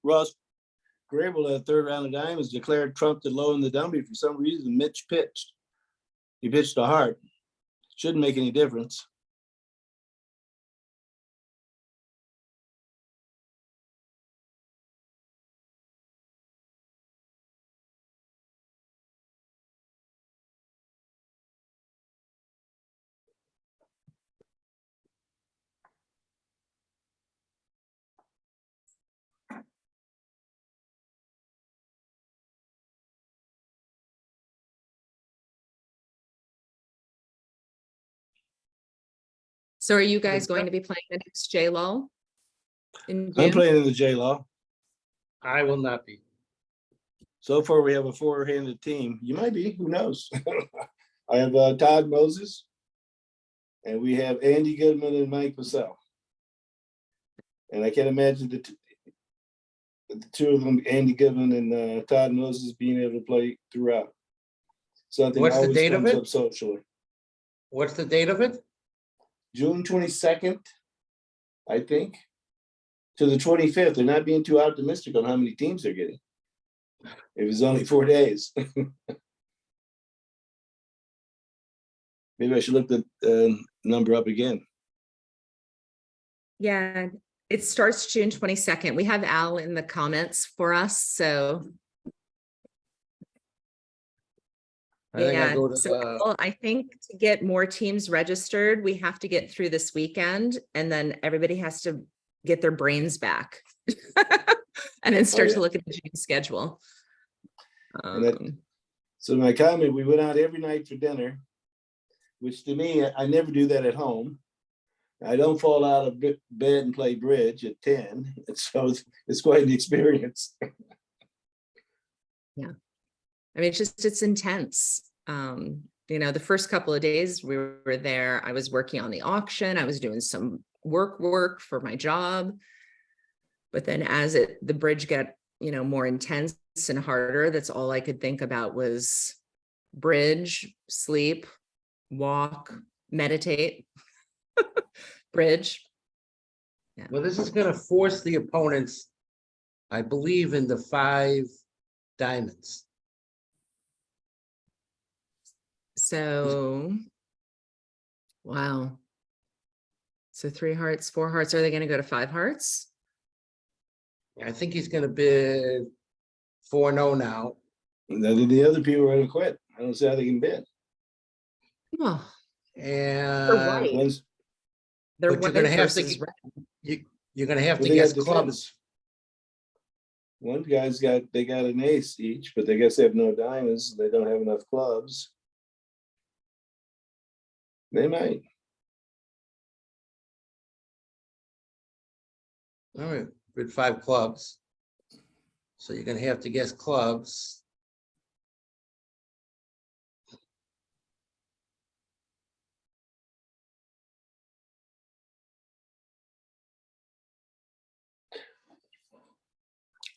Ross Grable at 3rd round of diamonds declared Trump to low in the dummy for some reason. Mitch pitched. He pitched a heart. Shouldn't make any difference. So are you guys going to be playing the next J-Lo in I'm June? playing in the J-Law. I will not be. So far, we have a four-handed team. You might be, who knows? I have Todd Moses, and we have Andy Goodman and Mike Vassell. And I can't imagine the two of them, Andy Goodman and Todd Moses, being able to play throughout. Something What's the always date of comes it? up socially. What's the date of it? June 22nd, I think, to the 25th. They're not being too optimistic on how many teams they're getting. It was only 4 days. Maybe I should look the number up again. Yeah, it starts June 22nd. We have Al in the comments for us, so. I think I Yeah, go to, so Al, I think to get more teams registered, we have to get through this weekend, and then everybody has to get their brains back. And then start yeah. to look at the June schedule. And that- So my comment, we went out every night for dinner, which to me, I never do that at home. I don't fall out of bed and play bridge at 10. So it's quite an experience. I mean, it's intense. You know, the first couple of days we were there, I was working on the auction. I was doing some work for my job. But then as the bridge got, you know, more intense and harder, that's all I could think about was bridge, sleep, walk, meditate, bridge. well, this is gonna force the opponents, I believe, in the 5 diamonds. So, wow. So 3 hearts, 4 hearts. Are they going to go to 5 hearts? I think he's gonna bid 4-0 now. And then the other people are going to quit. I don't see how they can bid. Well, And right. One's, they're But you're gonna white have to versus get- red. you're gonna have well, to they guess got clubs. defense. One guy's they got an ace each, but they guess they have no diamonds. They don't have enough clubs. They might. All right, bid 5 clubs. So you're gonna have to guess clubs.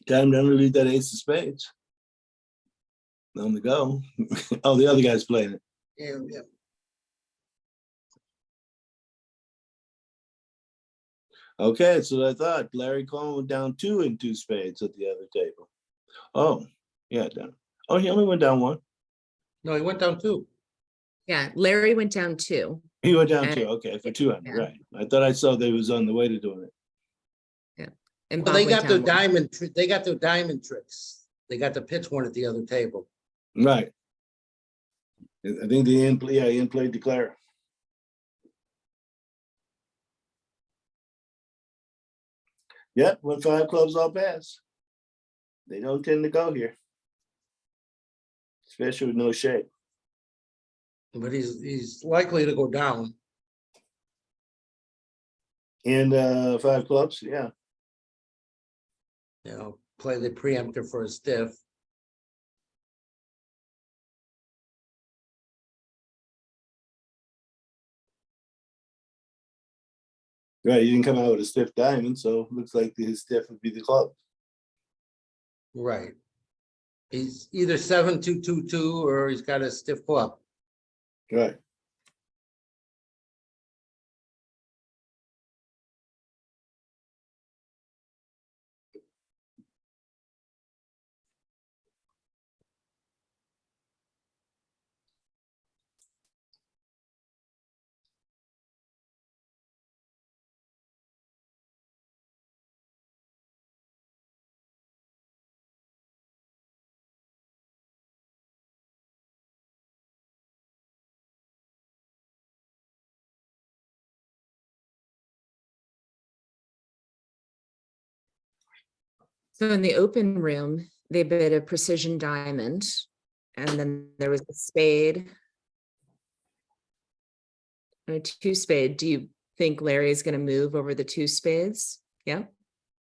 Time to leave that ace of spades. On the go. Oh, the other guy's playing it. Yeah. Okay, so I thought Larry Cohen went down 2 and 2 spades at the other table. Oh, yeah, down. Oh, he only went down 1. No, he went down 2. Yeah, Larry went down 2. He went down And- 2. Okay, for 200, Yeah. right? I thought I saw they was on the way to doing it. And Well, Bob they went got their down 1. they got their diamond tricks. They got the pitch one at the other table. Right. I think Ian played declare. Yep, when 5 clubs all pass. They don't tend to go here. Especially with no shape. But he's likely to go down. And 5 clubs, yeah. You know, play the preemptor for a stiff. Right, he didn't come out with a stiff diamond, so looks like his stiff would be the club. Right. He's either 7-2-2-2 or he's got a stiff club. Right. So in the open room, they bid a precision diamond, and then there was a spade. And a 2 spade. Do you think Larry is going to move over the 2 spades? Yeah.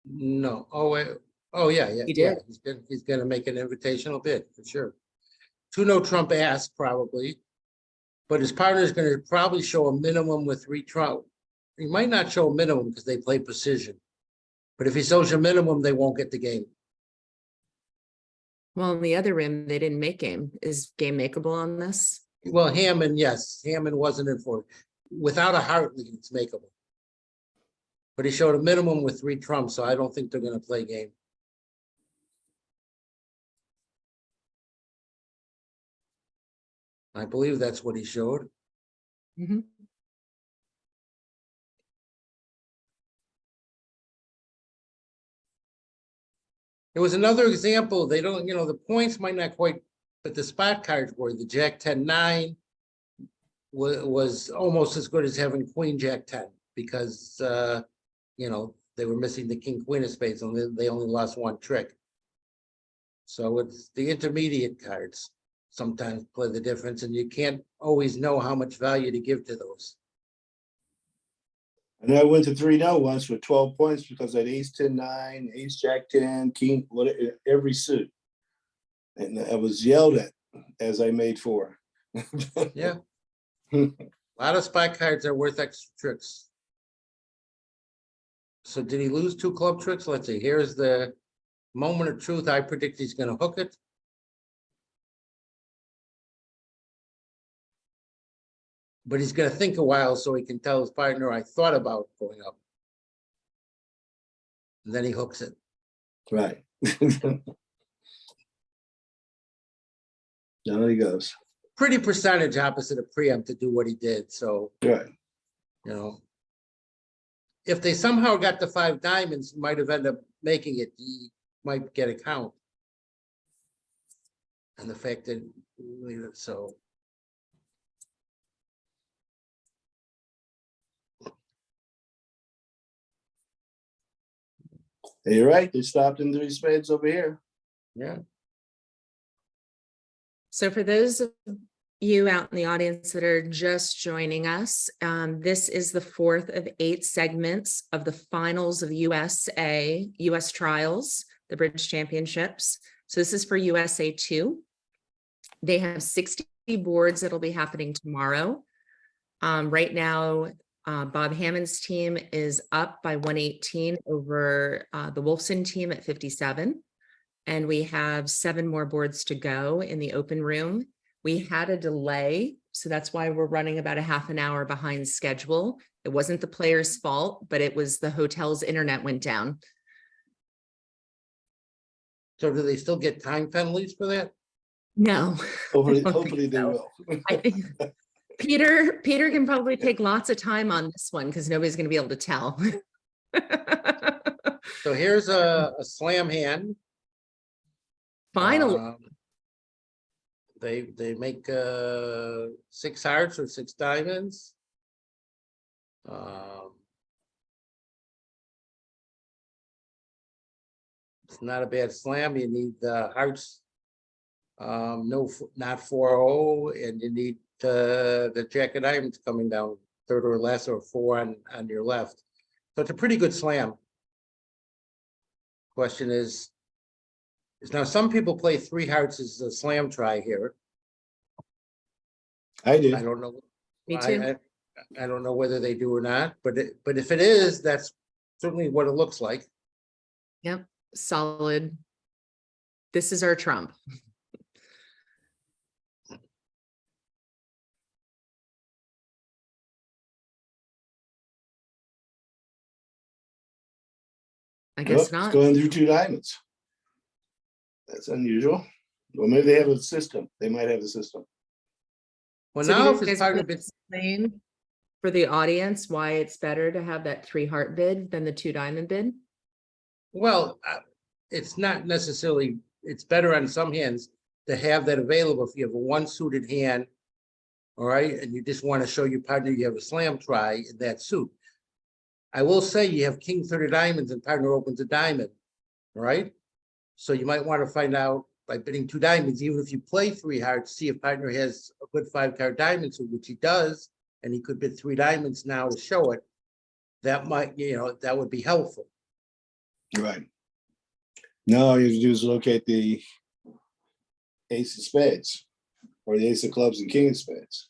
No. Oh, wait. Oh, yeah, yeah, He yeah. did. He's gonna make an invitational bid for sure. To no trump ask probably. But his partner's gonna probably show a minimum with 3 trump. He might not show a minimum because they play precision. But if he shows a minimum, they won't get the game. Well, in the other room, they didn't make game. Is game makeable on this? Well, Hammond, yes, Hammond wasn't in for it. Without a heart lead, it's makeable. But he showed a minimum with 3 trumps, so I don't think they're gonna play game. I believe that's what he showed. Mhm. There was another example. They don't, the points might not quite, but the spot cards were the Jack 10-9 was almost as good as having Queen Jack 10 because they were missing the King Queen of spades and they only lost 1 trick. So it's the intermediate cards sometimes play the difference, and you can't always know how much value to give to those. And I went to 3-0 once with 12 points because I had ace 10-9, ace jack 10, king, every suit. And I was yelled at as I made 4. Yeah. A lot of spot cards are worth extra tricks. So did he lose 2 club tricks? Let's see. Here's the moment of truth. I predict he's going to hook it. But he's going to think a while so he can tell his partner, I thought about going up. And then he hooks it. Right. Down he goes. Pretty percentage opposite of preempt to do what he did. So, Right. If they somehow got the 5 diamonds, might have ended up making it. He might get a count. And the fact that so. You're right. They stopped in 3 spades over here. Yeah. So for those of you out in the audience that are just joining us, this is the 4th of 8 segments of the finals of the US trials, the Bridge Championships. So this is for USA2. They have 60 boards that'll be happening tomorrow. Right now, Bob Hammond's team is up by 118 over the Wolfson team at 57. And we have 7 more boards to go in the open room. We had a delay, so that's why we're running about a half an hour behind schedule. It wasn't the player's fault, but it was the hotel's internet went down. So do they still get time penalties for that? No. Hopefully they will. I think Peter can probably take lots of time on this one because nobody's going to be able to tell. So here's a slam hand. Finally. They make 6 hearts or 6 diamonds. It's not a bad slam. You need the hearts, not 4-0, and you need the jack of diamonds coming down 3rd or less, or 4 on your left. So it's a pretty good slam. Question is now some people play 3 hearts as a slam try here. I did. I don't know. Me too. I don't know whether they do or not, but if it is, that's certainly what it looks like. Yep. Solid. This is our trump. I guess It's not. going through 2 diamonds. That's unusual. Well, maybe they have a system. They might have a system. Well, So do now you if it's guys part wanna of it, explain for the audience why it's better to have that 3 heart bid than the 2 diamond bid? well, it's not necessarily, it's better on some hands to have that available if you have a 1 suited hand, all right, and you just want to show your partner you have a slam try in that suit. I will say you have king 30 diamonds and partner opens a diamond, all right? So you might want to find out by bidding 2 diamonds, even if you play 3 hearts, see if partner has a good 5-card diamond suit, which he does, and he could bid 3 diamonds now to show it. That might, that would be helpful. Right. No, all you have to do is locate the ace of spades or the ace of clubs and king of spades.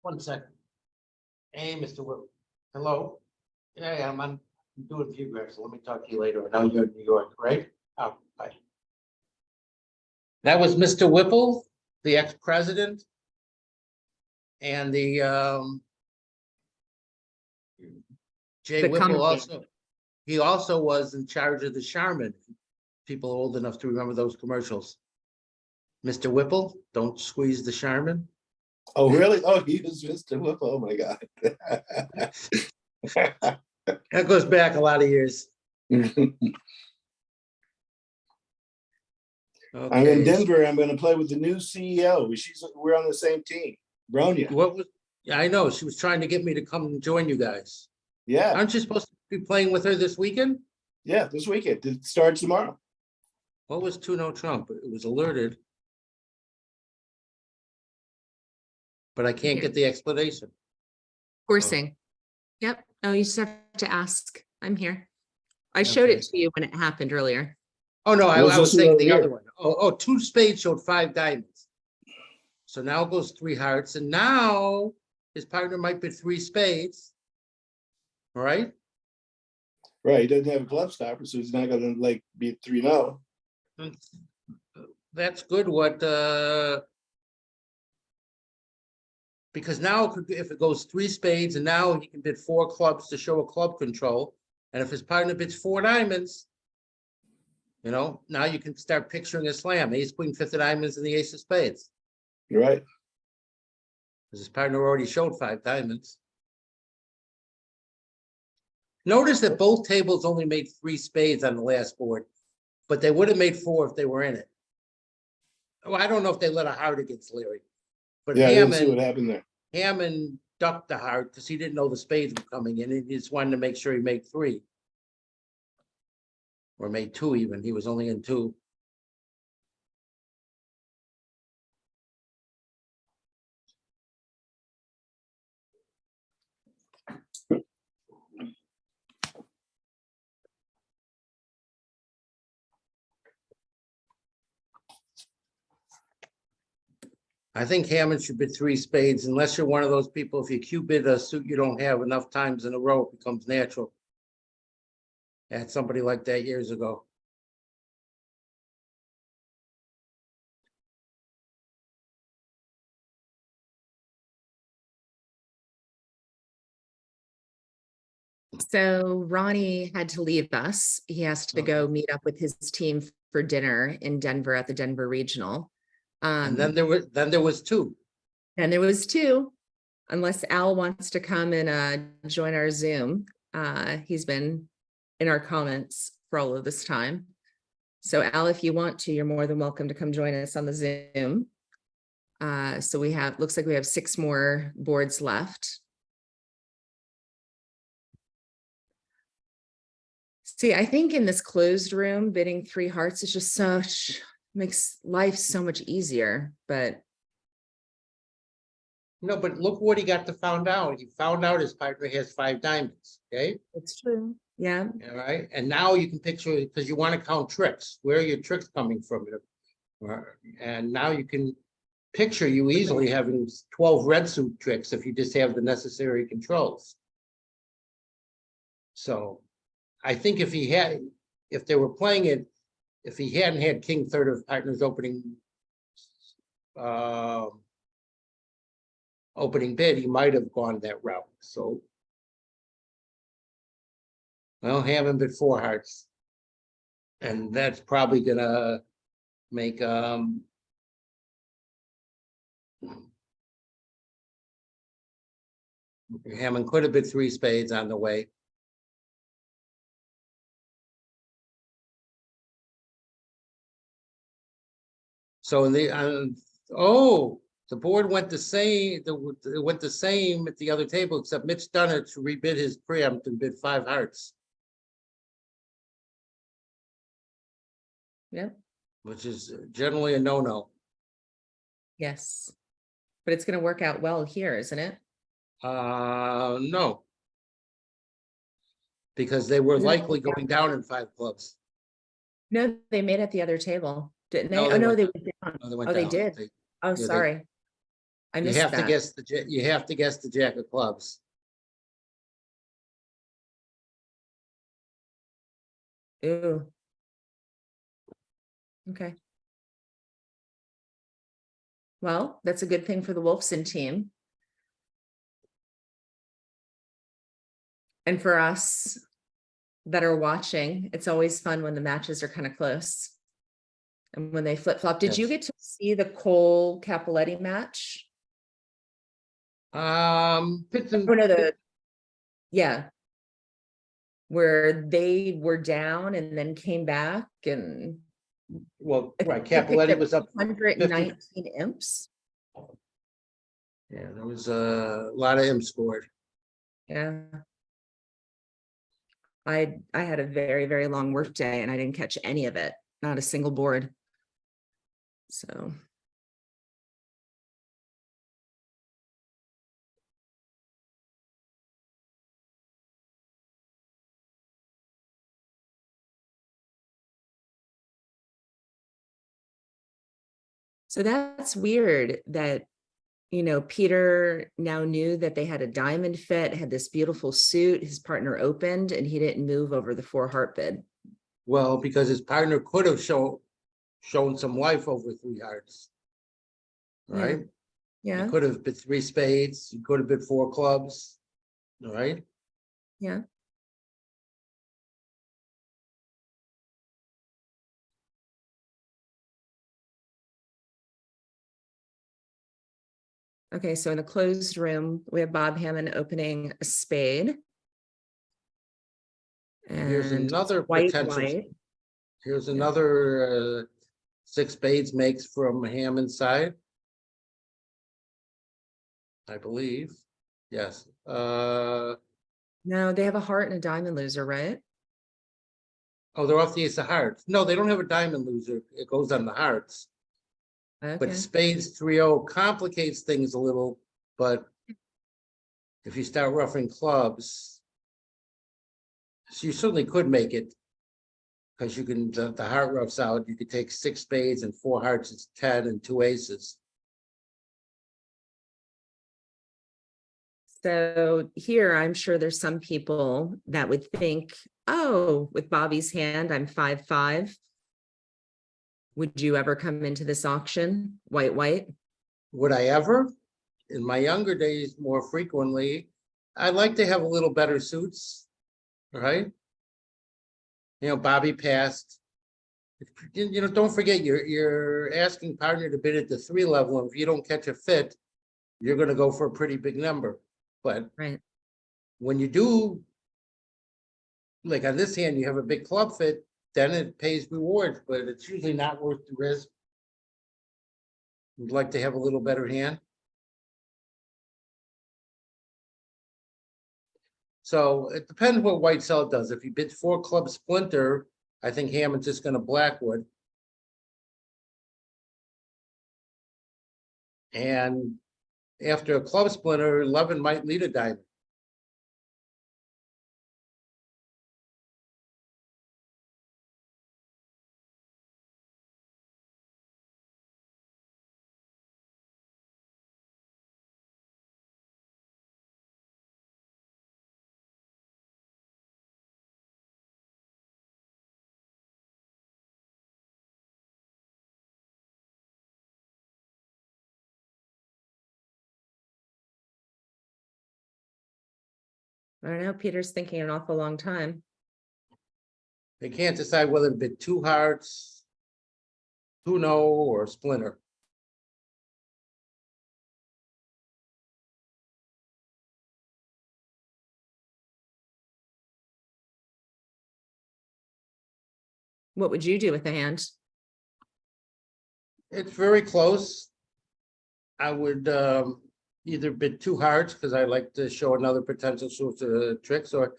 1 second. Hey, Mr. Will. Hello. Yeah, I'm doing VUGRAPH, so let me talk to you later. I know you're in New York, right? Oh, bye. That was Mr. Whipple, the ex-president. And the Jay The Whipple company. he also was in charge of the Charmin. People old enough to remember those commercials. Mr. Whipple, don't squeeze the Charmin. Oh, really? Oh, he was Mr. Whip. Oh my God. That goes back a lot of years. I'm in Okay. Denver. I'm going to play with the new CEO. We're on the same team. Bronya. What was, yeah, I know. She was trying to get me to come and join you guys. Yeah. Aren't you supposed to be playing with her this weekend? Yeah. This weekend. It starts tomorrow. What was 2-0 Trump? It was alerted. But I can't get the explanation. Coursing. Yep. Oh, you just have to ask. I'm here. I showed Okay. it to you when it happened earlier. Oh, no, I What was was this saying over the here? other one. Oh, 2 spades showed 5 diamonds. So now it goes 3 hearts, and now his partner might be 3 spades. All right? Right. He doesn't have a club stopper, so he's not going to like be at 3-0. That's good. Because now if it goes 3 spades and now he can bid 4 clubs to show a club control. And if his partner bids 4 diamonds, you know, now you can start picturing a slam. Ace, queen, 5 of diamonds, and the ace of spades. You're right. Because his partner already showed 5 diamonds. Notice that both tables only made 3 spades on the last board, but they would have made 4 if they were in it. Well, I don't know if they let a heart against Larry, but Yeah, I didn't see what happened there. Hammond ducked the heart because he didn't know the spades were coming in. He just wanted to make sure he made 3. Or made 2 even. He was only in 2. I think Hammond should bid 3 spades unless you're one of those people. If you Q bid a suit you don't have enough times in a row, it becomes natural. I had somebody like that years ago. So Ronnie had to leave us. He has to go Okay. meet up with his team for dinner in Denver at the Denver Regional. And then there was 2. And there was 2, unless Al wants to come and join our Zoom. He's been in our comments for all of this time. So Al, if you want to, you're more than welcome to come join us on the Zoom. So looks like we have 6 more boards left. See, I think in this closed room, bidding 3 hearts is just makes life so much easier, but. No, but look what he got to found out. He found out his partner has 5 diamonds, okay? It's true. Yeah. All right, and now you can picture, because you want to count tricks. Where are your tricks coming from? And now you can picture you easily having 12 red suit tricks if you just have the necessary controls. So I think if they were playing it, if he hadn't had king third of partners opening bid, he might have gone that route. So, well, Hammond bid 4 hearts, and that's probably gonna make Hammond could have bid 3 spades on the way. So in the the board went the same. It went the same at the other table, except Mitch Dunner to rebid his preempt and bid 5 hearts. Yeah. Which is generally a no-no. Yes. But it's going to work out well here, isn't it? No. Because they were likely going down in 5 clubs. No, they made at the other table, didn't No, they? they Oh, no, went they down. went down. No, they went Oh, they down. did. Oh, yeah, sorry. I You missed have to that. guess you have to guess the jack of clubs. Ooh. Okay. Well, that's a good thing for the Wolfson team. And for us that are watching, it's always fun when the matches are kind of close. And when they flip flop. Did you Yes. get to see the Cole Capoletti match? Pits Oh, and no, yeah. Where they were down and then came back and well, right, they picked Capoletti up was up 50. 119 imps. Yeah, there was a lot of him scored. Yeah. I had a very, very long work day and I didn't catch any of it, not a single board. So. So that's weird that, you know, Peter now knew that they had a diamond fit, had this beautiful suit, his partner opened and he didn't move over the 4-heart bid. Well, because his partner could have shown some life over 3 hearts. Yeah. Right? Yeah. He could have bid 3 spades, he could have bid 4 clubs. All right. Yeah. Okay, so in the closed room, we have Bob Hammond opening a spade. Here's And another white. Here's another 6 spades makes from Hammond's side. I believe. Yes. No, they have a heart and a diamond loser, right? Oh, they're off the ace of hearts. No, they don't have a diamond loser. It goes on the hearts. But Okay. spades 3-0 complicates things a little, but if you start roughing clubs, so you certainly could make it because you can, the heart roughs out, you could take 6 spades and 4 hearts, it's 10 and 2 aces. So here, I'm sure there's some people that would think, oh, with Bobby's hand, I'm 5-5. Would you ever come into this auction, white? Would I ever? In my younger days, more frequently, I'd like to have a little better suits, right? You know, Bobby passed. You know, don't forget, you're asking partner to bid at the 3 level, and if you don't catch a fit, you're gonna go for a pretty big number. But Right. when you do, like on this hand, you have a big club fit, then it pays rewards, but it's usually not worth the risk. You'd like to have a little better hand. So it depends what white cell does. If he bids 4 club splinter, I think Hammond's just gonna blackwood. And after a club splinter, 11 might lead a diamond. I don't know, Peter's thinking an awful long time. They can't decide whether to bid 2 hearts, 2 no, or splinter. What would you do with the hand? It's very close. I would either bid 2 hearts because I like to show another potential source of tricks, or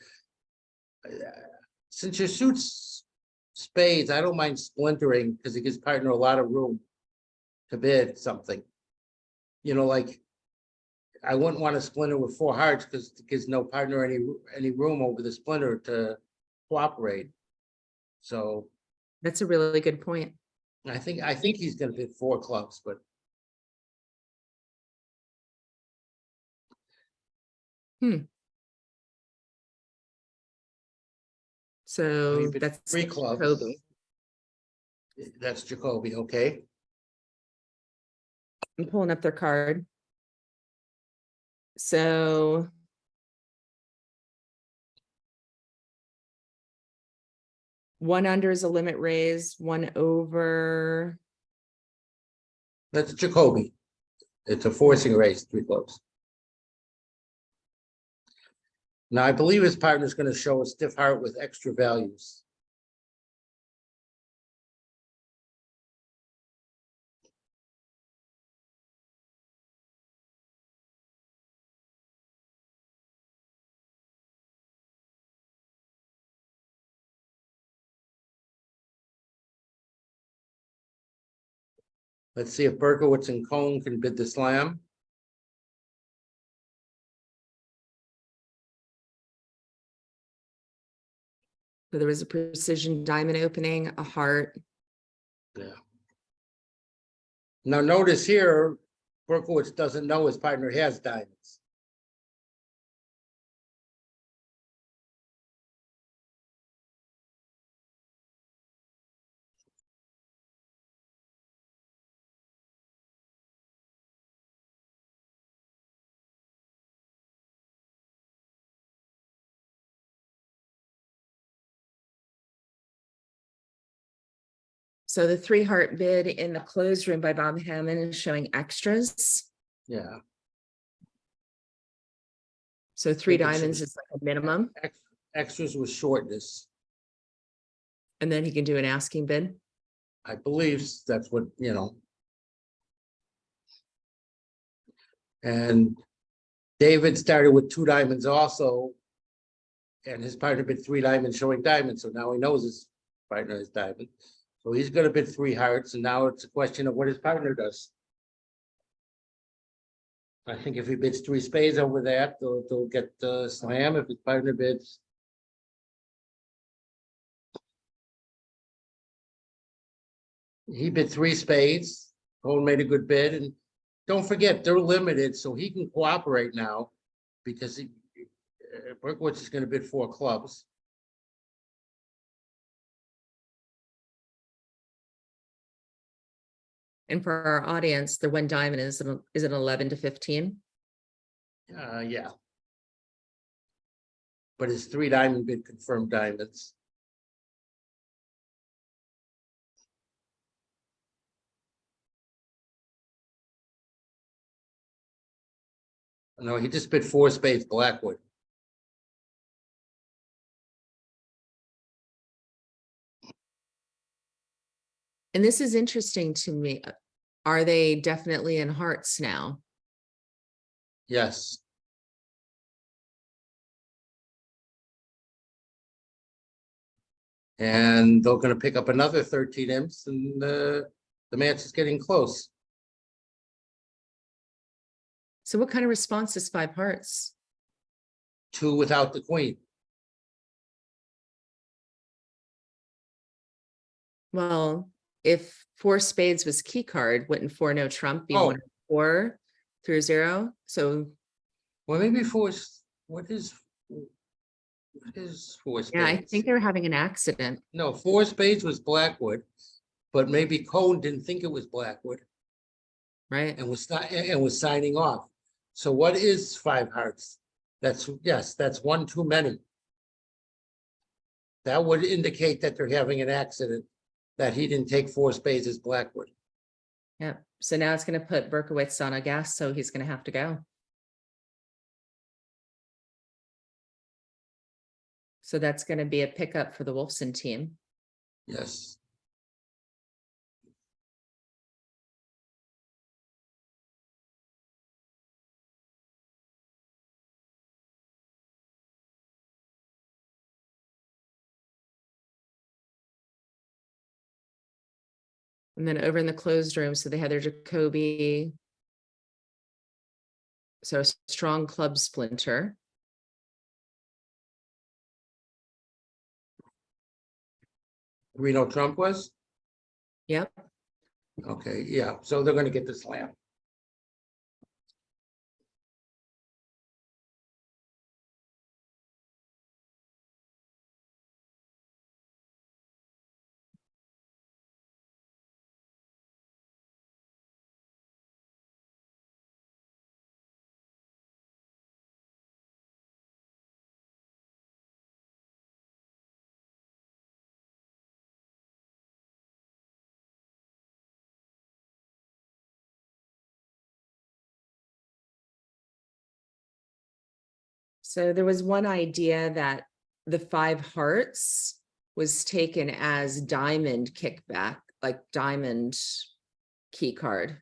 since your suits spades, I don't mind splintering because it gives partner a lot of room to bid something. You know, like I wouldn't want to splinter with 4 hearts because it gives no partner any room over the splinter to cooperate. So That's a really good point. I think he's gonna bid 4 clubs, but So bid that's 3 clubs. Jacoby. That's Jacoby, okay? I'm pulling up their card. So one under is a limit raise, one over. That's Jacoby. It's a forcing raise, 3 clubs. Now, I believe his partner's gonna show a stiff heart with extra values. Let's see if Berkowitz and Cohn can bid the slam. So there was a precision diamond opening, a heart. Yeah. Now, notice here, Berkowitz doesn't know his partner has diamonds. So the 3 heart bid in the closed room by Bob Hammond is showing extras. Yeah. So 3 Think it should diamonds be- is like a minimum, Extras with shortness. and then he can do an asking bid. I believe that's what, you know. And David started with 2 diamonds also. And his partner bid 3 diamonds showing diamonds, so now he knows his partner has diamond. So he's gonna bid 3 hearts, and now it's a question of what his partner does. I think if he bids 3 spades over that, they'll get the slam. If his partner bids. He bid 3 spades. Cole made a good bid, and don't forget, they're limited, so he can cooperate now because Berkowitz is gonna bid 4 clubs. And for our audience, the 1 diamond is an 11 to 15. Yeah. But his 3 diamond bid confirmed diamonds. No, he just bid 4 spades Blackwood. And this is interesting to me. Are they definitely in hearts now? Yes. And they're gonna pick up another 13 imps, and the match is getting close. So what kind of response is 5 hearts? 2 without the queen. Well, if 4 spades was key card, wouldn't 4 no trump be Oh. 1 or 4 through 0? So Well, maybe 4. What is 4 yeah, I spades? think they're having an accident. No, 4 spades was Blackwood, but maybe Cohn didn't think it was Blackwood Right? and was signing off. So what is 5 hearts? That's 1 too many. That would indicate that they're having an accident, that he didn't take 4 spades as Blackwood. Yeah. So now it's going to put Berkowitz on a gas, so he's going to have to go. So that's going to be a pickup for the Wolfson team. Yes. And then over in the closed room, so they had their Jacoby. So a strong club splinter. we know Trump was? Yep. Okay, yeah, so they're gonna get the slam. So there was one idea that the 5 hearts was taken as diamond kickback, like diamond key card.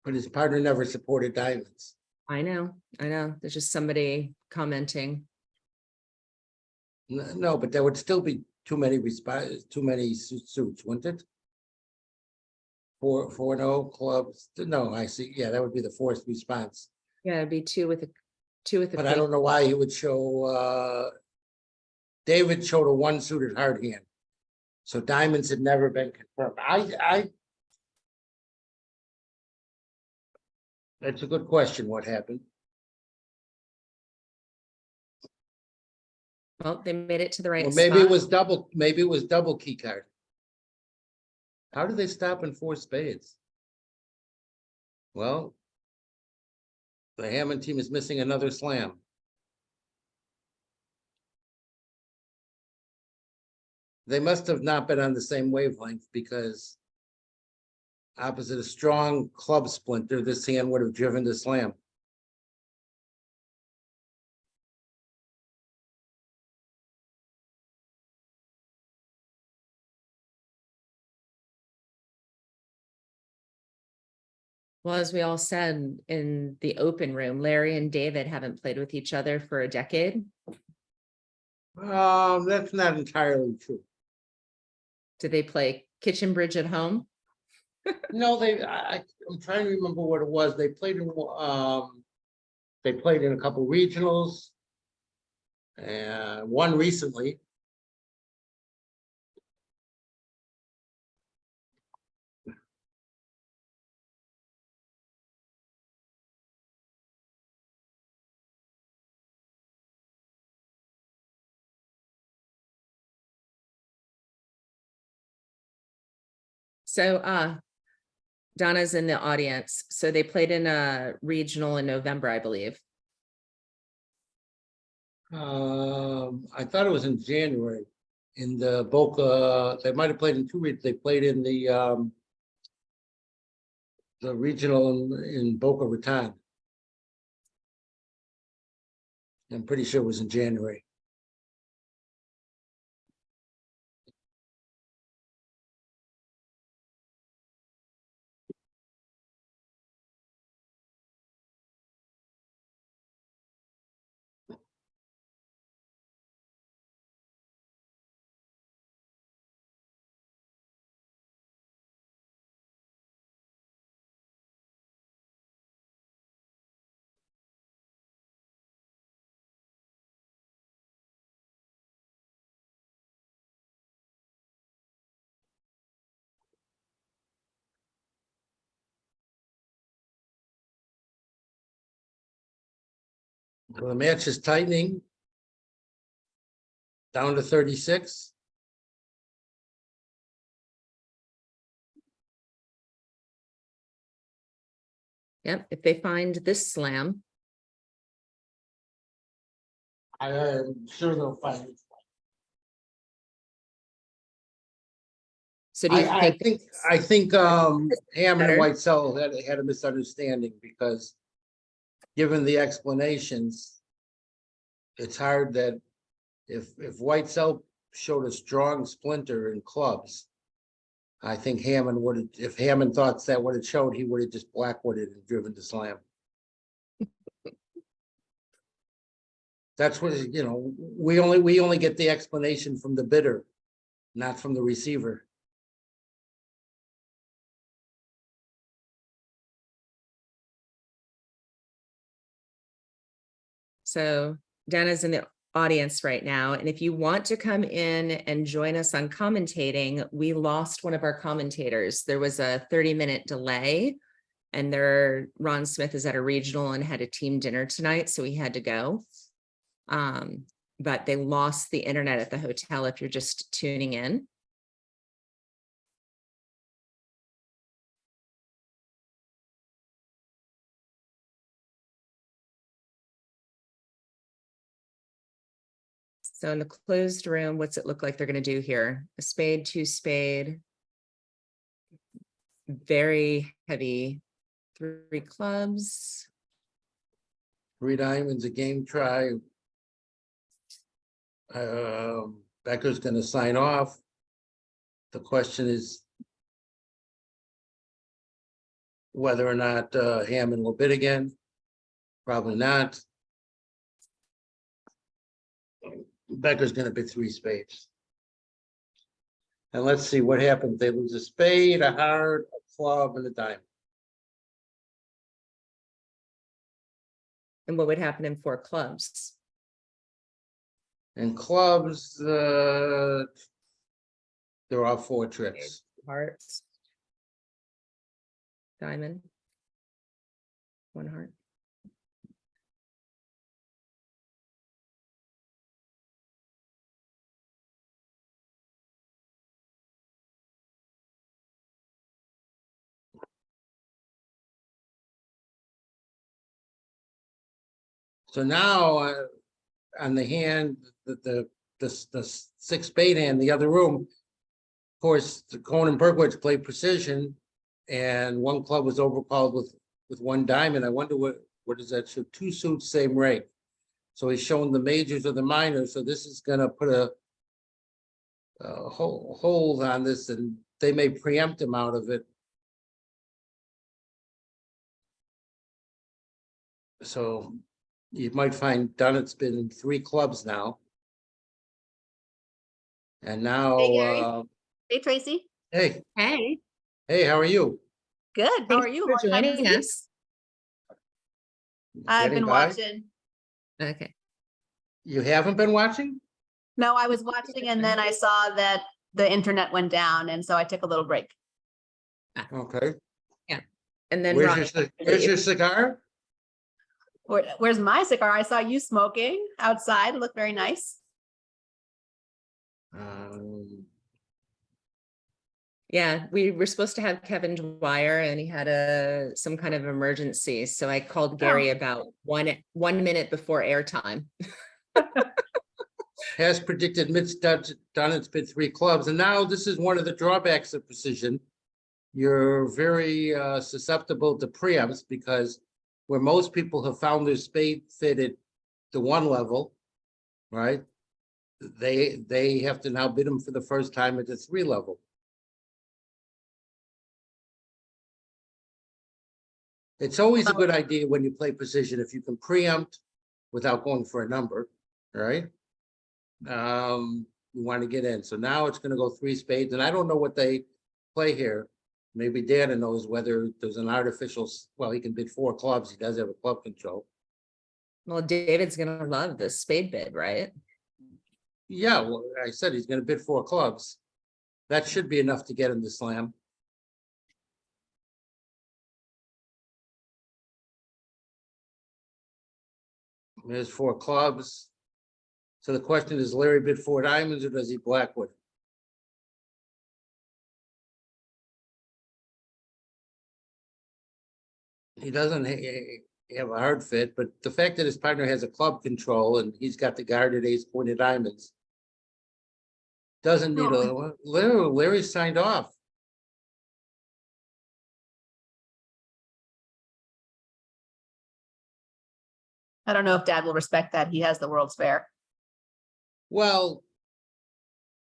But his partner never supported diamonds. I know. There's just somebody commenting. No, but there would still be too many too many suits, wouldn't it? 4-0 clubs. No, I see. Yeah, that would be the forced response. Yeah, it'd be 2 with a But I don't know why he would show, David showed a 1 suited hard hand. So diamonds had never been confirmed. That's a good question, what happened? Well, they made it to the right Well, maybe it spot. maybe it was double key card. How did they stop in 4 spades? Well, the Hammond team is missing another slam. They must have not been on the same wavelength, because opposite a strong club splinter, this hand would have driven the slam. Well, as we all said in the open room, Larry and David haven't played with each other for a decade. That's not entirely true. Did they play kitchen bridge at home? No, I'm trying to remember what it was. They played in a couple regionals. And one recently. So Donna's in the audience. So they played in a regional in November, I believe. I thought it was in January in the Boca. They might have played in 2 regions. They played in the regional in Boca Raton. I'm pretty sure it was in January. So the match is tightening down to 36. Yep. If they find this slam, I'm sure they'll find it. so do you think I think Hammond better? and Whitesell had a misunderstanding, because given the explanations, it's hard that if Whitesell showed a strong splinter in clubs, I think Hammond would have, if Hammond thought that would have showed, he would have just blackwooded and driven the slam. That's what, you know, we only get the explanation from the bidder, not from the receiver. So Dana's in the audience right now. And if you want to come in and join us on commentating, we lost one of our commentators. There was a 30-minute delay, and Ron Smith is at a regional and had a team dinner tonight, so he had to go. But they lost the internet at the hotel if you're just tuning in. So in the closed room, what's it look like they're going to do here? A spade, two spade, very heavy, 3 clubs. 3 diamonds, a game try. Becker's gonna sign off. The question is whether or not Hammond will bid again. Probably not. Becker's gonna bid 3 spades. And let's see what happens. They lose a spade, a heart, a club, and a diamond. And what would happen in 4 clubs? And clubs, they're all 4 trips. Hearts. Diamond. 1 heart. So now on the hand, the 6 spade hand, the other room, of course, the Cohen and Berkowitz played precision, and 1 club was overcalled with 1 diamond. I wonder what does that show? 2 suits, same rate. So he's showing the majors or the minors. So this is going to put a hold on this, and they may preempt him out of it. So you might find Dunnett's been in 3 clubs now. And now, Hey, Gary. Hey, Tracy. hey, Hey, how are you? Good. How thanks are you? for Long time no joining see. us. I've Getting been by? watching. Okay. You haven't been watching? No, I was watching and then I saw that the internet went down, and so I took a little break. Okay. And then Where's your cigar? Where's my cigar? I saw you smoking outside. It looked very nice. Yeah, we were supposed to have Kevin Dwyer, and he had some kind of emergency. So I called Gary about one minute before airtime. Has predicted Mitch Dunnett's bid 3 clubs, and now this is one of the drawbacks of precision. You're very susceptible to preempts, because where most people have found their spade fitted to 1 level, right? They have to now bid them for the first time at the 3 level. It's always a good idea when you play precision if you can preempt without going for a number, right? You want to get in. So now it's going to go 3 spades, and I don't know what they play here. Maybe Dana knows whether there's an artificial. Well, he can bid 4 clubs. He does have a club control. Well, David's gonna love the spade bid, right? Yeah, well, I said he's going to bid 4 clubs. That should be enough to get him to slam. There's 4 clubs. So the question is, Larry bid 4 diamonds, or does he Blackwood? He doesn't have a hard fit, but the fact that his partner has a club control and he's got the guarded ace pointed diamonds doesn't need a Larry signed off. I don't know if Dad will respect that. He has the World's Fair. Well,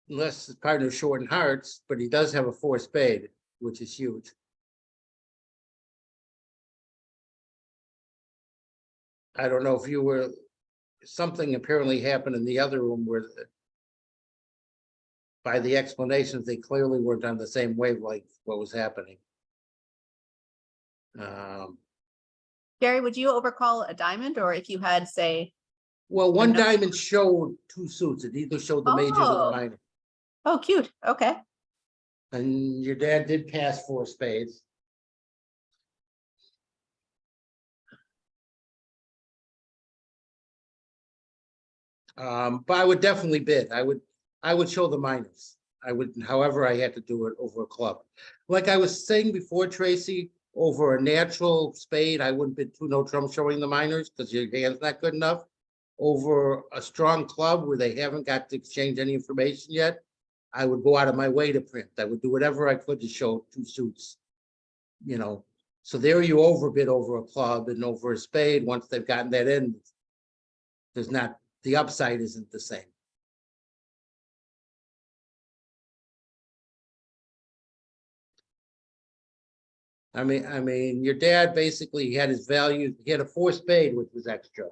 unless his partner's short in hearts, but he does have a 4 spade, which is huge. I don't know if you were, something apparently happened in the other room where by the explanations, they clearly weren't on the same wavelength, what was happening. Gary, would you overcall a diamond, or if you had, say, Well, one no- diamond showed two suits. It either showed the majors or the Oh. minor. Oh, cute. Okay. And your dad did pass 4 spades. But I would definitely bid. I would show the minors. I would, however, I had to do it over a club. Like I was saying before, Tracy, over a natural spade, I wouldn't bid 2 no trump showing the minors because your hand's not good enough. Over a strong club where they haven't got to exchange any information yet, I would go out of my way to print. I would do whatever I could to show 2 suits. You know, so there you overbid over a club and over a spade. Once they've gotten that in, there's not, the upside isn't the same. I mean, your dad basically had his value. He had a 4 spade, which was extra.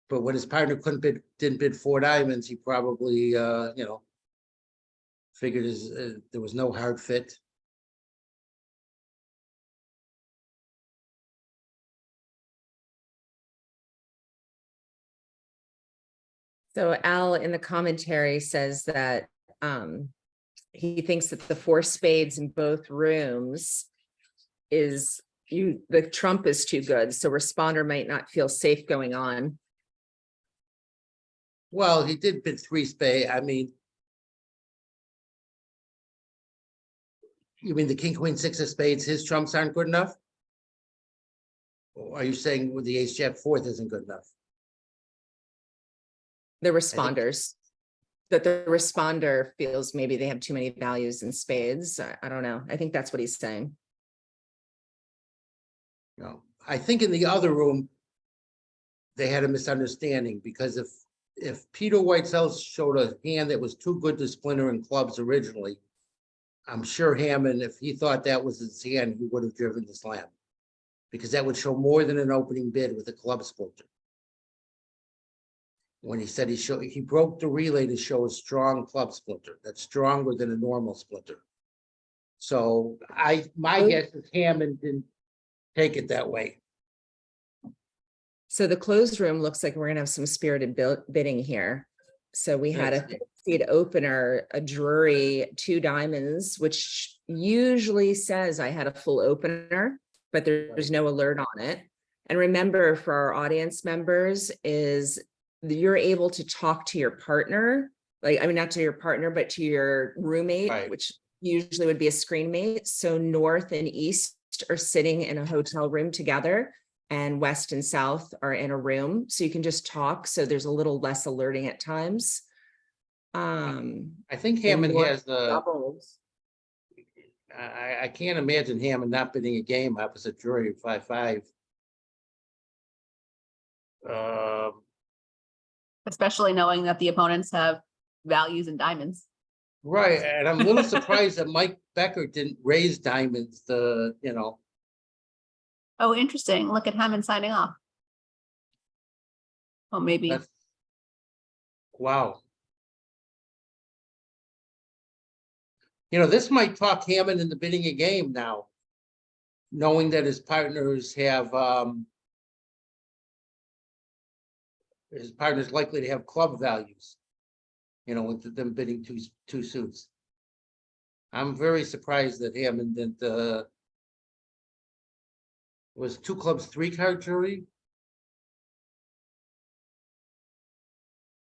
But when his partner didn't bid 4 diamonds, he probably, you know, figured there was no hard fit. So Al in the commentary says that he thinks that the 4 spades in both rooms is the trump is too good, so responder might not feel safe going on. Well, he did bid 3 spade. I mean, you mean the king, queen, 6 of spades, his trumps aren't good enough? Or are you saying with the ace jack 4th isn't good enough? The responders, that the responder feels maybe they have too many values in spades. I don't know. I think that's what he's saying. No, I think in the other room, they had a misunderstanding because if Peter Whitesell showed a hand that was too good to splinter in clubs originally, I'm sure Hammond, if he thought that was his hand, he would have driven the slam because that would show more than an opening bid with a club splinter. When he said he broke the relay to show a strong club splinter that's stronger than a normal splinter. So my guess is Hammond didn't take it that way. So the closed room looks like we're gonna have some spirited bidding here. So we had a seed opener, a Drury, 2 diamonds, which usually says I had a full opener, but there's no alert on it. And remember, for our audience members, is you're able to talk to your partner, like, I mean, not to your partner, but to your roommate, Right. which usually would be a screen mate. So north and east are sitting in a hotel room together, and west and south are in a room. So you can just talk. So there's a little less alerting at times. I think Hammond north has the, doubles. I can't imagine Hammond not bidding a game opposite Drury 5-5. Especially knowing that the opponents have values in diamonds. Right, and I'm a little surprised that Mike Becker didn't raise diamonds, you know. Oh, interesting. Look at Hammond signing off. Oh, maybe. That's, wow. You know, this might talk Hammond into bidding a game now, knowing that his partners have, his partner's likely to have club values, you know, with them bidding two suits. I'm very surprised that Hammond didn't, was 2 clubs 3-card jury.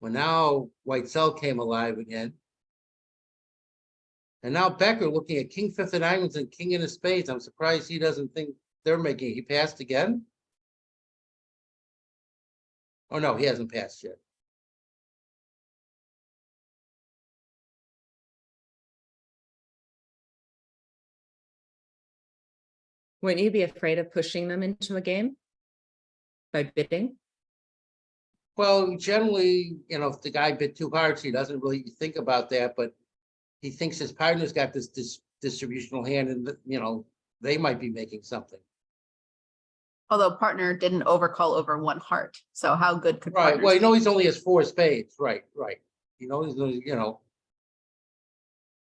Well, now Whitesell came alive again. And now Becker looking at king 5 of diamonds and king in of spades. I'm surprised he doesn't think they're making, he passed again? Oh, no, he hasn't passed yet. Wouldn't you be afraid of pushing them into a game by bidding? Well, generally, you know, if the guy bid 2 hearts, he doesn't really think about that, but he thinks his partner's got this distributional hand and, you know, they might be making something. Although partner didn't overcall over 1 heart. So how good could Right, partners well, you know, be? he's only has 4 spades, right. You know, he's, you know,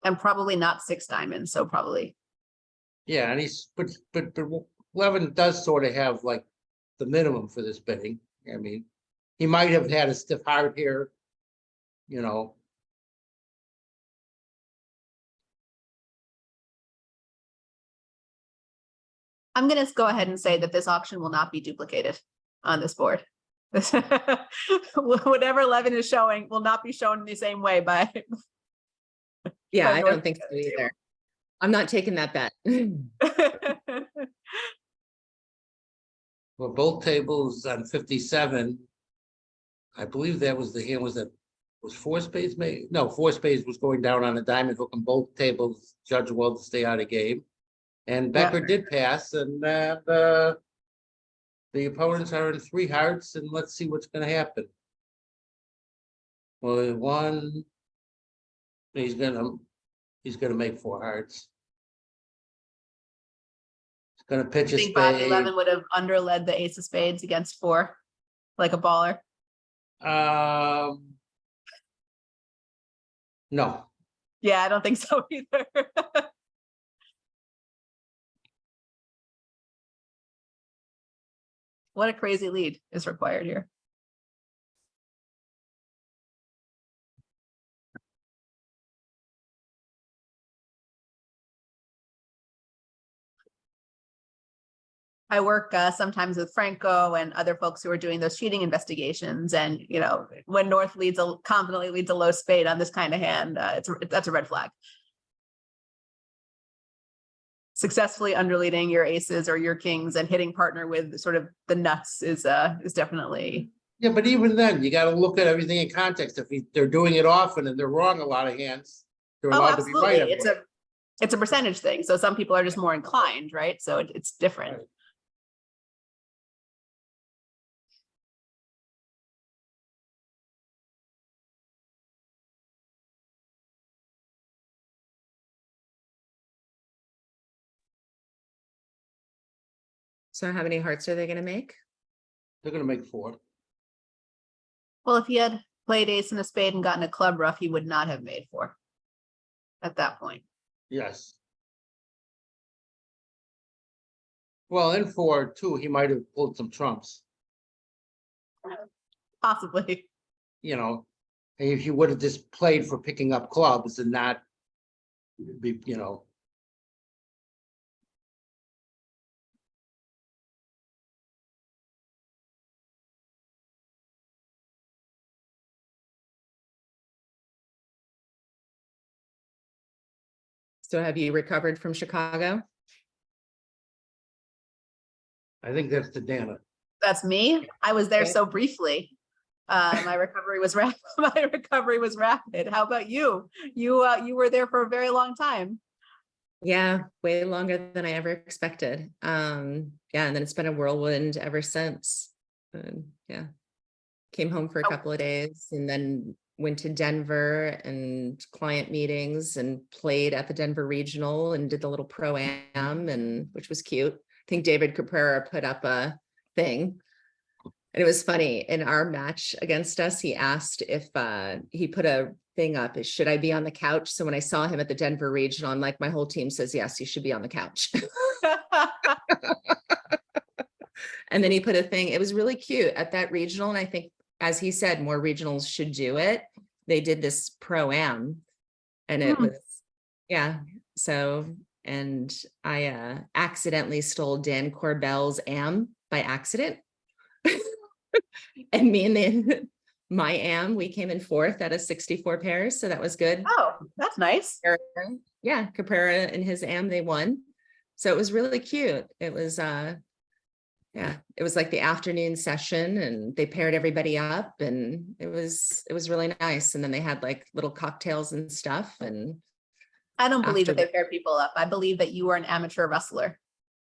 And probably not 6 diamonds. So probably. yeah, and he's, but Levin does sort of have like the minimum for this bidding. I mean, he might have had a stiff heart here, you know. I'm gonna go ahead and say that this auction will not be duplicated on this board. Whatever Levin is showing will not be shown in the same way by. Yeah, by I North don't think so Dakota either. I'm not taking that bet. table. Well, both tables on 57. I believe that was the hand was four spades made? No, four spades was going down on a diamond hook on both tables. Judge well to stay out of game. And Becker did pass, and the opponents are in three hearts, and let's see what's gonna happen. Well, one, he's gonna make four hearts. He's gonna pitch I a think Bobby spade. Levin would have underled the ace of spades against four, like a baller. No, Yeah, I don't think so either. What a crazy lead is required here. I work sometimes with Franco and other folks who are doing those cheating investigations. And, you know, when North confidently leads a low spade on this kind of hand, that's a red flag. Successfully underleading your aces or your kings and hitting partner with sort of the nuts is definitely. yeah, but even then, you gotta look at everything in context. If they're doing it often and they're wrong a lot of hands, they're Oh, allowed to be right. absolutely. It's a percentage thing. So some people are just more inclined, right? So it's different. Right. So how many hearts are they gonna make? They're gonna make four. Well, if he had played ace and a spade and gotten a club rough, he would not have made four at that point. Yes. Well, in four too, he might have pulled some trumps, Possibly. you know. If you would have just played for picking up clubs and not be, you know. So have you recovered from Chicago? I think that's the Dana. That's me. I was there Okay. so briefly. My recovery was rapid. My recovery was rapid. How about you? You were there for a very long time. Yeah, way longer than I ever expected. Yeah, and then it's been a whirlwind ever since. Yeah. Came home for a Oh. couple of days and then went to Denver and client meetings and played at the Denver Regional and did the little pro-am, and which was cute. I think David Caprera put up a thing. And it was funny, in our match against us, he asked if he put a thing up, is should I be on the couch? So when I saw him at the Denver Regional, I'm like, my whole team says, yes, you should be on the couch. And then he put a thing, it was really cute at that regional. And I think, as he said, more regionals should do it. They did this pro-am and it was, yeah. So, and I accidentally stole Dan Corbell's am by accident. And me and my am, we came in fourth out of 64 pairs. So that was good. Oh, that's nice. Yeah, Caprera and his am, they won. So it was really cute. It was yeah, it was like the afternoon session and they paired everybody up and it was really nice. And then they had like little cocktails and stuff. And I don't believe After that they paired people up. I believe that you were an amateur wrestler.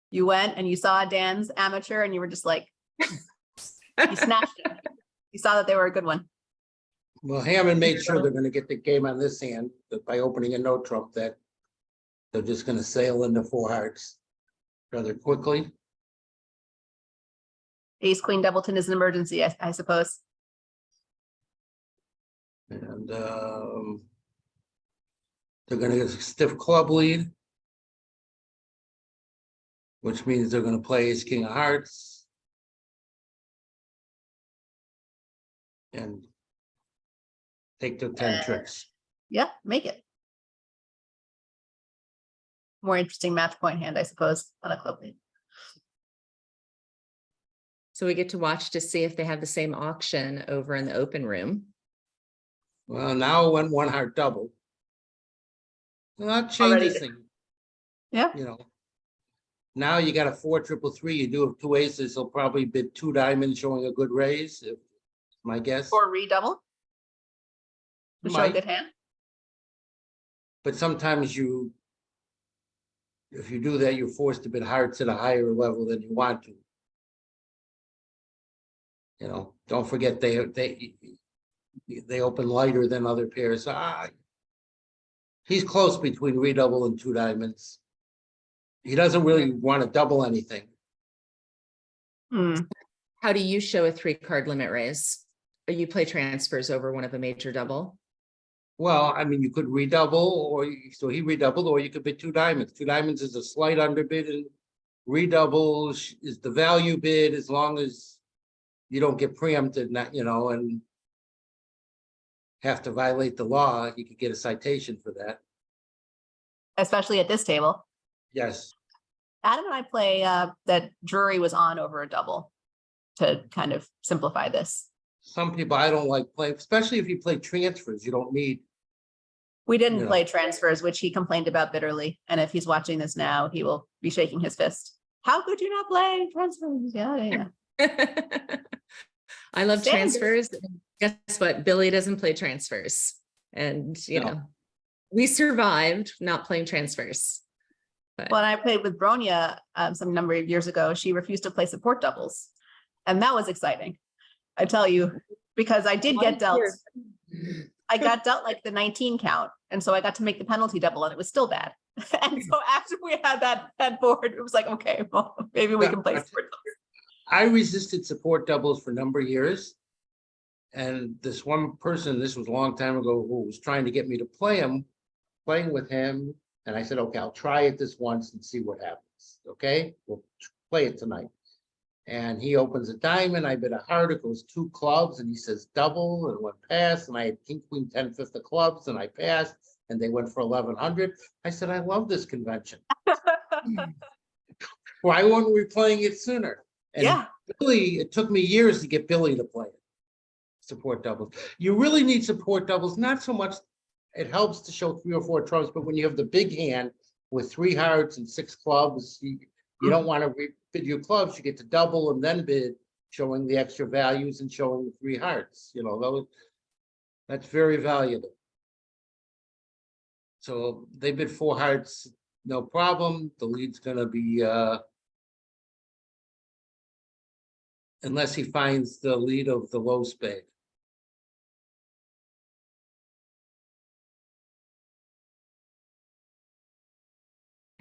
You went and you saw Dan's amateur and you were just like, you snatched him. You saw that they were a good one. Well, Hammond made sure they're gonna get the game on this hand that by opening a no trump that they're just gonna sail into four hearts rather quickly. Ace Queen Doubleton is an emergency, I suppose. And they're gonna get a stiff club lead, which means they're gonna play ace king of hearts. and take the 10 tricks. Yeah, make it. More interesting match point hand, I suppose, on a club lead. So we get to watch to see if they have the same auction over in the open room. Well, now it went one heart double. Well, that Already changes did. things, Yeah, you know. Now you got a 4-3-3. You do have 2 aces. He'll probably bid 2 diamonds, showing a good raise. If my guess. or redouble. To show a Might. good hand. But sometimes if you do that, you're forced to bid hearts at a higher level than you want to. You know, don't forget they open lighter than other pairs. He's close between redouble and 2 diamonds. He doesn't really want to double anything. Hmm. How do you show a 3-card limit raise? Or you play transfers over one of a major double? Well, I mean, you could redouble, so he redoubled, or you could bid 2 diamonds. 2 diamonds is a slight underbid, and redouble is the value bid, as long as you don't get preempted, and have to violate the law. You could get a citation for that. Especially at this table. Yes. Adam and I play that Drury was on over a double to kind of simplify this. Some people I don't like playing, especially if you play transfers. You don't need. We didn't Yeah. play transfers, which he complained about bitterly. And if he's watching this now, he will be shaking his fist. How could you not play transfers? Yeah. I love Standard. transfers. Guess what? Billy doesn't play transfers. And, No. we survived not playing transfers. But When I played with Bronya some number of years ago, she refused to play support doubles. And that was exciting. I tell you, because I did get dealt. I got dealt like the 19 count. And so I got to make the penalty double and it was still bad. And so after we had that board, it was like, okay, well, maybe we can play support doubles. I resisted support doubles for a number of years. And this one person, this was a long time ago, who was trying to get me to playing with him. And I said, okay, I'll try it this once and see what happens. Okay, we'll play it tonight. And he opens a diamond. I bid a heart. It goes 2 clubs, and he says double, and went past. And I had king, queen, 10, 5 of clubs, and I passed. And they went for 1100. I said, I love this convention. Why weren't we playing it sooner? And Yeah. Billy, it took me years to get Billy to play it. Support doubles. You really need support doubles, not so much. It helps to show 3 or 4 trumps, but when you have the big hand with 3 hearts and 6 clubs, you don't want to bid your clubs. You get to double and then bid, showing the extra values and showing the 3 hearts. That's very valuable. So they bid 4 hearts, no problem. The lead's going to be unless he finds the lead of the low spade.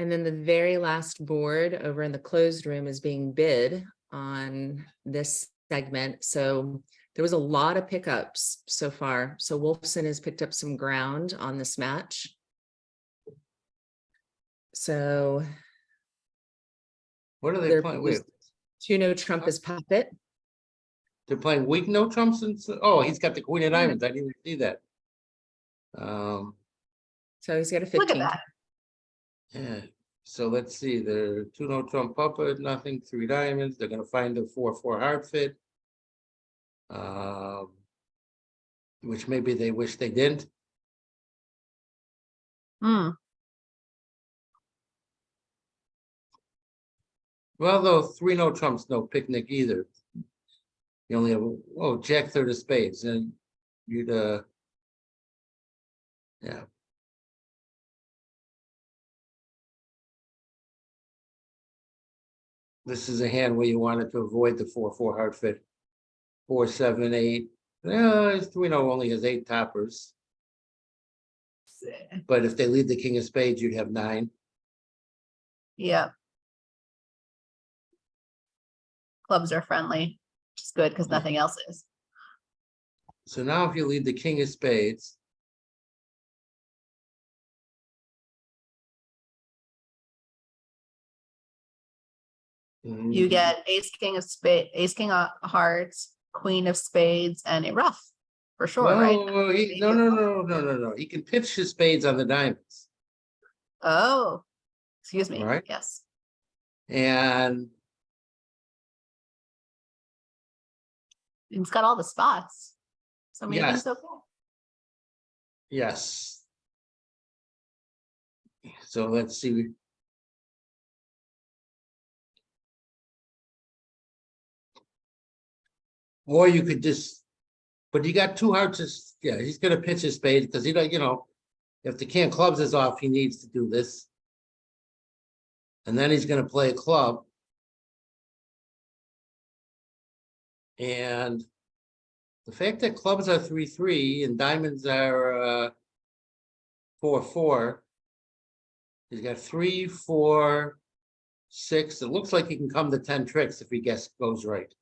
And then the very last board over in the closed room is being bid on this segment. So there was a lot of pickups so far. So Wolfson has picked up some ground on this match. So What are they they're playing? Wait, 2 no trump is puppet. they're playing weak no trumps, and oh, he's got the queen of diamonds. I didn't even see that. So he's got a 15. Look at that. Yeah. So let's see. They're 2 no trump puppet, nothing, 3 diamonds. They're gonna find a 4-4 heart fit. Which maybe they wish they didn't. Hmm. Well, though 3 no trumps, no picnic either. You only have jack 3 of spades, and you'd yeah. This is a hand where you wanted to avoid the 4-4 heart fit. 4, 7, 8. Yeah, 3 no only has 8 toppers. But if they lead the king of spades, you'd have 9. Yeah. Clubs are friendly, which is good because nothing else is. So now if you lead the king of spades. You get ace king of spades, ace king of hearts, queen of spades and a rough, for sure, right? Well, no. He can pitch his spades on the diamonds, Oh, excuse me. All right. Yes. and He's got all the spots. So maybe Yes. he's okay. yes. So let's see. Or you could just, but you got two hearts. Yeah, he's gonna pitch his spade because he don't, if the king of clubs is off, he needs to do this. And then he's gonna play a club. And the fact that clubs are 3-3 and diamonds are 4-4. He's got 3, 4, 6. It looks like he can come to 10 tricks if he goes right.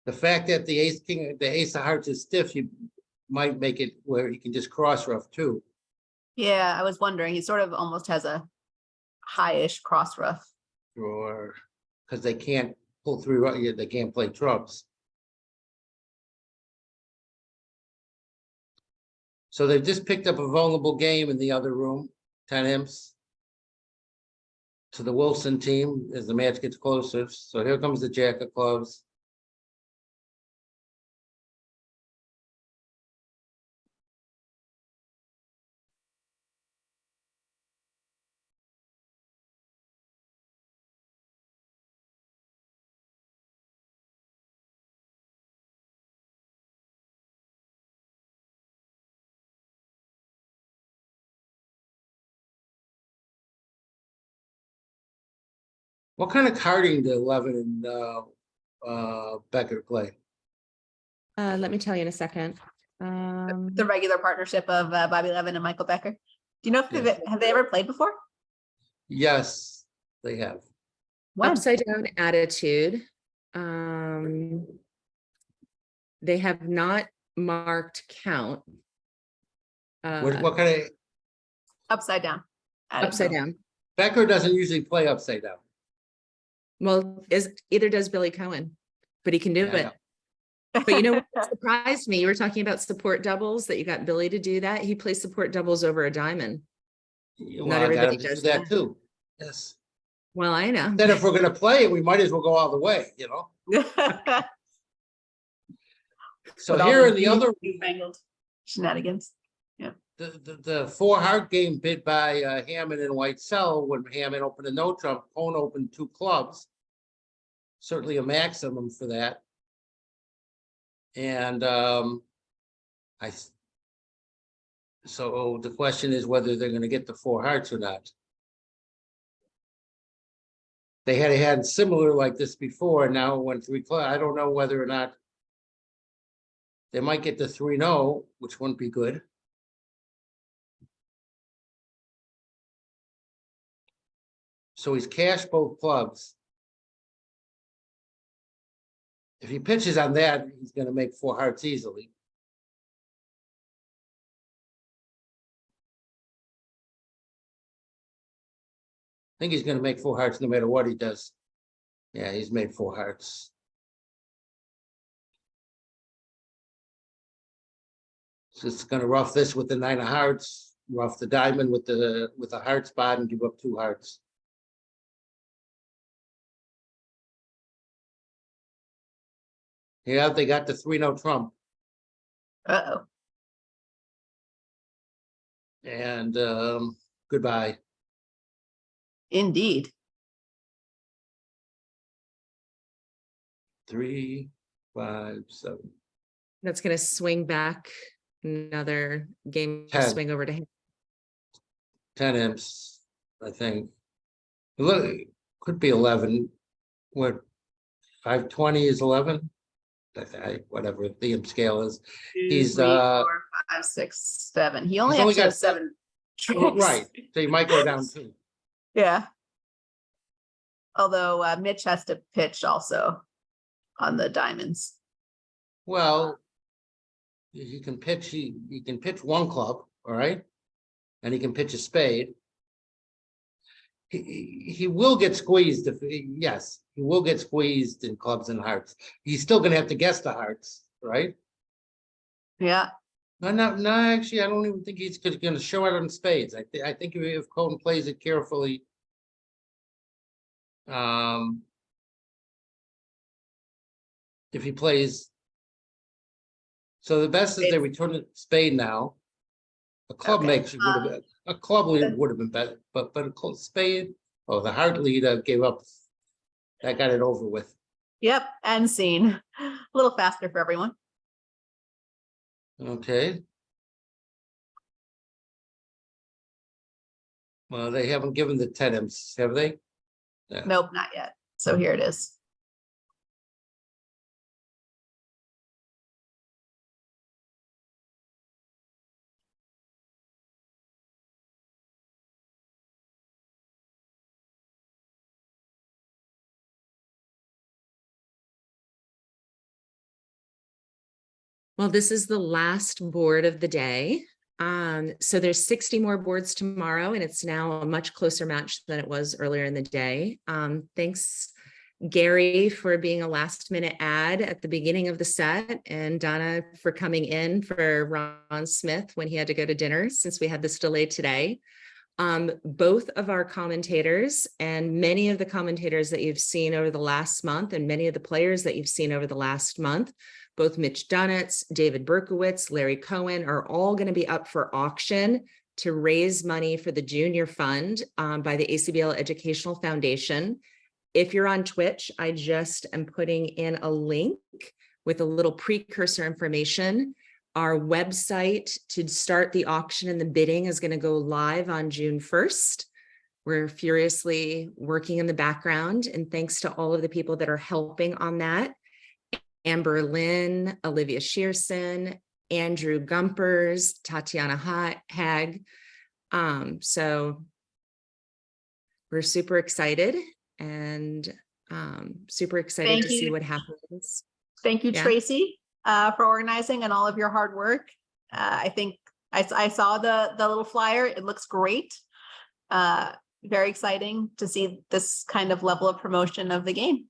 The fact that the ace of hearts is stiff, you might make it where he can just cross rough too. Yeah, I was wondering. He sort of almost has a high-ish cross rough. Or because they can't pull through, they can't play trumps. So they've just picked up a vulnerable game in the other room, 10 imps. To the Wilson team as the match gets closer. So here comes the jack of clubs. What kind of carding do 11 and Becker play? Let me tell you in a second. The regular partnership of Bobby Levin and Michael Becker. Do you know if Yes. have they ever played before? Yes, they have. When? Upside down attitude. They have not marked count. What kind of Upside down. Upside down. Becker doesn't usually play upside down. Well, either does Billy Cohen, but he can do Yeah, I it. know. But you know what surprised me? You were talking about support doubles, that you got Billy to do that. He plays support doubles over a diamond. Well, Not I got everybody him to do does that that. too. Yes. Well, I know. Then if we're gonna play it, we might as well go all the way, So With all here in the new- other, newfangled shenanigans. the 4-heart game bid by Hammond and Whitesell, when Hammond opened a no trump, Cohn opened 2 clubs. Certainly a maximum for that. And so the question is whether they're gonna get the 4 hearts or not. They had similar like this before, and now it went 3 clubs. I don't know whether or not they might get the 3-0, which wouldn't be good. So he's cashed both clubs. If he pitches on that, he's gonna make 4 hearts easily. I think he's gonna make 4 hearts no matter what he does. Yeah, he's made 4 hearts. So it's gonna rough this with the 9 of hearts, rough the diamond with the heart spot and give up 2 hearts. Yeah, they got the 3-0 trump. Uh-oh. And goodbye. Indeed. 3, 5, 7. That's gonna swing back another game, 10. swing over to him. 10 imps, I think. Look, could be 11. What, 520 is 11? whatever the scale is. Two, He's, three, 4, 5, 6, 7. He only He's only actually got has 7 tricks. right, so you might go down 2. Yeah. Although Mitch has to pitch also on the diamonds. Well, he can pitch, he can pitch 1 club, all right? And he can pitch a spade. He will get squeezed yes, he will get squeezed in clubs and hearts. He's still gonna have to guess the hearts, right? Yeah. No, actually, I don't even think he's gonna show it on spades. I think if Cohen plays it carefully. If he plays. So the best is they return a spade now. A club Okay. makes, would have been, a club lead would have been better, but a spade, oh, the heart lead gave up. That got it over with. Yep. And scene. A little faster for everyone. Okay. Well, they haven't given the 10 M's, have they? Yeah. Nope, not yet. So here it is. Well, this is the last board of the day. So there's 60 more boards tomorrow, and it's now a much closer match than it was earlier in the day. Thanks, Gary, for being a last minute ad at the beginning of the set, and Donna for coming in for Ron Smith when he had to go to dinner since we had this delay today. Both of our commentators and many of the commentators that you've seen over the last month and many of the players that you've seen over the last month, both Mitch Dunitz, David Berkowitz, Larry Cohen are all going to be up for auction to raise money for the junior fund by the ACBL Educational Foundation. If you're on Twitch, I just am putting in a link with a little precursor information. Our website to start the auction and the bidding is going to go live on June 1st. We're furiously working in the background, and thanks to all of the people that are helping on that. Amber Lynn, Olivia Shearson, Andrew Gumpers, Tatiana Hag. So we're super excited and super excited Thank to see you. what happens. Thank you, Yeah. Tracy, for organizing and all of your hard work. I think I saw the little flyer. It looks great. Very exciting to see this kind of level of promotion of the game.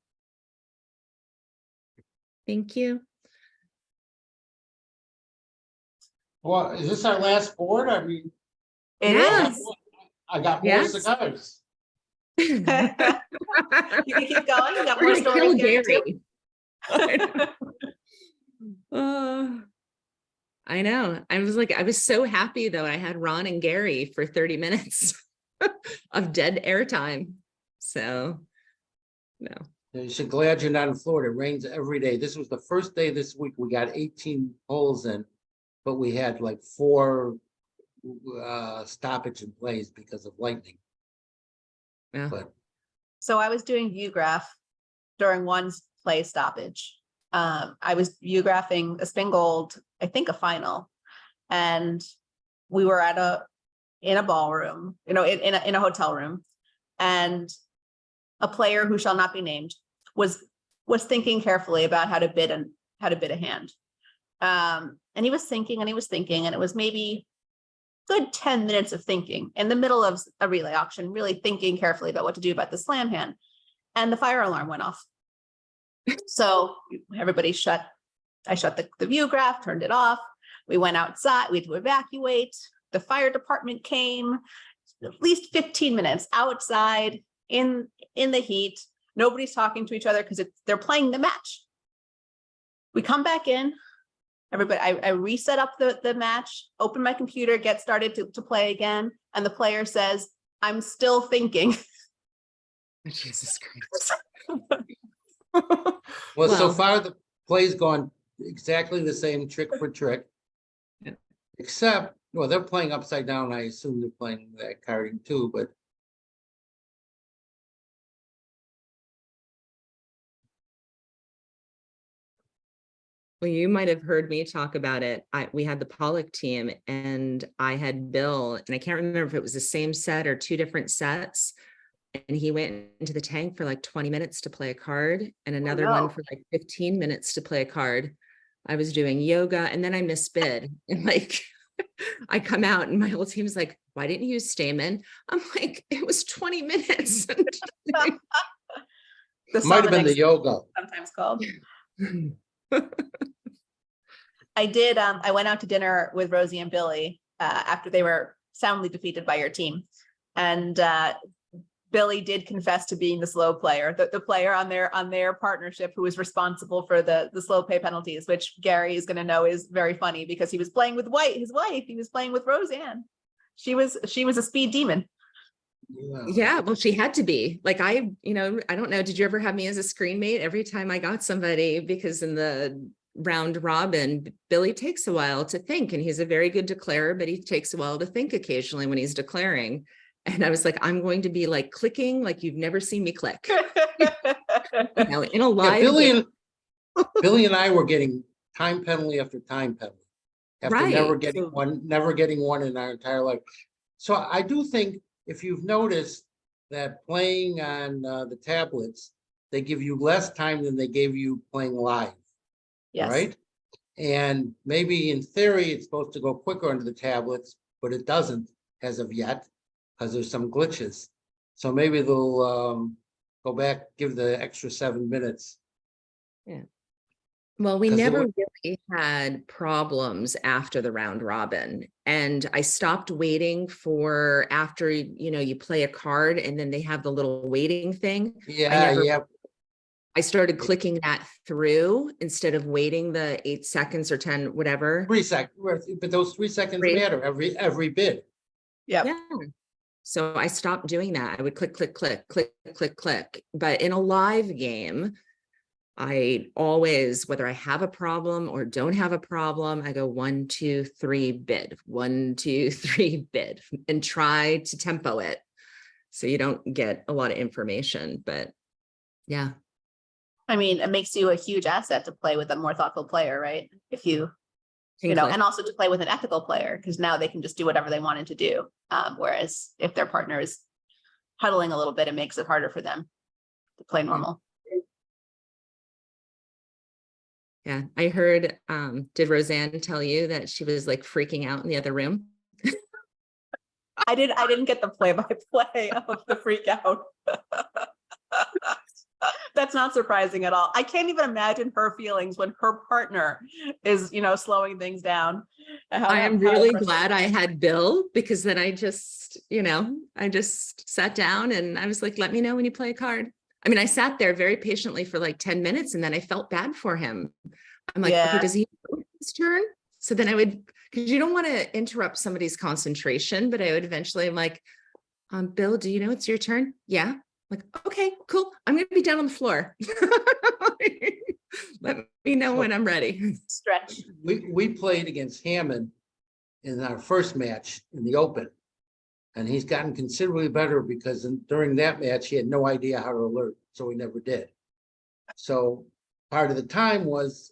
Thank you. Well, is this our last board? I mean, It Yeah. is. I got more Yes. cigars. You can keep going. You got We're more gonna stories kill here too. Gary. I know. I was so happy though. I had Ron and Gary for 30 minutes of dead airtime. So, no. You should glad you're not in Florida. It rains every day. This was the first day this week. We got 18 holes in, but we had like 4 stoppage in plays because of lightning. Yeah. But So I was doing VUGRAPH during one play stoppage. I was VUGRAPHing a spin gold, I think a final, and we were in a ballroom, in a hotel room, and a player who shall not be named was thinking carefully about how to bid a hand. And he was thinking and he was thinking, and it was maybe good 10 minutes of thinking in the middle of a relay auction, really thinking carefully about what to do about the slam hand. And the fire alarm went off. So everybody I shut the VUGRAPH, turned it off. We went outside, we had to evacuate. The fire department came, at least 15 minutes outside in the heat. Nobody's talking to each other because they're playing the match. We come back in. Everybody, I reset up the match, open my computer, get started to play again. And the player says, I'm still thinking. Jesus Christ. well, so Well, far the play's gone exactly the same trick for trick. Yeah. Except, well, they're playing upside down. I assume they're playing that carding too, but Well, you might have heard me talk about it. We had the Pollock team and I had Bill, and I can't remember if it was the same set or two different sets. And he went into the tank for like 20 minutes to play a card and another one no. for like 15 minutes to play a card. I was doing yoga and then I misbid. And like, I come out and my whole team's like, why didn't you use Stamen? I'm like, it was 20 minutes. The Might have been the Sonics, yoga. sometimes called. I went out to dinner with Rosie and Billy after they were soundly defeated by your team. And Billy did confess to being the slow player, the player on their partnership who was responsible for the slow pay penalties, which Gary is going to know is very funny because he was playing with his wife. He was playing with Roseanne. She was a speed demon. Yeah, well, she had to be like, I don't know. Did you ever have me as a screen mate every time I got somebody? Because in the round robin, Billy takes a while to think, and he's a very good declarer, but he takes a while to think occasionally when he's declaring. And I was like, I'm going to be like clicking like you've never seen me click. In a live game. Billy and I were getting time penalty after time penalty. After Right. never getting one in our entire life. So I do think if you've noticed that playing on the tablets, they give you less time than they gave you playing live. Yes. Right? And maybe in theory, it's supposed to go quicker onto the tablets, but it doesn't as of yet, because there's some glitches. So maybe they'll go back, give the extra 7 minutes. Yeah. Well, we 'Cause the never way- really had problems after the round robin. And I stopped waiting for after, you play a card and then they have the little waiting thing. Yeah. I started clicking that through instead of waiting the 8 seconds or 10, whatever. 3 seconds, but those 3 seconds Three. matter every bid. Yep. Yeah. So I stopped doing that. I would click, click, click, click, click, click. But in a live game, I always, whether I have a problem or don't have a problem, I go 1, 2, 3 bid, 1, 2, 3 bid, and try to tempo it so you don't get a lot of information. But yeah. I mean, it makes you a huge asset to play with a more thoughtful player, right? If you Click. and also to play with an ethical player, because now they can just do whatever they wanted to do. Whereas if their partner is huddling a little bit, it makes it harder for them to play normal. Yeah. I heard, did Roseanne tell you that she was like freaking out in the other room? I didn't get the play-by-play of the freak out. That's not surprising at all. I can't even imagine her feelings when her partner is, slowing things down. I am really glad I had Bill, because then I just sat down and I was like, let me know when you play a card. I mean, I sat there very patiently for like 10 minutes and then I felt bad for him. I'm like, okay, does he know his turn? So then I would, because you don't want to interrupt somebody's concentration, but I would eventually, I'm like, Bill, do you know it's your turn? Yeah. I'm like, okay, cool. I'm going to be down on the floor. Let me know when I'm ready. Stretch. We played against Hammond in our first match in the Open. And he's gotten considerably better because during that match, he had no idea how to alert, so he never did. So part of the time was,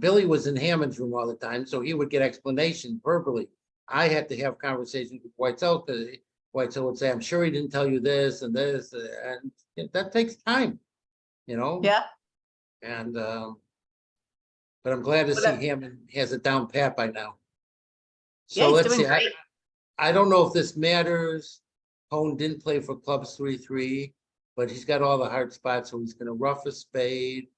Billy was in Hammond's room all the time, so he would get explanations verbally. I had to have conversations with Whitesell because Whitesell would say, I'm sure he didn't tell you this and this, and that takes time, Yeah. And, but I'm glad to see Hammond has it down pat by now. So Yeah, let's he's see. doing great. I don't know if this matters. Hone didn't play for clubs 3-3, but he's got all the hard spots, so he's going to rough a spade.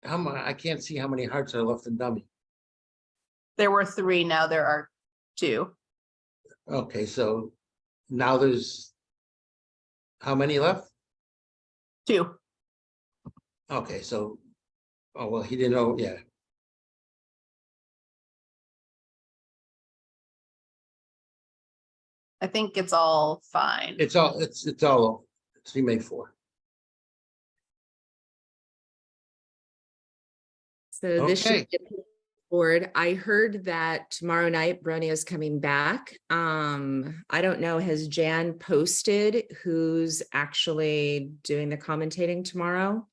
I can't see how many hearts are left in dummy. There were 3, now there are 2. Okay, so now there's how many left? 2. Okay, so well, he didn't know. Yeah. I think it's all fine. It's all over. He made 4. So this should Okay. be a board. I heard that tomorrow night Bronio is coming back. I don't know, has Jan posted who's actually doing the commentating tomorrow?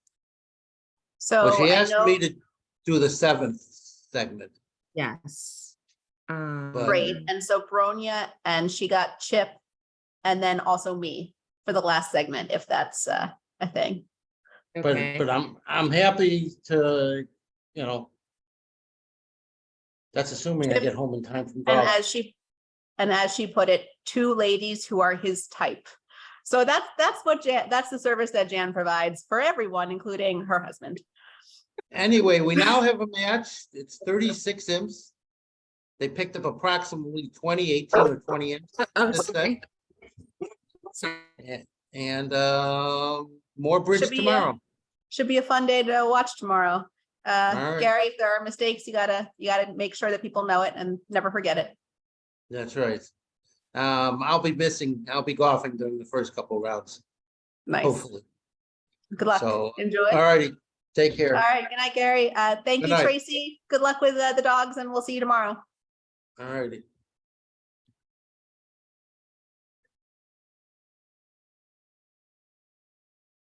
So Well, she I asked me know, to do the 7th segment. Yes. But- great, and so Bronya, and she got Chip, and then also me for the last segment, if that's a thing. Okay. But I'm happy to, you know. That's assuming I get home in time from And golf. as she put it, 2 ladies who are his type. So that's the service that Jan provides for everyone, including her husband. Anyway, we now have a match. It's 36 imps. They picked up approximately 18 or 20 imps. I'm this sorry. And more bridge Should be, tomorrow. Should be a fun day to watch tomorrow. right. Gary, if there are mistakes, you gotta make sure that people know it and never forget it. That's right. I'll be golfing during the first couple rounds, Nice. hopefully. Good luck. So, Enjoy. all righty. Take care. All right. Good night, Gary. Thank Good you, night. Tracy. Good luck with the dogs, and we'll see you tomorrow. All righty.